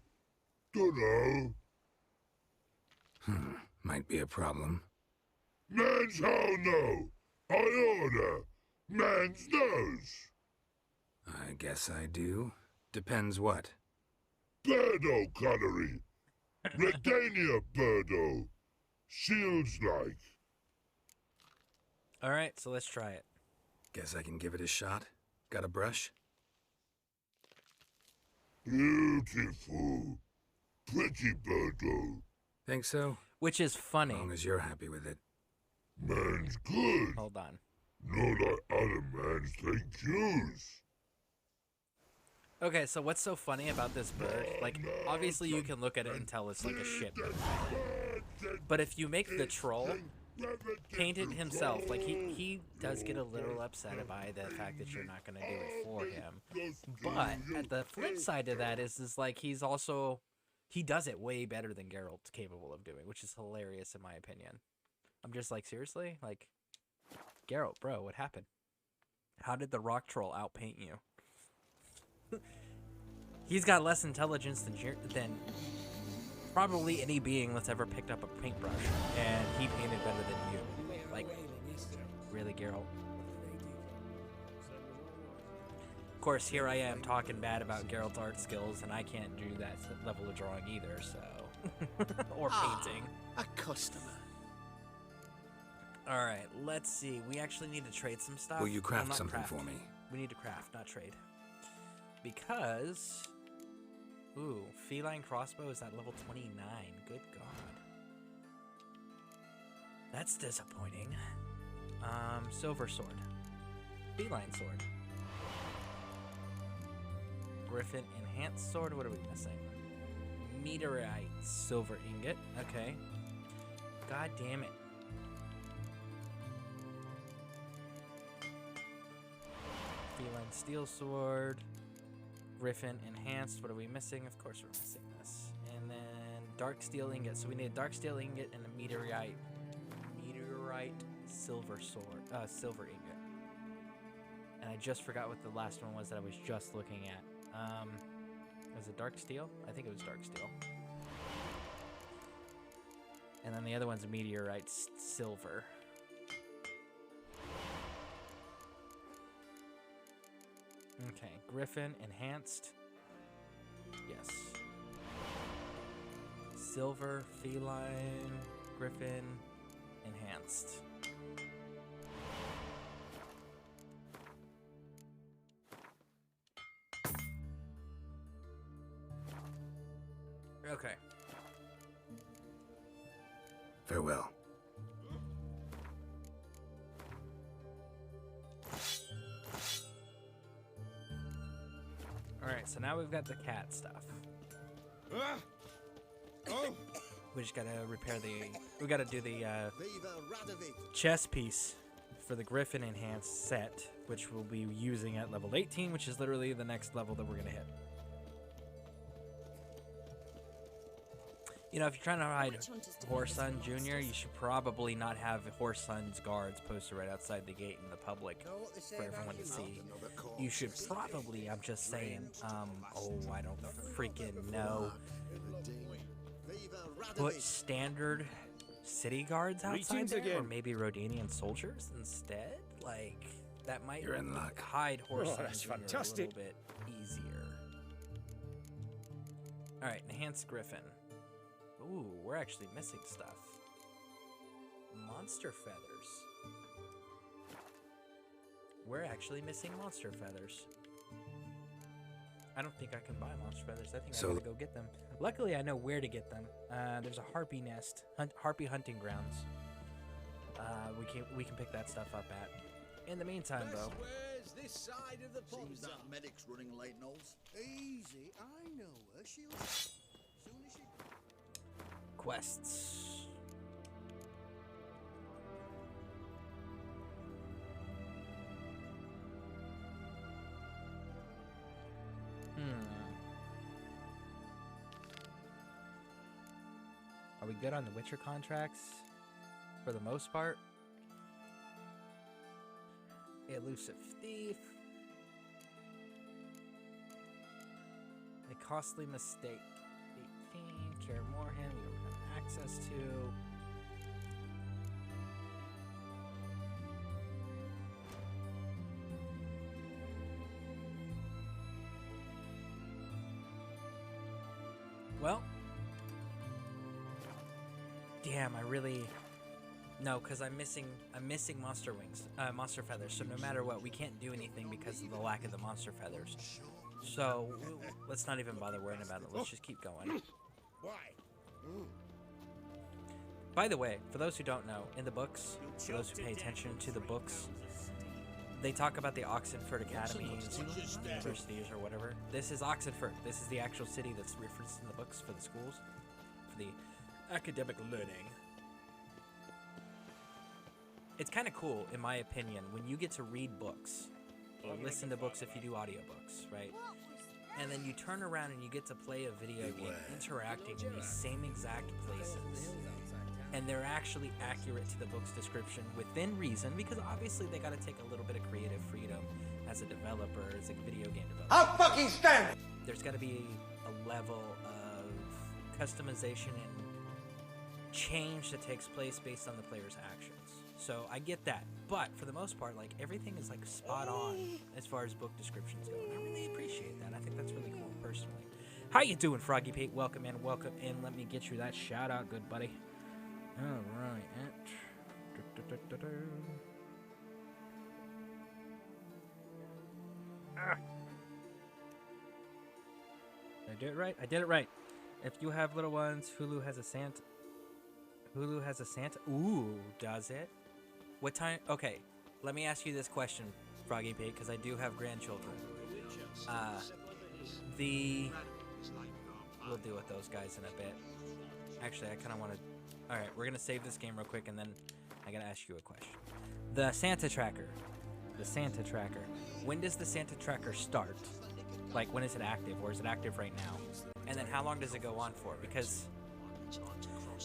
Dunno. Might be a problem. Man's how no? I order. Man's nose. I guess I do. Depends what. Birdo colory. Redania birdo. Shields like. Alright, so let's try it. Guess I can give it a shot. Got a brush? Beautiful. Pretty birdo. Think so? Which is funny. As long as you're happy with it. Man's good. Hold on. Not like other man's thank yous. Okay, so what's so funny about this bird? Like, obviously you can look at it and tell it's like a shit bird. But if you make the troll paint it himself, like he does get a little upset by the fact that you're not going to do it for him. But at the flip side of that is like he does it way better than Geralt's capable of doing, which is hilarious in my opinion. I'm just like, seriously? Like, Geralt, bro, what happened? How did the rock troll outpaint you? He's got less intelligence than probably any being that's ever picked up a paintbrush, and he painted better than you. Like, really, Geralt? Of course, here I am talking bad about Geralt's art skills, and I can't do that level of drawing either, so... or painting. A customer. Alright, let's see. We actually need to trade some stuff. Will you craft Not something for me? We need to craft, not trade. Because... Ooh, feline crossbow is at level 29. Good god. That's disappointing. Silver sword. Feline sword. Griffin enhanced sword. What are we missing? Meteorite silver ingot. Okay. God damn it. Feline steel sword. Griffin enhanced. What are we missing? Of course we're missing this. And then dark steel ingot. So we need a dark steel ingot and a meteorite silver sword. Silver ingot. And I just forgot what the last one was that I was just looking at. Was it dark steel? I think it was dark steel. And then the other one's a meteorite silver. Okay, Griffin enhanced. Yes. Silver, feline, Griffin enhanced. Okay. Farewell. Alright, so now we've got the cat stuff. We just gotta repair we gotta do the chest piece for the Griffin enhanced set, which we'll be using at level 18, which is literally the next level that we're gonna hit. You know, if you're trying to hide Horsun Jr., you should probably not have Horsun's guards posted right outside the gate in the public for everyone to see. You should probably, I'm just saying, oh, I don't freaking know, put standard city guards outside there, or maybe Rodanian soldiers instead? Like, that might You're in luck. hide Horsun that's Jr. fantastic. a little bit easier. Alright, enhanced Griffin. Ooh, we're actually missing stuff. Monster feathers. We're actually missing monster feathers. I don't think I can buy monster feathers. I think I gotta go get them. Luckily, I know where to get them. There's a harpy nest, harpy hunting grounds. We can pick that stuff up at. In the meantime, though. Where's this side of the pond? Seems that medic's running late, Knowles. Easy, I know her. She'll soon as she. Quests. Are we good on the Witcher contracts? For the most part? Elusive Thief. A costly mistake. 18. Care Moorhen. We don't have access to. Well. Damn, I really... No, because I'm missing monster wings, monster feathers. So no matter what, we can't do anything because of the lack of the monster feathers. So let's not even bother worrying about it. Let's just keep going. Why? By the way, for those who don't know, in the books, for those who pay attention to the books, they talk about the Oxenford Academies, universities, or whatever. This is Oxenford. This is the actual city that's referenced in the books for the schools, for the academic learning. It's kind of cool, in my opinion, when you get to read books, or listen to books if you do audiobooks, right? And then you turn around and you get to play a video game interacting in these same exact places. and they're actually accurate to the book's description within reason, because obviously they got to take a little bit of creative freedom as a developer, as a video game developer. I'll fucking stand it! There's got to be a level of customization and change that takes place based on the player's actions. So I get that, but for the most part, like, everything is like spot on as far as book descriptions go. And I really appreciate that. I think that's really cool, personally. How you doing, Froggy Pate? Welcome in, welcome in. Let me get you that shout out, good buddy. All right. Did I do it right? I did it right. If you have little ones, Hulu has a Santa. Hulu has a Santa. Ooh, does it? What time? Okay, let me ask you this question, Froggy Pig, because I do have grandchildren. We'll deal with those guys in a bit. Actually, I kind of want to. All right, we're gonna save this game real quick, and then I gotta ask you a question. The Santa tracker. The Santa tracker. When does the Santa tracker start? Like, when is it active, or is it active right now? And then how long does it go on for? Because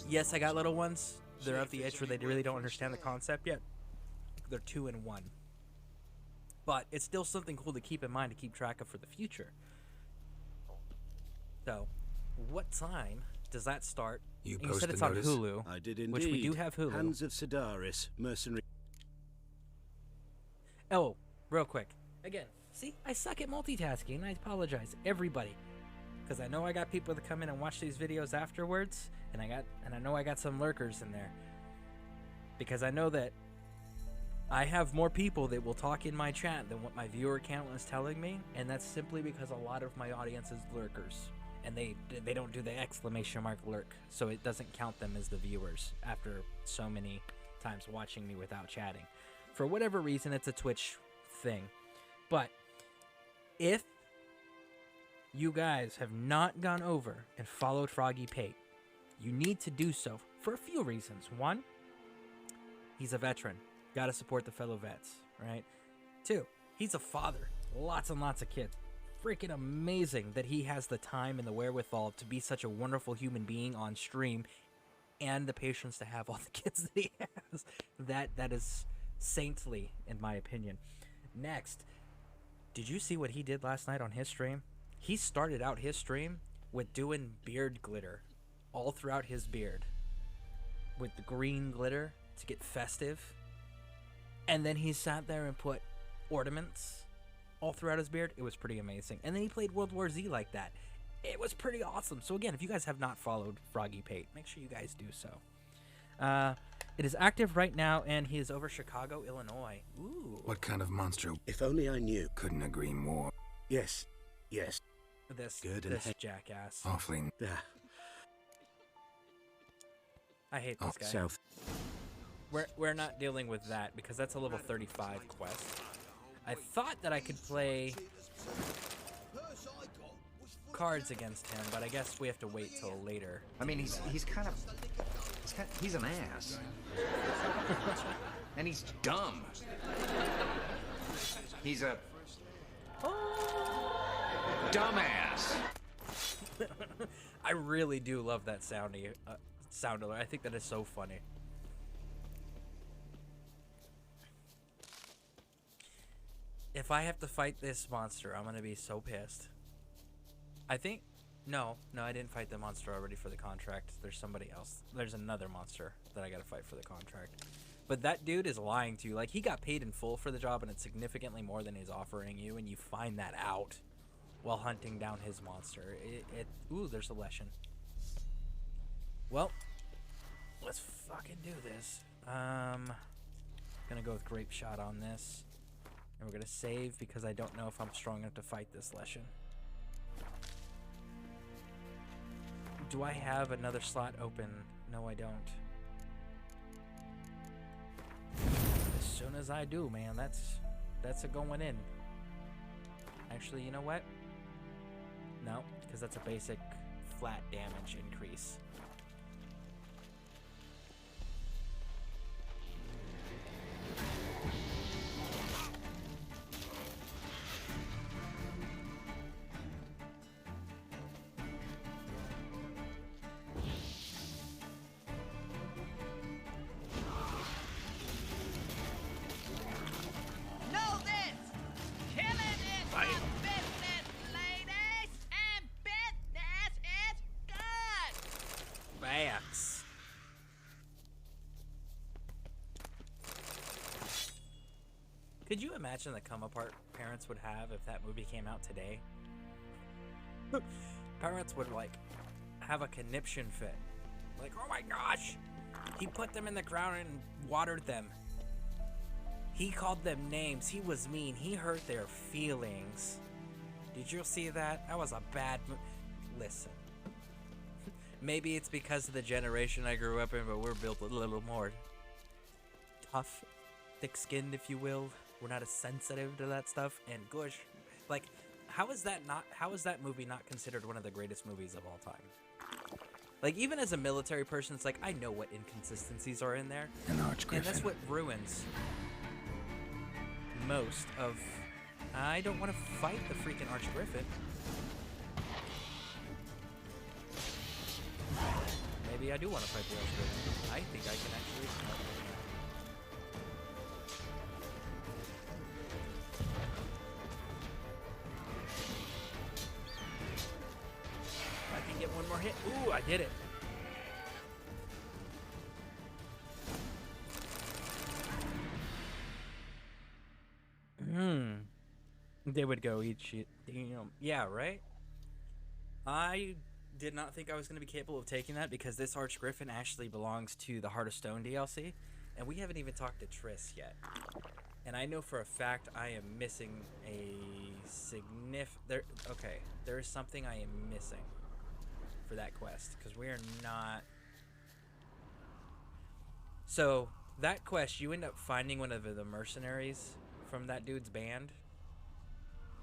yes, I got little ones. They're at the age where they really don't understand the concept yet. They're 2 and 1. But it's still something cool to keep in mind, to keep track of for the future. So, what time does that start? You said it's on notice? Hulu. I did indeed. Which we do have Hulu. Hands of Sidaris, mercenary. Oh, real quick. Again, see, I suck at multitasking, and I apologize, everybody. Because I know I got people that come in and watch these videos afterwards, and I know I got some lurkers in there. Because I know that I have more people that will talk in my chat than what my viewer count is telling me, and that's simply because a lot of my audience is lurkers, and they don't do the exclamation mark lurk, so it doesn't count them as the viewers after so many times watching me without chatting. For whatever reason, it's a Twitch thing. But if you guys have not gone over and followed Froggy Pate, you need to do so for a few reasons. One, he's a veteran. Gotta support the fellow vets, right? 2, he's a father. Lots and lots of kids. Freaking amazing that he has the time and the wherewithal to be such a wonderful human being on stream, and the patience to have all the kids that he has. That is saintly, in my opinion. Next, did you see what he did last night on his stream? He started out his stream with doing beard glitter all throughout his beard, with the green glitter to get festive, and then he sat there and put ornaments all throughout his beard. It was pretty amazing. And then he played World War Z like that. It was pretty awesome. So again, if you guys have not followed Froggy Pate, make sure you guys do so. It is active right now, and he is over Chicago, Illinois. Ooh. What kind of monster? If only I knew. Couldn't agree more. Yes. This Good jackass. Awfully. I hate this guy. South. We're not dealing with that because that's a level 35 quest. I thought that I could play cards against him, but I guess we have to wait till later. I mean, he's an ass. And he's dumb. He's a dumbass. I really do love that sound alert. I think that is so funny. If I have to fight this monster, I'm gonna be so pissed. I think no, I didn't fight the monster already for the contract. There's somebody else. There's another monster that I gotta fight for the contract. But that dude is lying to you. Like, he got paid in full for the job, and it's significantly more than he's offering you, and you find that out while hunting down his monster. Ooh, there's a lesson. Well, let's fucking do this. Gonna go with Grape Shot on this. And we're gonna save because I don't know if I'm strong enough to fight this lesson. Do I have another slot open? No, I don't. As soon as I do, man, that's a going in. Actually, you know what? No, because that's a basic flat damage increase. Could you imagine the come apart parents would have if that movie came out today? Parents would like have a conniption fit. Like, oh my gosh, he put them in the ground and watered them. He called them names. He was mean. He hurt their feelings. Did you see that? That was a bad listen. Maybe it's because of the generation I grew up in, but we're built a little more tough, thick-skinned, if you will. We're not as sensitive to that stuff. And gosh, like, how is that movie not considered one of the greatest movies of all time? Like, even as a military person, it's like, I know what inconsistencies are in there. An archgriffin. And that's what ruins most of... I don't want to fight the freaking archgriffin. Maybe I do want to fight the archgriffin. I think I can actually... I can get one more hit. Ooh, I did it. They would go eat shit. Damn. Yeah, right? I did not think I was going to be capable of taking that because this Archgriffin actually belongs to the Heart of Stone DLC, and we haven't even talked to Triss yet. And I know for a fact I am missing a there is something I am missing for that quest, because we are not... So, that quest, you end up finding one of the mercenaries from that dude's band,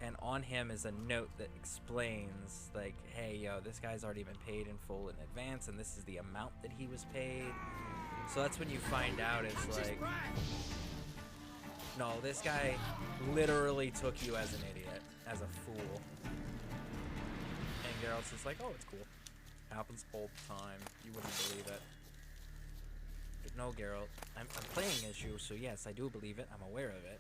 and on him is a note that explains, like, hey, yo, this guy's already been paid in full in advance, and this is the amount that he was paid. So that's when you find out it's like, no, this guy literally took you as an idiot, as a fool. And Geralt's just like, oh, it's cool. Happens all the time. You wouldn't believe it. But no, Geralt, I'm playing as you, so yes, I do believe it. I'm aware of it.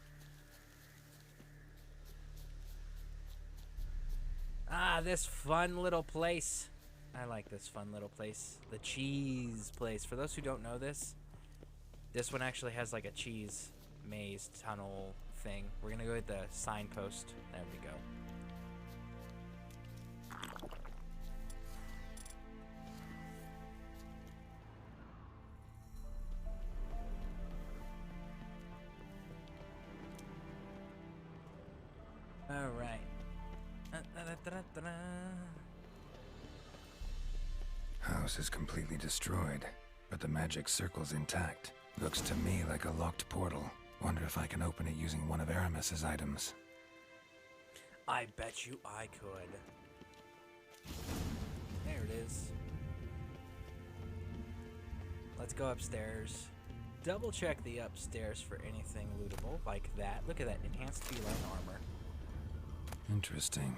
Ah, this fun little place. I like this fun little place. The cheese place. For those who don't know this one actually has like a cheese maze tunnel thing. We're gonna go with the signpost. There we go. All right. House is completely destroyed, but the magic circle's intact. Looks to me like a locked portal. Wonder if I can open it using one of Aramis's items. I bet you I could. There it is. Let's go upstairs. Double check the upstairs for anything lootable like that. Look at that enhanced feline armor. Interesting.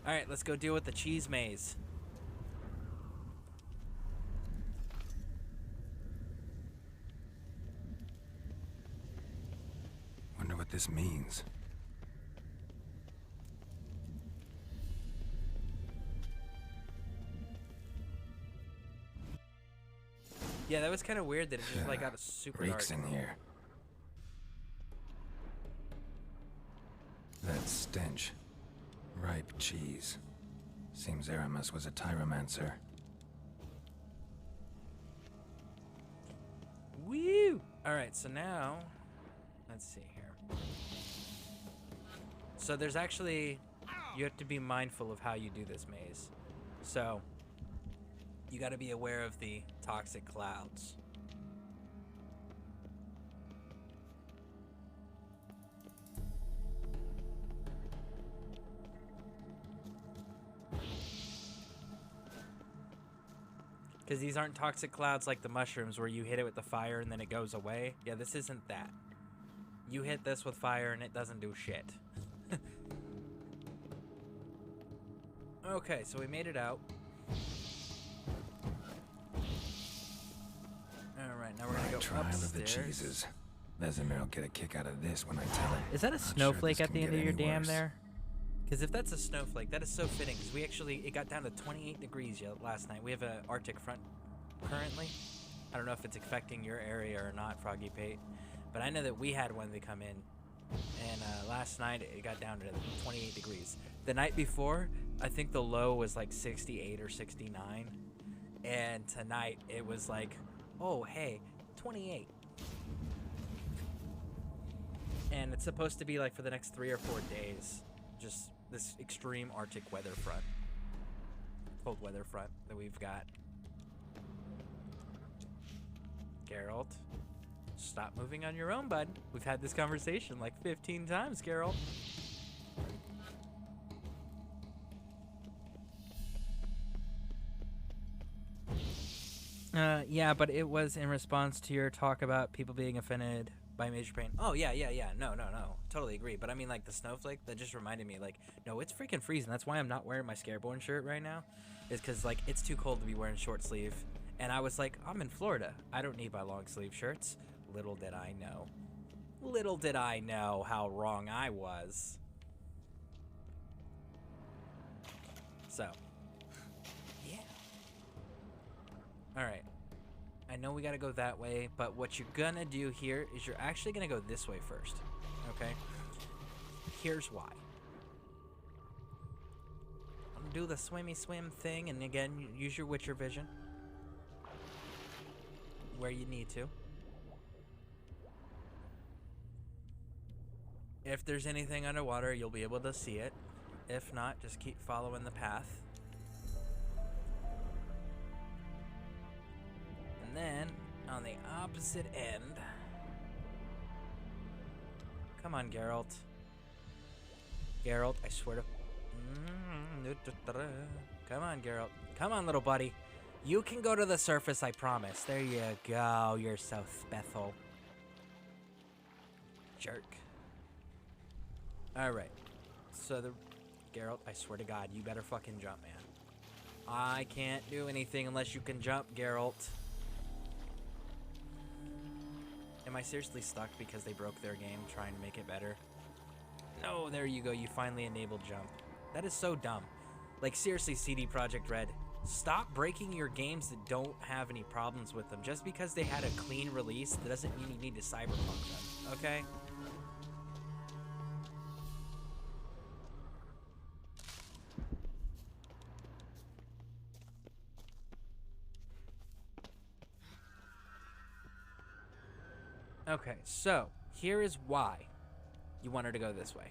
Alright, let's go deal with the cheese maze. Wonder what this means. Yeah, that was kind of weird that it just like got a super Reeks dark. in here. That stench. Ripe cheese. Seems Aramis was a tyromancer. Woo! Alright, so now, let's see here. So there's actually, you have to be mindful of how you do this maze. So, you gotta be aware of the toxic clouds. Because these aren't toxic clouds like the mushrooms where you hit it with the fire and then it goes away. Yeah, this isn't that. You hit this with fire and it doesn't do shit. Okay, so we made it out. Alright, now we're gonna go Trial upstairs. of the cheeses. Vesemir will get a kick out of this when I tell him. Is that a Not snowflake sure this at the can end of get your any dam worse. there? Because if that's a snowflake, that is so fitting. Because we actually, it got down to 28 degrees last night. We have an Arctic front currently. I don't know if it's affecting your area or not, Froggy Pate. But I know that we had one that come in, and last night it got down to 28 degrees. The night before, I think the low was like 68 or 69, and tonight it was like, oh hey, 28. And it's supposed to be like for the next 3 or 4 days, just this extreme Arctic weather front, cold weather front that we've got. Geralt, stop moving on your own, bud. We've had this conversation like 15 times, Geralt. Yeah, but it was in response to your talk about people being offended by major pain. Oh, yeah. No. Totally agree. But I mean, like, the snowflake, that just reminded me, like, no, it's freaking freezing. That's why I'm not wearing my Scareborne shirt right now, is because, like, it's too cold to be wearing short sleeve. And I was like, I'm in Florida. I don't need my long sleeve shirts. Little did I know. Little did I know how wrong I was. So, yeah. All right. I know we gotta go that way, but what you're gonna do here is you're actually gonna go this way first, okay? Here's why. I'm gonna do the swimmy swim thing, and again, use your Witcher vision where you need to. If there's anything underwater, you'll be able to see it. If not, just keep following the path. And then, on the opposite end... Come on, Geralt. Geralt, I swear to... Come on, Geralt. Come on, little buddy. You can go to the surface, I promise. There you go. You're so special. Jerk. Alright. So the... Geralt, I swear to God, you better fucking jump, man. I can't do anything unless you can jump, Geralt. Am I seriously stuck because they broke their game trying to make it better? No, there you go. You finally enabled jump. That is so dumb. Like, seriously, CD Projekt Red, stop breaking your games that don't have any problems with them. Just because they had a clean release, that doesn't mean you need to cyberpunk them, okay? Okay, so here is why you want her to go this way.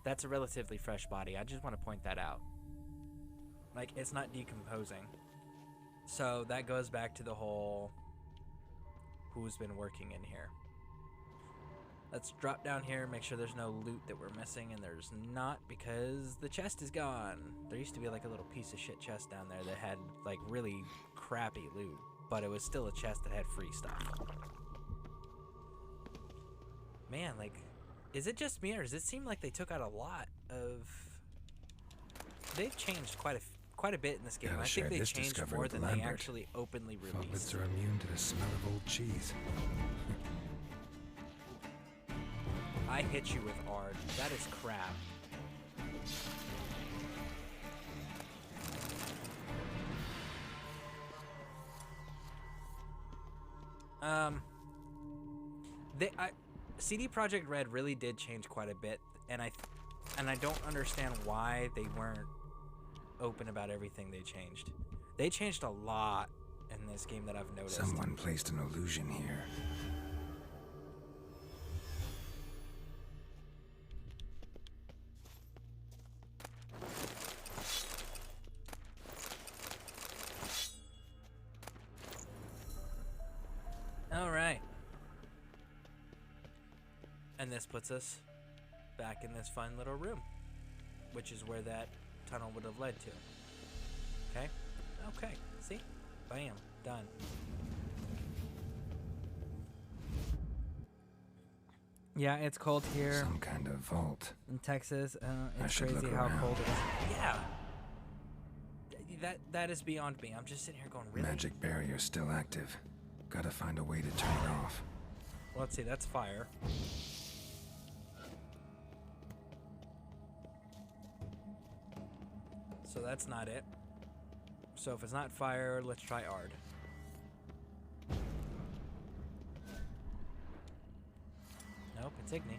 That's a relatively fresh body. I just want to point that out. Like, it's not decomposing. So that goes back to the whole who's been working in here. Let's drop down here, make sure there's no loot that we're missing, and there's not because the chest is gone. There used to be like a little piece of shit chest down there that had like really crappy loot, but it was still a chest that had free stuff. Man, like, is it just me or does it seem like they took out a lot of... They've changed quite a bit in this game. I think they changed more than they actually openly released. Foglets are immune to the smell of old cheese. I hit you with Ard. That is crap. CD Projekt Red really did change quite a bit, and I don't understand why they weren't open about everything they changed. They changed a lot in this game that I've noticed. Someone placed an illusion here. Alright. And this puts us back in this fun little room, which is where that tunnel would have led to. Okay? Okay. See? Bam. Done. Yeah, it's cold here. Some kind of vault. In Texas. It's crazy how cold it is. Yeah. That is beyond me. I'm just sitting here going, really? Magic barrier still active. Gotta find a way to turn it off. Well, let's see, that's fire. So that's not it. So if it's not fire, let's try Ard. Nope, it's Igni.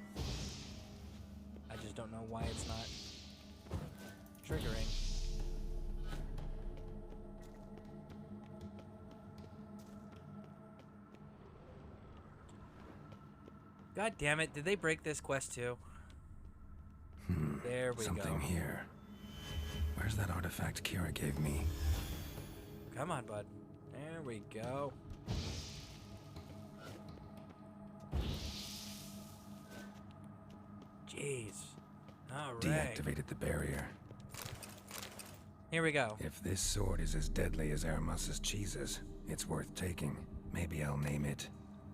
I just don't know why it's not triggering. God damn it, did they break this quest too? There we go. Something here. Where's that artifact Kira gave me? Come on, bud. There we go. Jeez. All right. Deactivated the barrier. Here we go. If this sword is as deadly as Aramus's cheeses, it's worth taking. Maybe I'll name it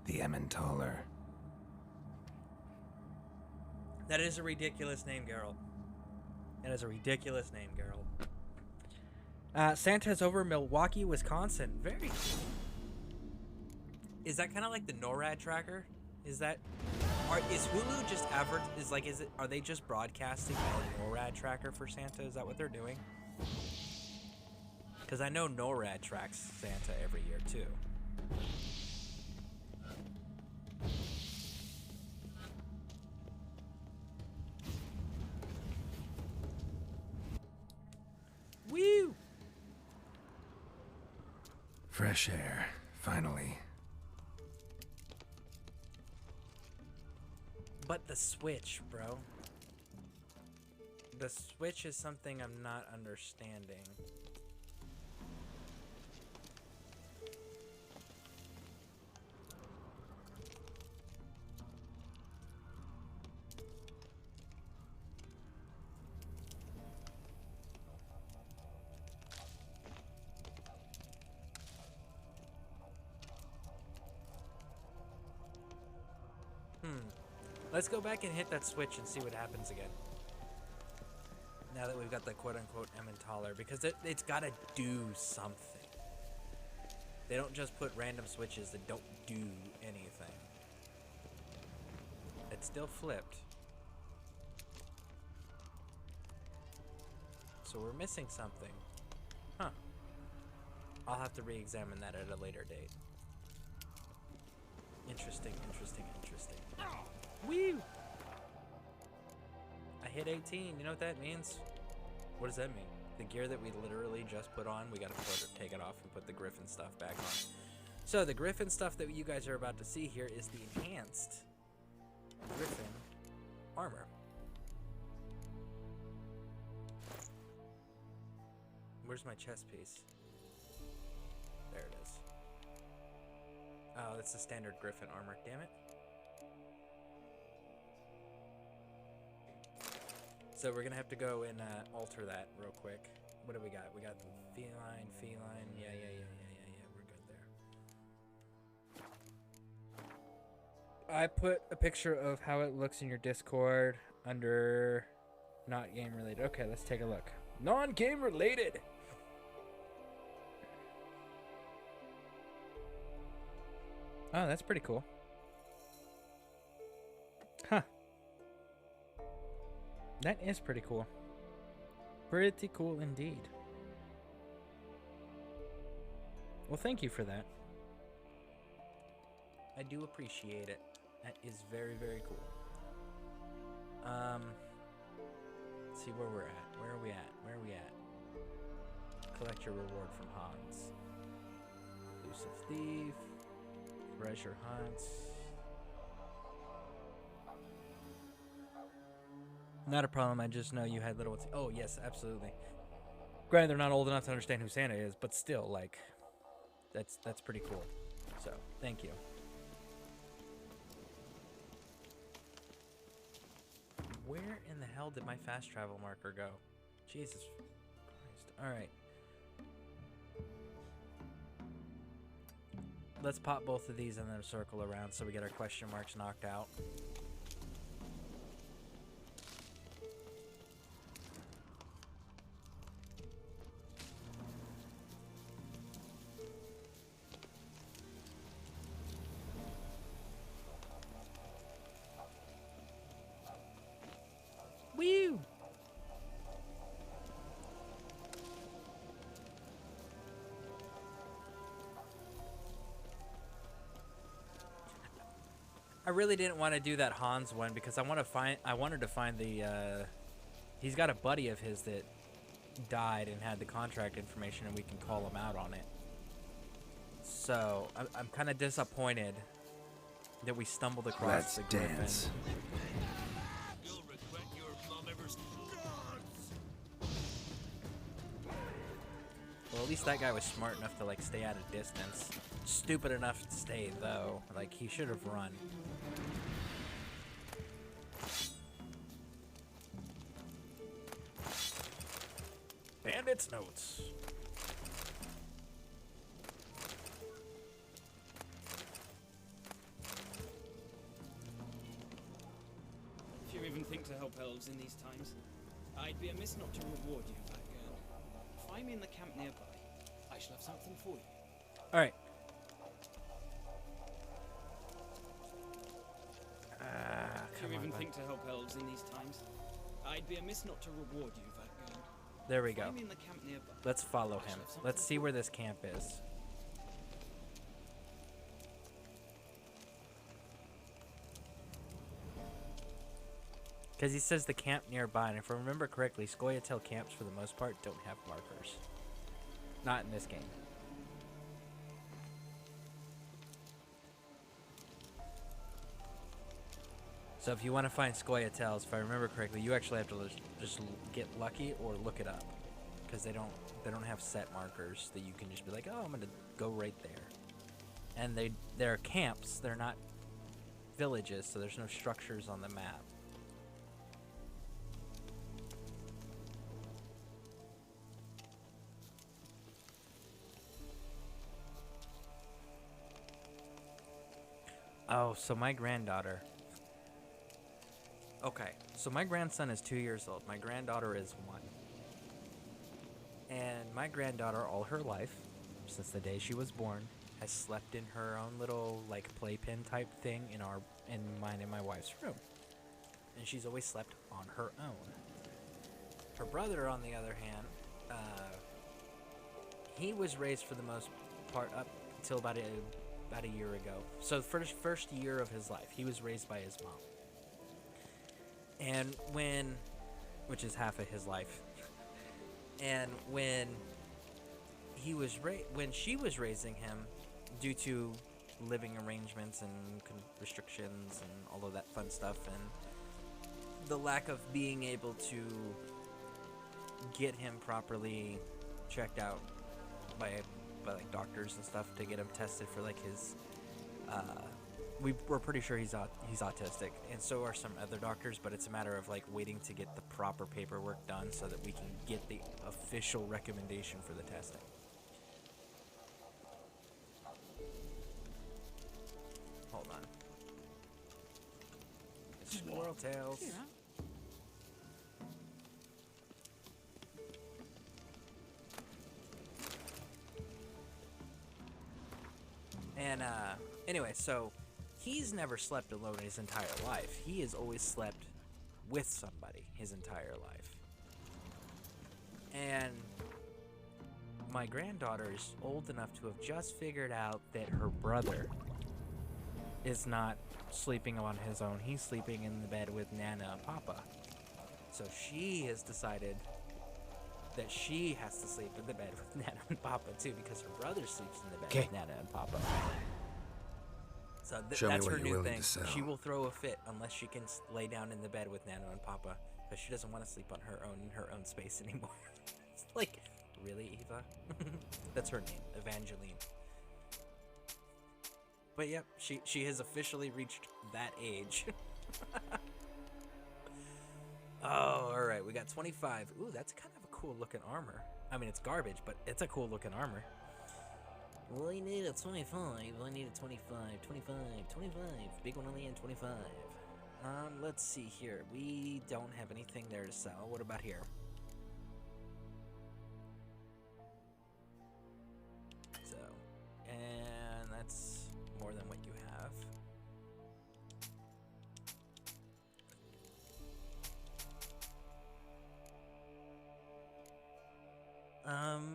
the Emmentaler. That is a ridiculous name, Geralt. That is a ridiculous name, Geralt. Santa's over Milwaukee, Wisconsin. Very cool. Is that kind of like the NORAD tracker? Is that... Is Hulu just are they just broadcasting a NORAD tracker for Santa? Is that what they're doing? Because I know NORAD tracks Santa every year, too. Woo! Fresh air, finally. But the Switch, bro. The Switch is something I'm not understanding. Let's go back and hit that switch and see what happens again. Now that we've got the quote-unquote Emmentaler, because it's got to do something. They don't just put random switches that don't do anything. It's still flipped. So we're missing something. Huh. I'll have to re-examine that at a later date. Interesting, interesting, interesting. Woo! I hit 18. You know what that means? What does that mean? The gear that we literally just put on, we gotta take it off and put the Griffin stuff back on. So the Griffin stuff that you guys are about to see here is the enhanced Griffin armor. Where's my chest piece? There it is. Oh, that's the standard Griffin armor. Damn it. So we're gonna have to go and alter that real quick. What do we got? We got feline. Yeah. We're good there. I put a picture of how it looks in your Discord under not game related. Okay, let's take a look. Non-game related. Oh, that's pretty cool. Huh. That is pretty cool. Pretty cool indeed. Well, thank you for that. I do appreciate it. That is very, very cool. Let's see where we're at. Where are we at? Collect your reward from Hans. Elusive Thief. Treasure hunts. Not a problem, I just know you had little... Oh, yes, absolutely. Granted, they're not old enough to understand who Santa is, but still, like... That's pretty cool. So, thank you. Where in the hell did my fast travel marker go? Jesus Christ. Alright. Let's pop both of these and then circle around so we get our question marks knocked out. Woo! I really didn't want to do that Hans one because I wanted to find the he's got a buddy of his that died and had the contract information, and we can call him out on it. So I'm kind of disappointed that we stumbled across the Griffin. Dance. You'll regret your mom ever Well, at least that guy was smart enough to like stay at a distance. Stupid enough to stay though. Like he should have run. Bandits notes. If you even think to help elves in these times, I'd be amiss not to reward you, that girl. Find me in the camp nearby. I shall have something for you. All right. If you even think to help elves in these times, I'd be amiss not to reward you, that girl. There we go. Find me in the camp nearby. Let's follow him. Let's see where this camp is. Because he says the camp nearby, and if I remember correctly, Scoia'tael camps for the most part don't have markers. Not in this game. So if you want to find Scoia'taels, if I remember correctly, you actually have to just get lucky or look it up, because they don't have set markers that you can just be like, oh, I'm gonna go right there. And they're camps. They're not villages, so there's no structures on the map. Oh, so my granddaughter. Okay, so my grandson is 2 years old. My granddaughter is 1. And my granddaughter, all her life, since the day she was born, has slept in her own little like playpen type thing in mine and my wife's room. And she's always slept on her own. Her brother, on the other hand, he was raised for the most part up until about a year ago. So for his first year of his life, he was raised by his mom. And which is half of his life. And when she was raising him, due to living arrangements and restrictions and all of that fun stuff, and the lack of being able to get him properly checked out by like doctors and stuff to get him tested for like his we're pretty sure he's autistic, and so are some other doctors, but it's a matter of like waiting to get the proper paperwork done so that we can get the official recommendation for the testing. Hold on. Squirrel tails. And anyway, so he's never slept alone his entire life. He has always slept with somebody his entire life. And my granddaughter is old enough to have just figured out that her brother is not sleeping on his own. He's sleeping in the bed with Nana and Papa. So she has decided that she has to sleep in the bed with Nana and Papa too, because her brother sleeps in the bed with Nana and Papa. So that's her new thing. She will throw a fit unless she can lay down in the bed with Nana and Papa, because she doesn't want to sleep on her own in her own space anymore. It's like, really, Eva? That's her name, Evangeline. But yep, she has officially reached that age. Oh, all right, we got 25. Ooh, that's kind of a cool looking armor. I mean, it's garbage, but it's a cool looking armor. Well, I need a 25. I need a 25. 25. 25. Big one on the end, 25. Let's see here. We don't have anything there to sell. What about here? So, and that's more than what you have.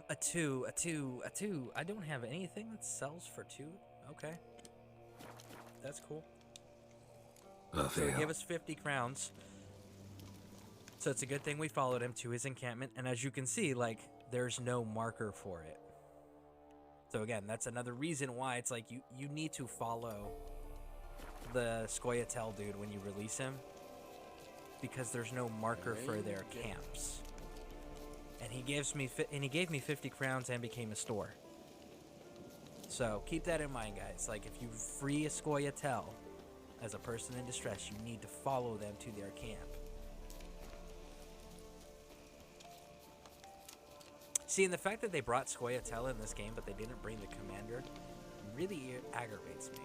A two. I don't have anything that sells for 2. Okay. That's cool. A So he fail. gave us 50 crowns. So it's a good thing we followed him to his encampment. And as you can see, like, there's no marker for it. So again, that's another reason why it's like you need to follow the Scoia'tael dude when you release him. Because there's no marker for their camps. And he gave me 50 crowns and became a store. So keep that in mind, guys. Like, if you free a Scoia'tael as a person in distress, you need to follow them to their camp. See, and the fact that they brought Scoia'tael in this game, but they didn't bring the commander, really aggravates me.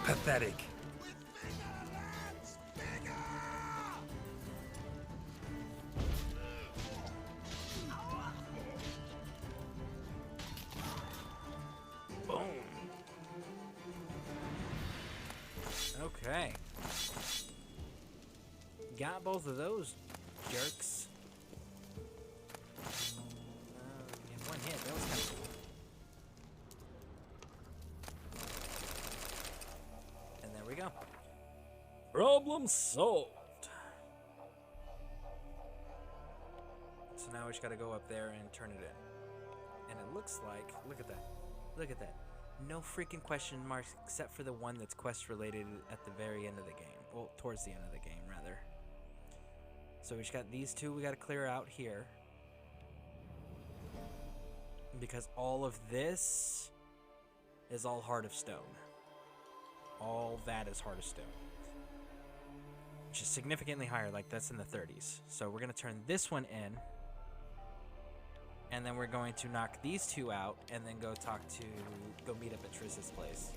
Pathetic. Boom. Okay. Got both of those jerks. In one hit, that was kind of cool. And there we go. Problem solved. So now we just gotta go up there and turn it in. And it looks like, look at that. Look at that. No freaking question marks except for the one that's quest related at the very end of the game. Well, towards the end of the game, rather. So we just got these two we gotta clear out here. Because all of this is all Heart of Stone. All that is Heart of Stone. Which is significantly higher, like that's in the 30s. So we're gonna turn this one in. And then we're going to knock these two out and then go meet up at Triss's place.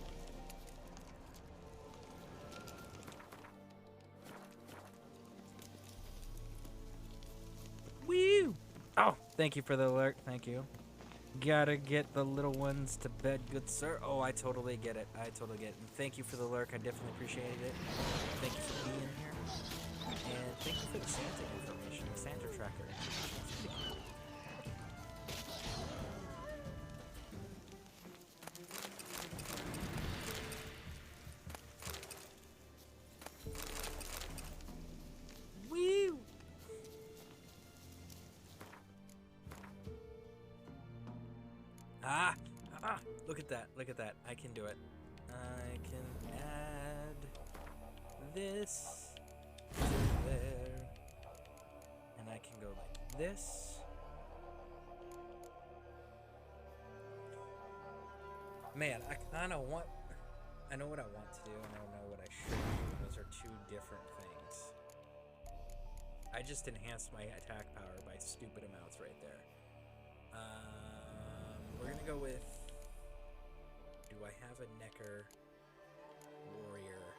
Woo! Oh, thank you for the alert. Thank you. Gotta get the little ones to bed, good sir. Oh, I totally get it. I totally get it. And thank you for the lurk. I definitely appreciated it. Thank you for being here. And thank you for the Santa information, the Santa tracker information. That's pretty cool. Woo! Look at that. Look at that. I can do it. I can add this to there. And I can go like this. Man, I kind of want... I know what I want to do, and I don't know what I should do. Those are two different things. I just enhanced my attack power by stupid amounts right there. We're gonna go with... Do I have a Necker Warrior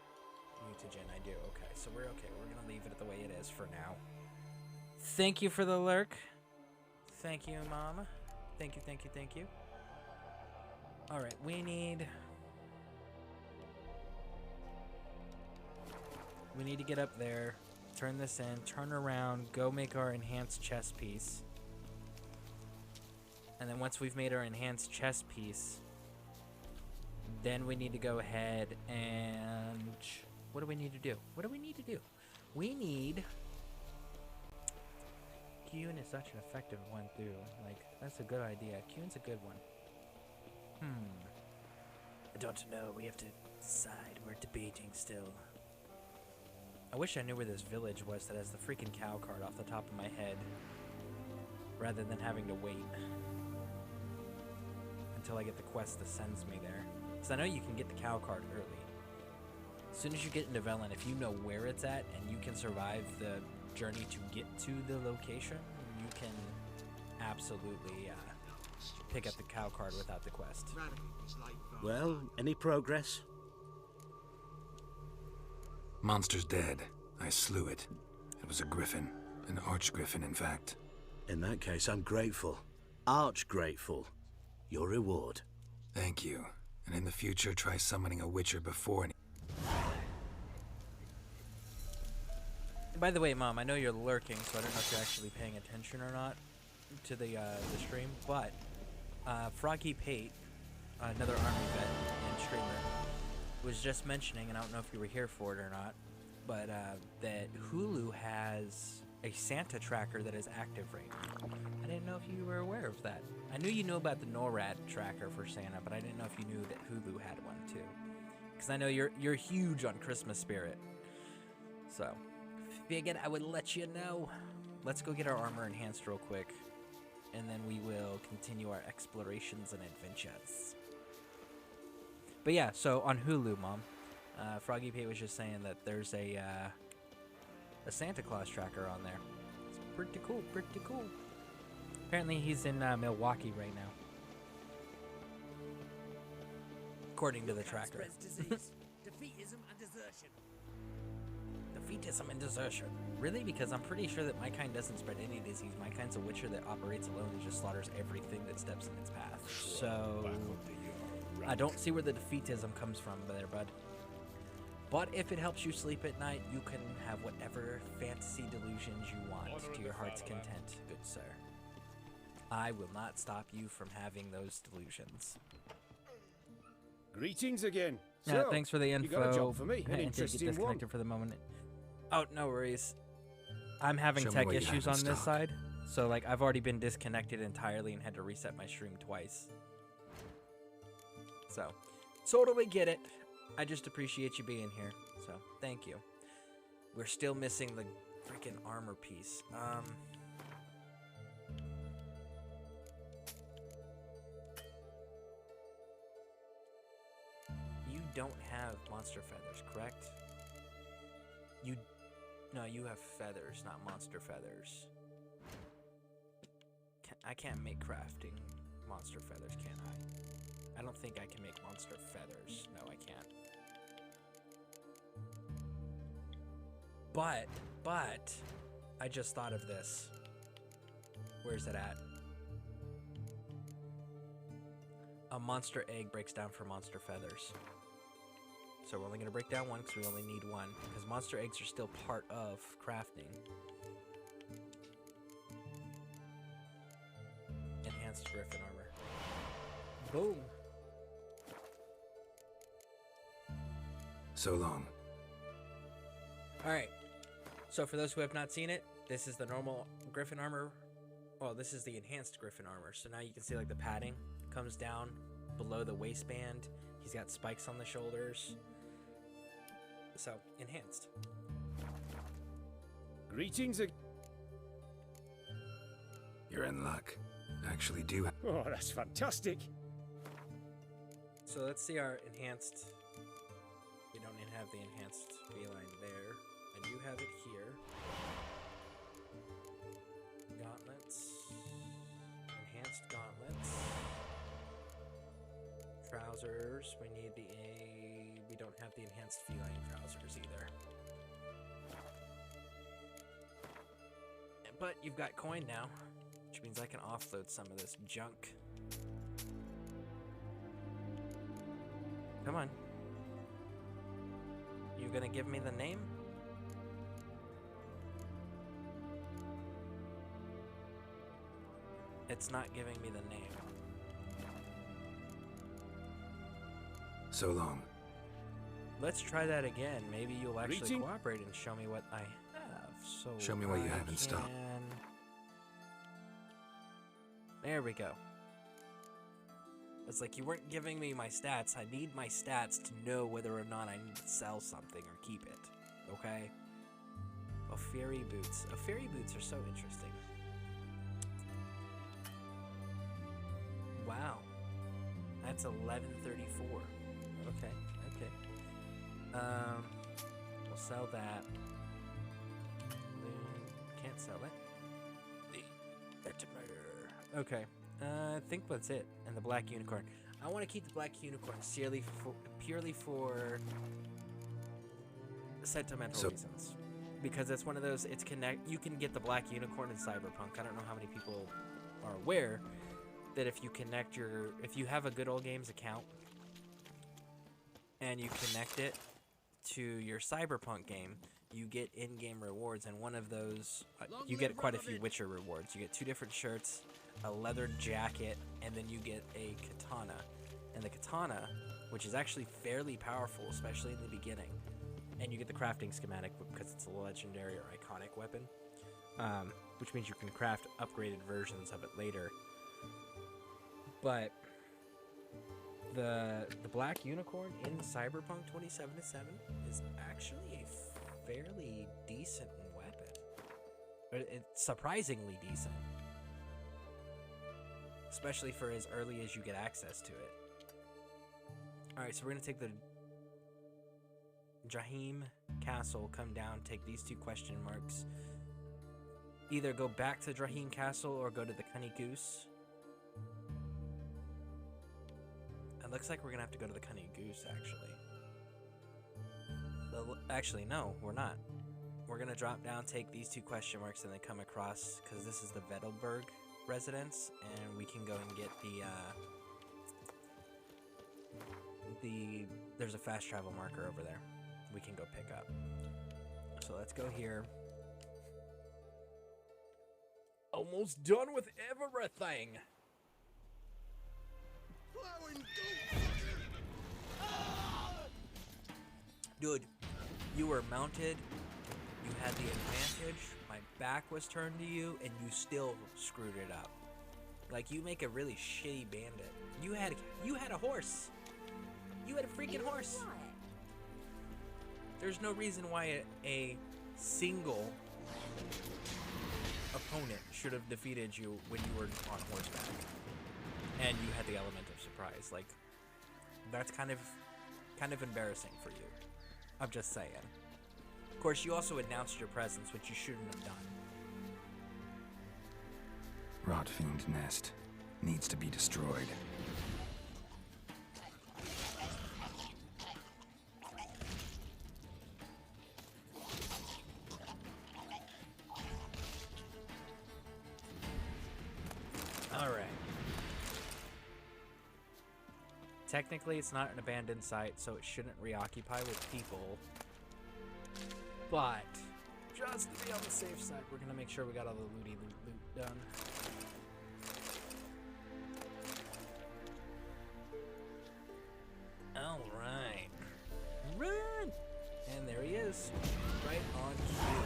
mutagen? I do. Okay, so we're okay. We're gonna leave it the way it is for now. Thank you for the lurk. Thank you, Mama. Thank you, thank you, thank you. Alright, we need to get up there, turn this in, turn around, go make our enhanced chess piece. And then once we've made our enhanced chess piece, then we need to go ahead and... What do we need to do? What do we need to do? We need... Kyun is such an effective one, too. Like, that's a good idea. Kyun's a good one. I don't know. We have to decide. We're debating still. I wish I knew where this village was that has the freaking cow card off the top of my head. Rather than having to wait until I get the quest that sends me there. Because I know you can get the cow card early. As soon as you get into Velen, if you know where it's at and you can survive the journey to get to the location, you can absolutely pick up the cow card without the quest. Well, any progress? Monster's dead. I slew it. It was a griffin. An archgriffin, in fact. In that case, I'm grateful. Arch grateful. Your reward. Thank you. And in the future, try summoning a Witcher before any... By the way, Mom, I know you're lurking, so I don't know if you're actually paying attention or not to the stream, but Froggy Pate, another army vet and streamer, was just mentioning, and I don't know if you were here for it or not, but that Hulu has a Santa tracker that is active right now. I didn't know if you were aware of that. I knew you knew about the NORAD tracker for Santa, but I didn't know if you knew that Hulu had one too. Because I know you're huge on Christmas spirit. So, figured I would let you know. Let's go get our armor enhanced real quick, and then we will continue our explorations and adventures. But yeah, so on Hulu, Mom, Froggy Pate was just saying that there's a Santa Claus tracker on there. It's pretty cool, pretty cool. Apparently he's in Milwaukee right now, according to the tracker. Defeatism and desertion. Defeatism and desertion. Really? Because I'm pretty sure that my kind doesn't spread any disease. My kind's a witcher that operates alone and just slaughters everything that steps in its path. So I don't see where the defeatism comes from there, bud. But if it helps you sleep at night, you can have whatever fantasy delusions you want to your heart's content, good sir. I will not stop you from having those delusions. Greetings again. Yeah, thanks for the info. You got a job for me? An Until you get interesting disconnected one. for the moment. Oh, no worries. I'm having Show me tech what you have issues in on this stock. side, so like I've already been disconnected entirely and had to reset my stream twice. So, totally get it. I just appreciate you being here. So, thank you. We're still missing the freaking armor piece. You don't have monster feathers, correct? No, you have feathers, not monster feathers. I can't make crafting monster feathers, can I? I don't think I can make monster feathers. No, I can't. But, I just thought of this. Where's it at? A monster egg breaks down for monster feathers. So we're only going to break down one because we only need one. Because monster eggs are still part of crafting. Enhanced griffin armor. Boom. So long. Alright. So for those who have not seen it, this is the normal griffin armor. Well, this is the enhanced griffin armor. So now you can see like the padding comes down below the waistband. He's got spikes on the shoulders. So, enhanced. Greetings. You're in luck. Actually do. Oh, that's fantastic. So let's see our enhanced. We don't even have the enhanced feline there. I do have it here. Gauntlets. Enhanced gauntlets. Trousers. We need the we don't have the enhanced feline trousers either. But you've got coin now, which means I can offload some of this junk. Come on. You gonna give me the name? It's not giving me the name. So long. Let's try that again. Maybe you'll actually cooperate and show me what I have. So Show me what you have in stock. There we go. It's like you weren't giving me my stats. I need my stats to know whether or not I need to sell something or keep it. Okay? Oh, fairy boots. Oh, fairy boots are so interesting. Wow. That's 1134. Okay, okay. We'll sell that. Can't sell it. Okay. I think that's it. And the black unicorn. I want to keep the black unicorn purely for sentimental reasons. Because it's one of those, you can get the black unicorn in Cyberpunk. I don't know how many people are aware that if you have a Good Old Games account and you connect it to your Cyberpunk game, you get in-game rewards, and one of those, you get quite a few Witcher rewards. You get 2 different shirts, a leather jacket, and then you get a katana. And the katana, which is actually fairly powerful, especially in the beginning, and you get the crafting schematic because it's a legendary or iconic weapon, which means you can craft upgraded versions of it later. But the Black Unicorn in Cyberpunk 2077 is actually a fairly decent weapon. It's surprisingly decent, especially for as early as you get access to it. Alright, so we're gonna take the Jahim Castle, come down, take these 2 question marks. Either go back to Jahim Castle or go to the Cunny Goose. It looks like we're gonna have to go to the Cunny Goose, actually. Actually, no, we're not. We're gonna drop down, take these 2 question marks, and then come across, because this is the Vettelberg residence, and we can go and get there's a fast travel marker over there we can go pick up. So let's go here. Almost done with everything. Dude, you were mounted, you had the advantage, my back was turned to you, and you still screwed it up. Like, you make a really shitty bandit. You had a horse. You had a freaking horse. There's no reason why a single opponent should have defeated you when you were on horseback. And you had the element of surprise. Like, that's kind of embarrassing for you. I'm just saying. Of course, you also announced your presence, which you shouldn't have done. Rotfiend nest needs to be destroyed. Alright. Technically, it's not an abandoned site, so it shouldn't reoccupy with people. But, just to be on the safe side, we're gonna make sure we got all the loot done. Alright. Run! And there he is. Right on cue.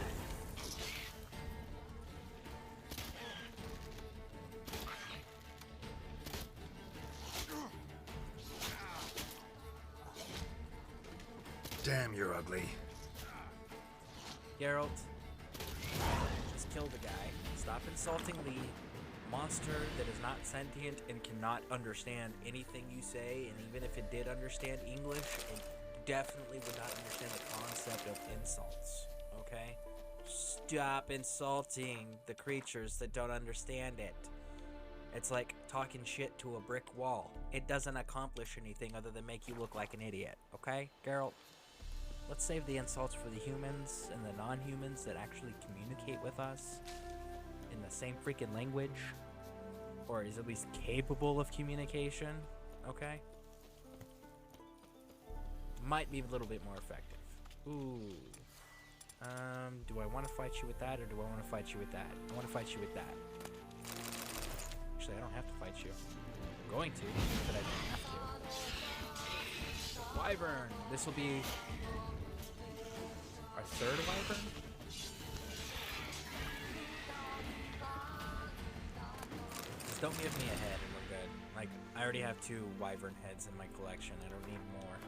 Damn, you're ugly. Geralt, just kill the guy. Stop insulting the monster that is not sentient and cannot understand anything you say, and even if it did understand English, it definitely would not understand the concept of insults, okay? Stop insulting the creatures that don't understand it. It's like talking shit to a brick wall. It doesn't accomplish anything other than make you look like an idiot, okay, Geralt? Let's save the insults for the humans and the non-humans that actually communicate with us in the same freaking language, or is at least capable of communication, okay? Might be a little bit more effective. Ooh. Do I want to fight you with that, or do I want to fight you with that? I want to fight you with that. Actually, I don't have to fight you. I'm going to, but I don't have to. Wyvern! This will be our 3rd Wyvern? Just don't give me a head and we're good. Like, I already have 2 Wyvern heads in my collection. I don't need more.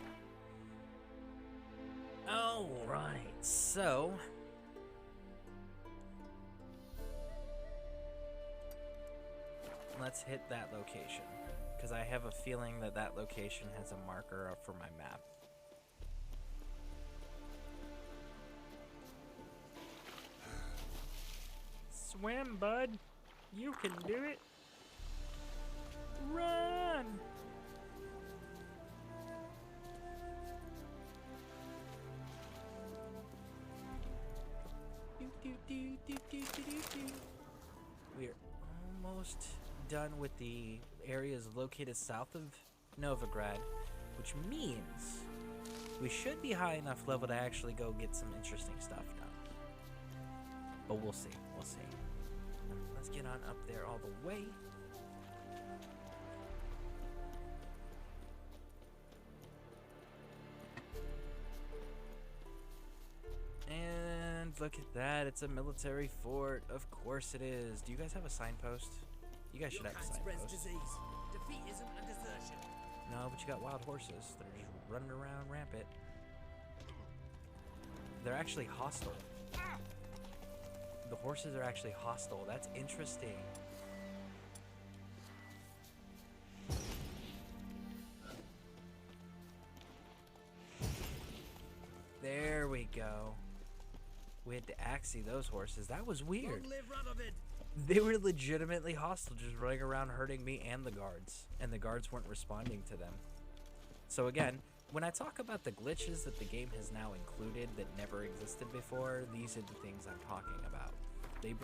Alright, so... let's hit that location. Because I have a feeling that that location has a marker up for my map. Swim, bud. You can do it. Run! We're almost done with the areas located south of Novigrad, which means we should be high enough level to actually go get some interesting stuff done. But we'll see. We'll see. Let's get on up there all the way. And look at that. It's a military fort. Of course it is. Do you guys have a signpost? You guys should have a signpost. Defeatism and desertion. No, but you got wild horses that are just running around rampant. They're actually hostile. The horses are actually hostile. That's interesting. There we go. We had to axie those horses. That was weird. They were legitimately hostile, just running around hurting me and the guards. And the guards weren't responding to them. So again, when I talk about the glitches that the game has now included that never existed before, these are the things I'm talking about. They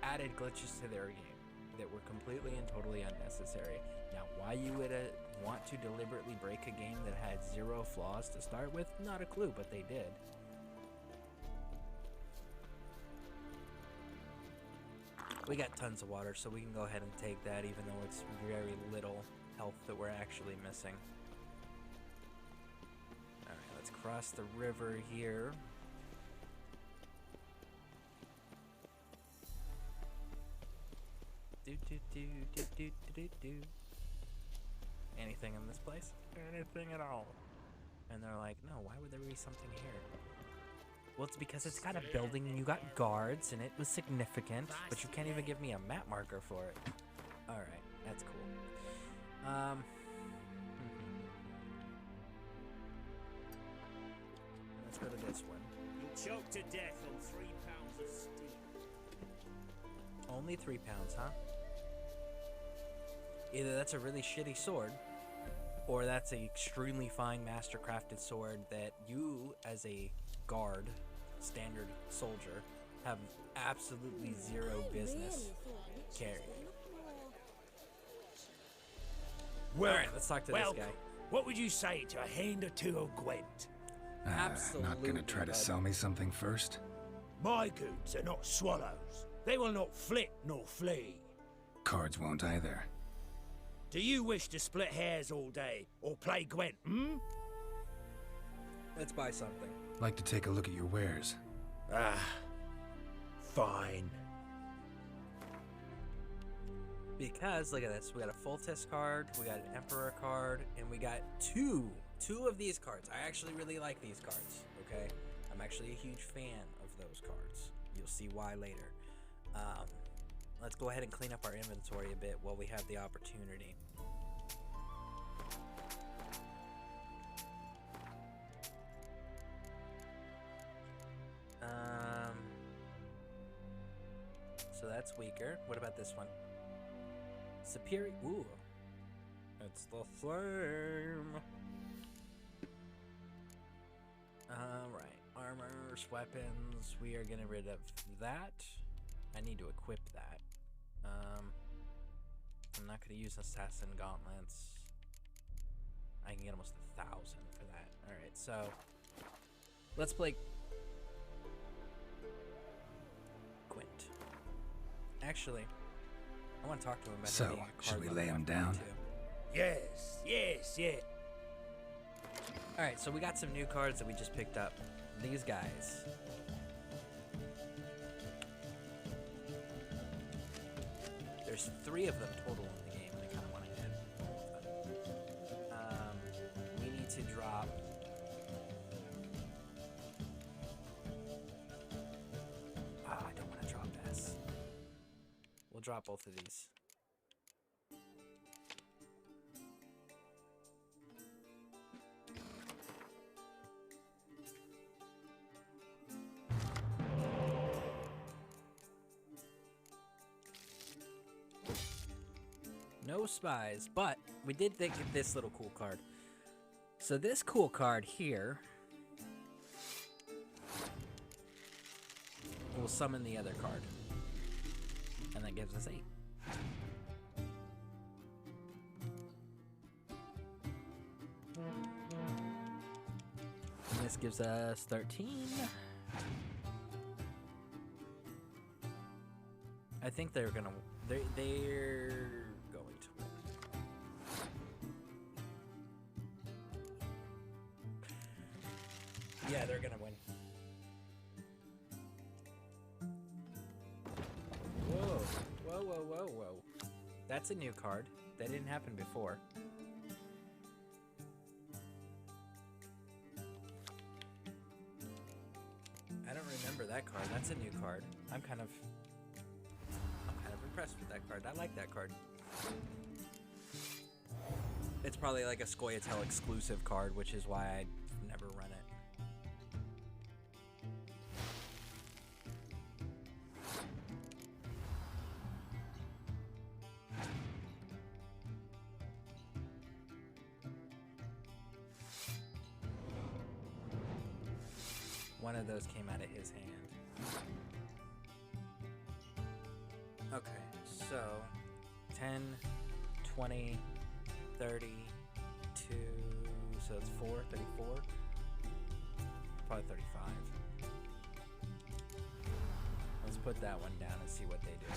added glitches to their game that were completely and totally unnecessary. Now, why you would want to deliberately break a game that had 0 flaws to start with, not a clue, but they did. We got tons of water, so we can go ahead and take that, even though it's very little health that we're actually missing. Alright, let's cross the river here. Anything in this place? Anything at all? And they're like, no, why would there be something here? Well, it's because it's got a building and you got guards and it was significant, but you can't even give me a map marker for it. Alright, that's cool. Let's go to this one. You'll choke to death on 3 pounds of steel. Only 3 pounds, huh? Either that's a really shitty sword, or that's an extremely fine master-crafted sword that you, as a guard, standard soldier, have absolutely 0 business carrying. Well, alright, let's talk to this guy. What would you say to a hand or two of Gwent? Absolutely. Not gonna try to sell me something first? My goods are not swallows. They will not flit nor flee. Cards won't either. Do you wish to split hairs all day, or play Gwent, Let's buy something. Like to take a look at your wares. Fine. Because, look at this, we got a Fultis card, we got an Emperor card, and we got two of these cards. I actually really like these cards, okay? I'm actually a huge fan of those cards. You'll see why later. Let's go ahead and clean up our inventory a bit while we have the opportunity. So that's weaker. What about this one? Superior. Ooh. It's the same. Alright. Armors, weapons. We are getting rid of that. I need to equip that. I'm not going to use assassin gauntlets. I can get almost 1,000 for that. Alright, so let's play Quint. Actually, I want to talk to him about So, should we lay him down? Yes. Alright, so we got some new cards that we just picked up. These guys. There's 3 of them total in the game, and I kind of want to hit all of them. We need to drop... I don't want to drop this. We'll drop both of these. No spies, but we did get this little cool card. So this cool card here will summon the other card. And that gives us 8. This gives us 13. I think they're gonna. They're going to win. Yeah, they're gonna win. Whoa, whoa, whoa, whoa, whoa! That's a new card. That didn't happen before. I don't remember that card. That's a new card. I'm kind of impressed with that card. I like that card. It's probably like a Scoia'tael exclusive card, which is why I never run it. One of those came out of his hand. Okay, so 10, 20, 32, so it's 4, 34, probably 35. Let's put that one down and see what they do.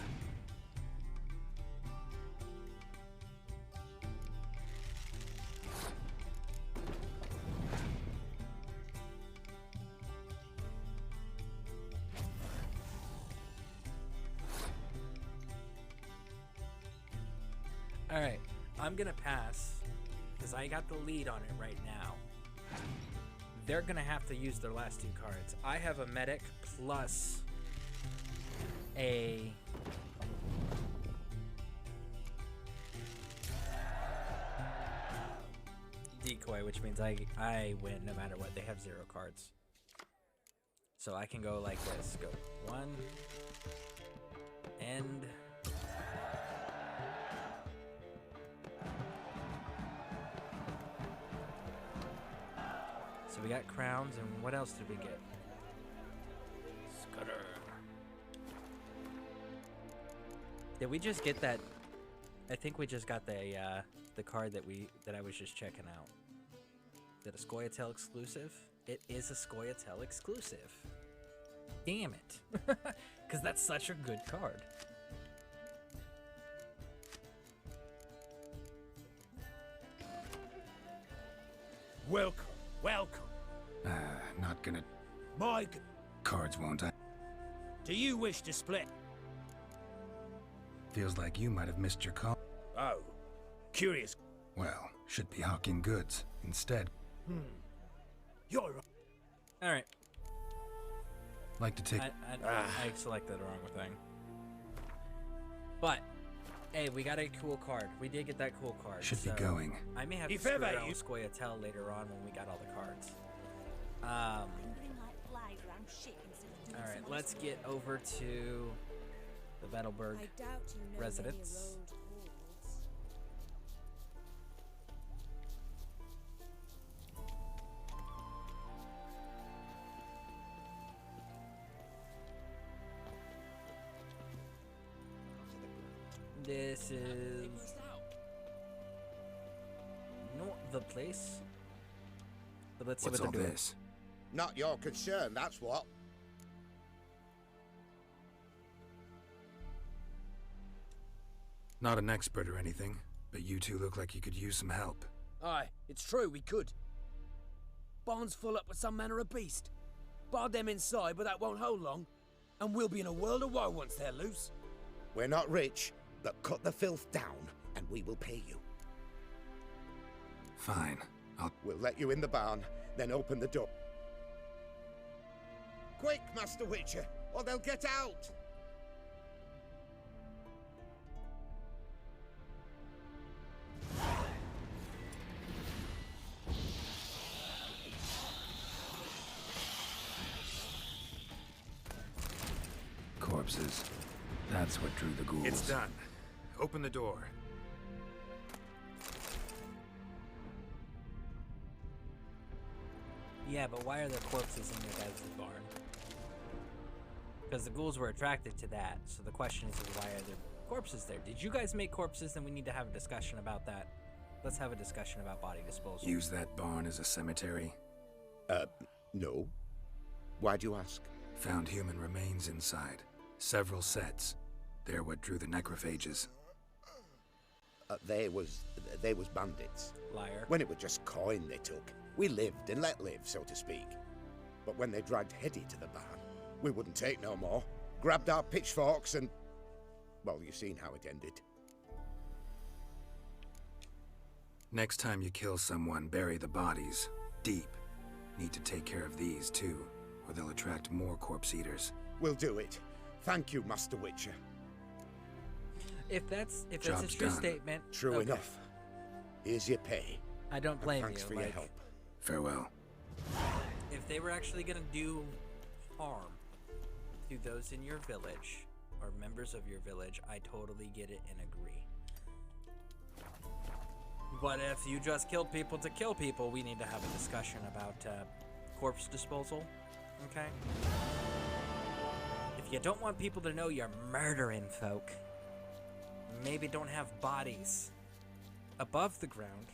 Alright, I'm gonna pass, because I got the lead on it right now. They're gonna have to use their last 2 cards. I have a medic plus a... decoy, which means I win no matter what. They have 0 cards. So I can go like this. Go 1, end... So we got crowns, and what else did we get? Scudder. Did we just get that? I think we just got the card that I was just checking out. Is it a Scoia'tael exclusive? It is a Scoia'tael exclusive. Damn it. Because that's such a good card. Welcome. Welcome. Not gonna... Mike, Cards, won't I? do you wish to split? Feels like you might have missed your call. Oh, curious. Well, should be hawking goods. Instead, You're right. Alright. like to take... I selected the wrong thing. But, hey, we got a cool card. We did get that cool card. Should be so going. I may have to If screw ever around you- with Scoia'tael later on when we got all the cards. Alright, let's get over to the Battleburg residence. This is not the place, but let's see What's what all they're doing. this? Not your concern, that's what. Not an expert or anything, but you two look like you could use some help. Aye, it's true, we could. Barn's full up with some manner of beast. Bar them inside, but that won't hold long. And we'll be in a world of woe once they're loose. We're not rich, but cut the filth down, and we will pay you. Fine. We'll let you in the barn, then open the door. Quick, Master Witcher, or they'll get out! Corpses. That's what drew the ghouls. It's done. Open the door. Yeah, but why are there corpses in your guys' barn? Because the ghouls were attracted to that, so the question is why are there corpses there? Did you guys make corpses? Then we need to have a discussion about that. Let's have a discussion about body disposal. Use that barn as a cemetery. No. Why'd you ask? Found human remains inside. Several sets. They're what drew the necrophages. They was bandits. Liar. When it was just coin they took, we lived and let live, so to speak. But when they dragged Hetty to the barn, we wouldn't take no more. Grabbed our pitchforks and... well, you've seen how it ended. Next time you kill someone, bury the bodies. Deep. Need to take care of these, too, or they'll attract more corpse eaters. We'll do it. Thank you, Master Witcher. If that's a Job's true done. statement, True okay. enough. Here's your pay. I don't blame Thanks you. for like, your help. Farewell. If they were actually gonna do harm to those in your village or members of your village, I totally get it and agree. But if you just killed people to kill people, we need to have a discussion about corpse disposal. Okay? If you don't want people to know you're murdering folk, maybe don't have bodies above the ground,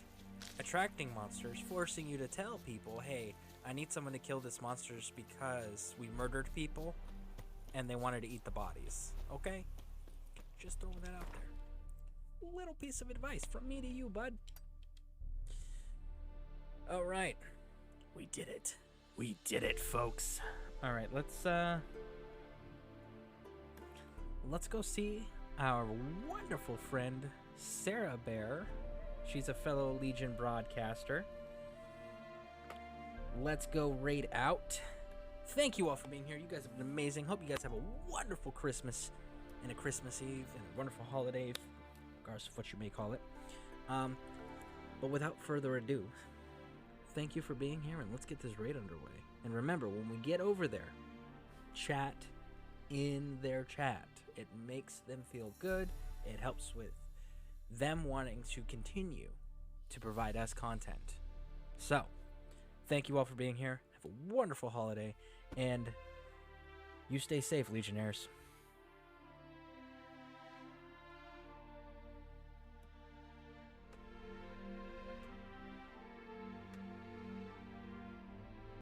attracting monsters, forcing you to tell people, hey, I need someone to kill this monsters because we murdered people and they wanted to eat the bodies. Okay? Just throwing that out there. Little piece of advice from me to you, bud. All right. We did it. We did it, folks. All right, let's go see our wonderful friend Sarah Bear. She's a fellow Legion broadcaster. Let's go raid out. Thank you all for being here. You guys have been amazing. Hope you guys have a wonderful Christmas and a Christmas Eve and a wonderful holiday, regardless of what you may call it. But without further ado, thank you for being here, and let's get this raid underway. And remember, when we get over there, chat in their chat. It makes them feel good. It helps with them wanting to continue to provide us content. So, thank you all for being here. Have a wonderful holiday, and you stay safe, Legionnaires.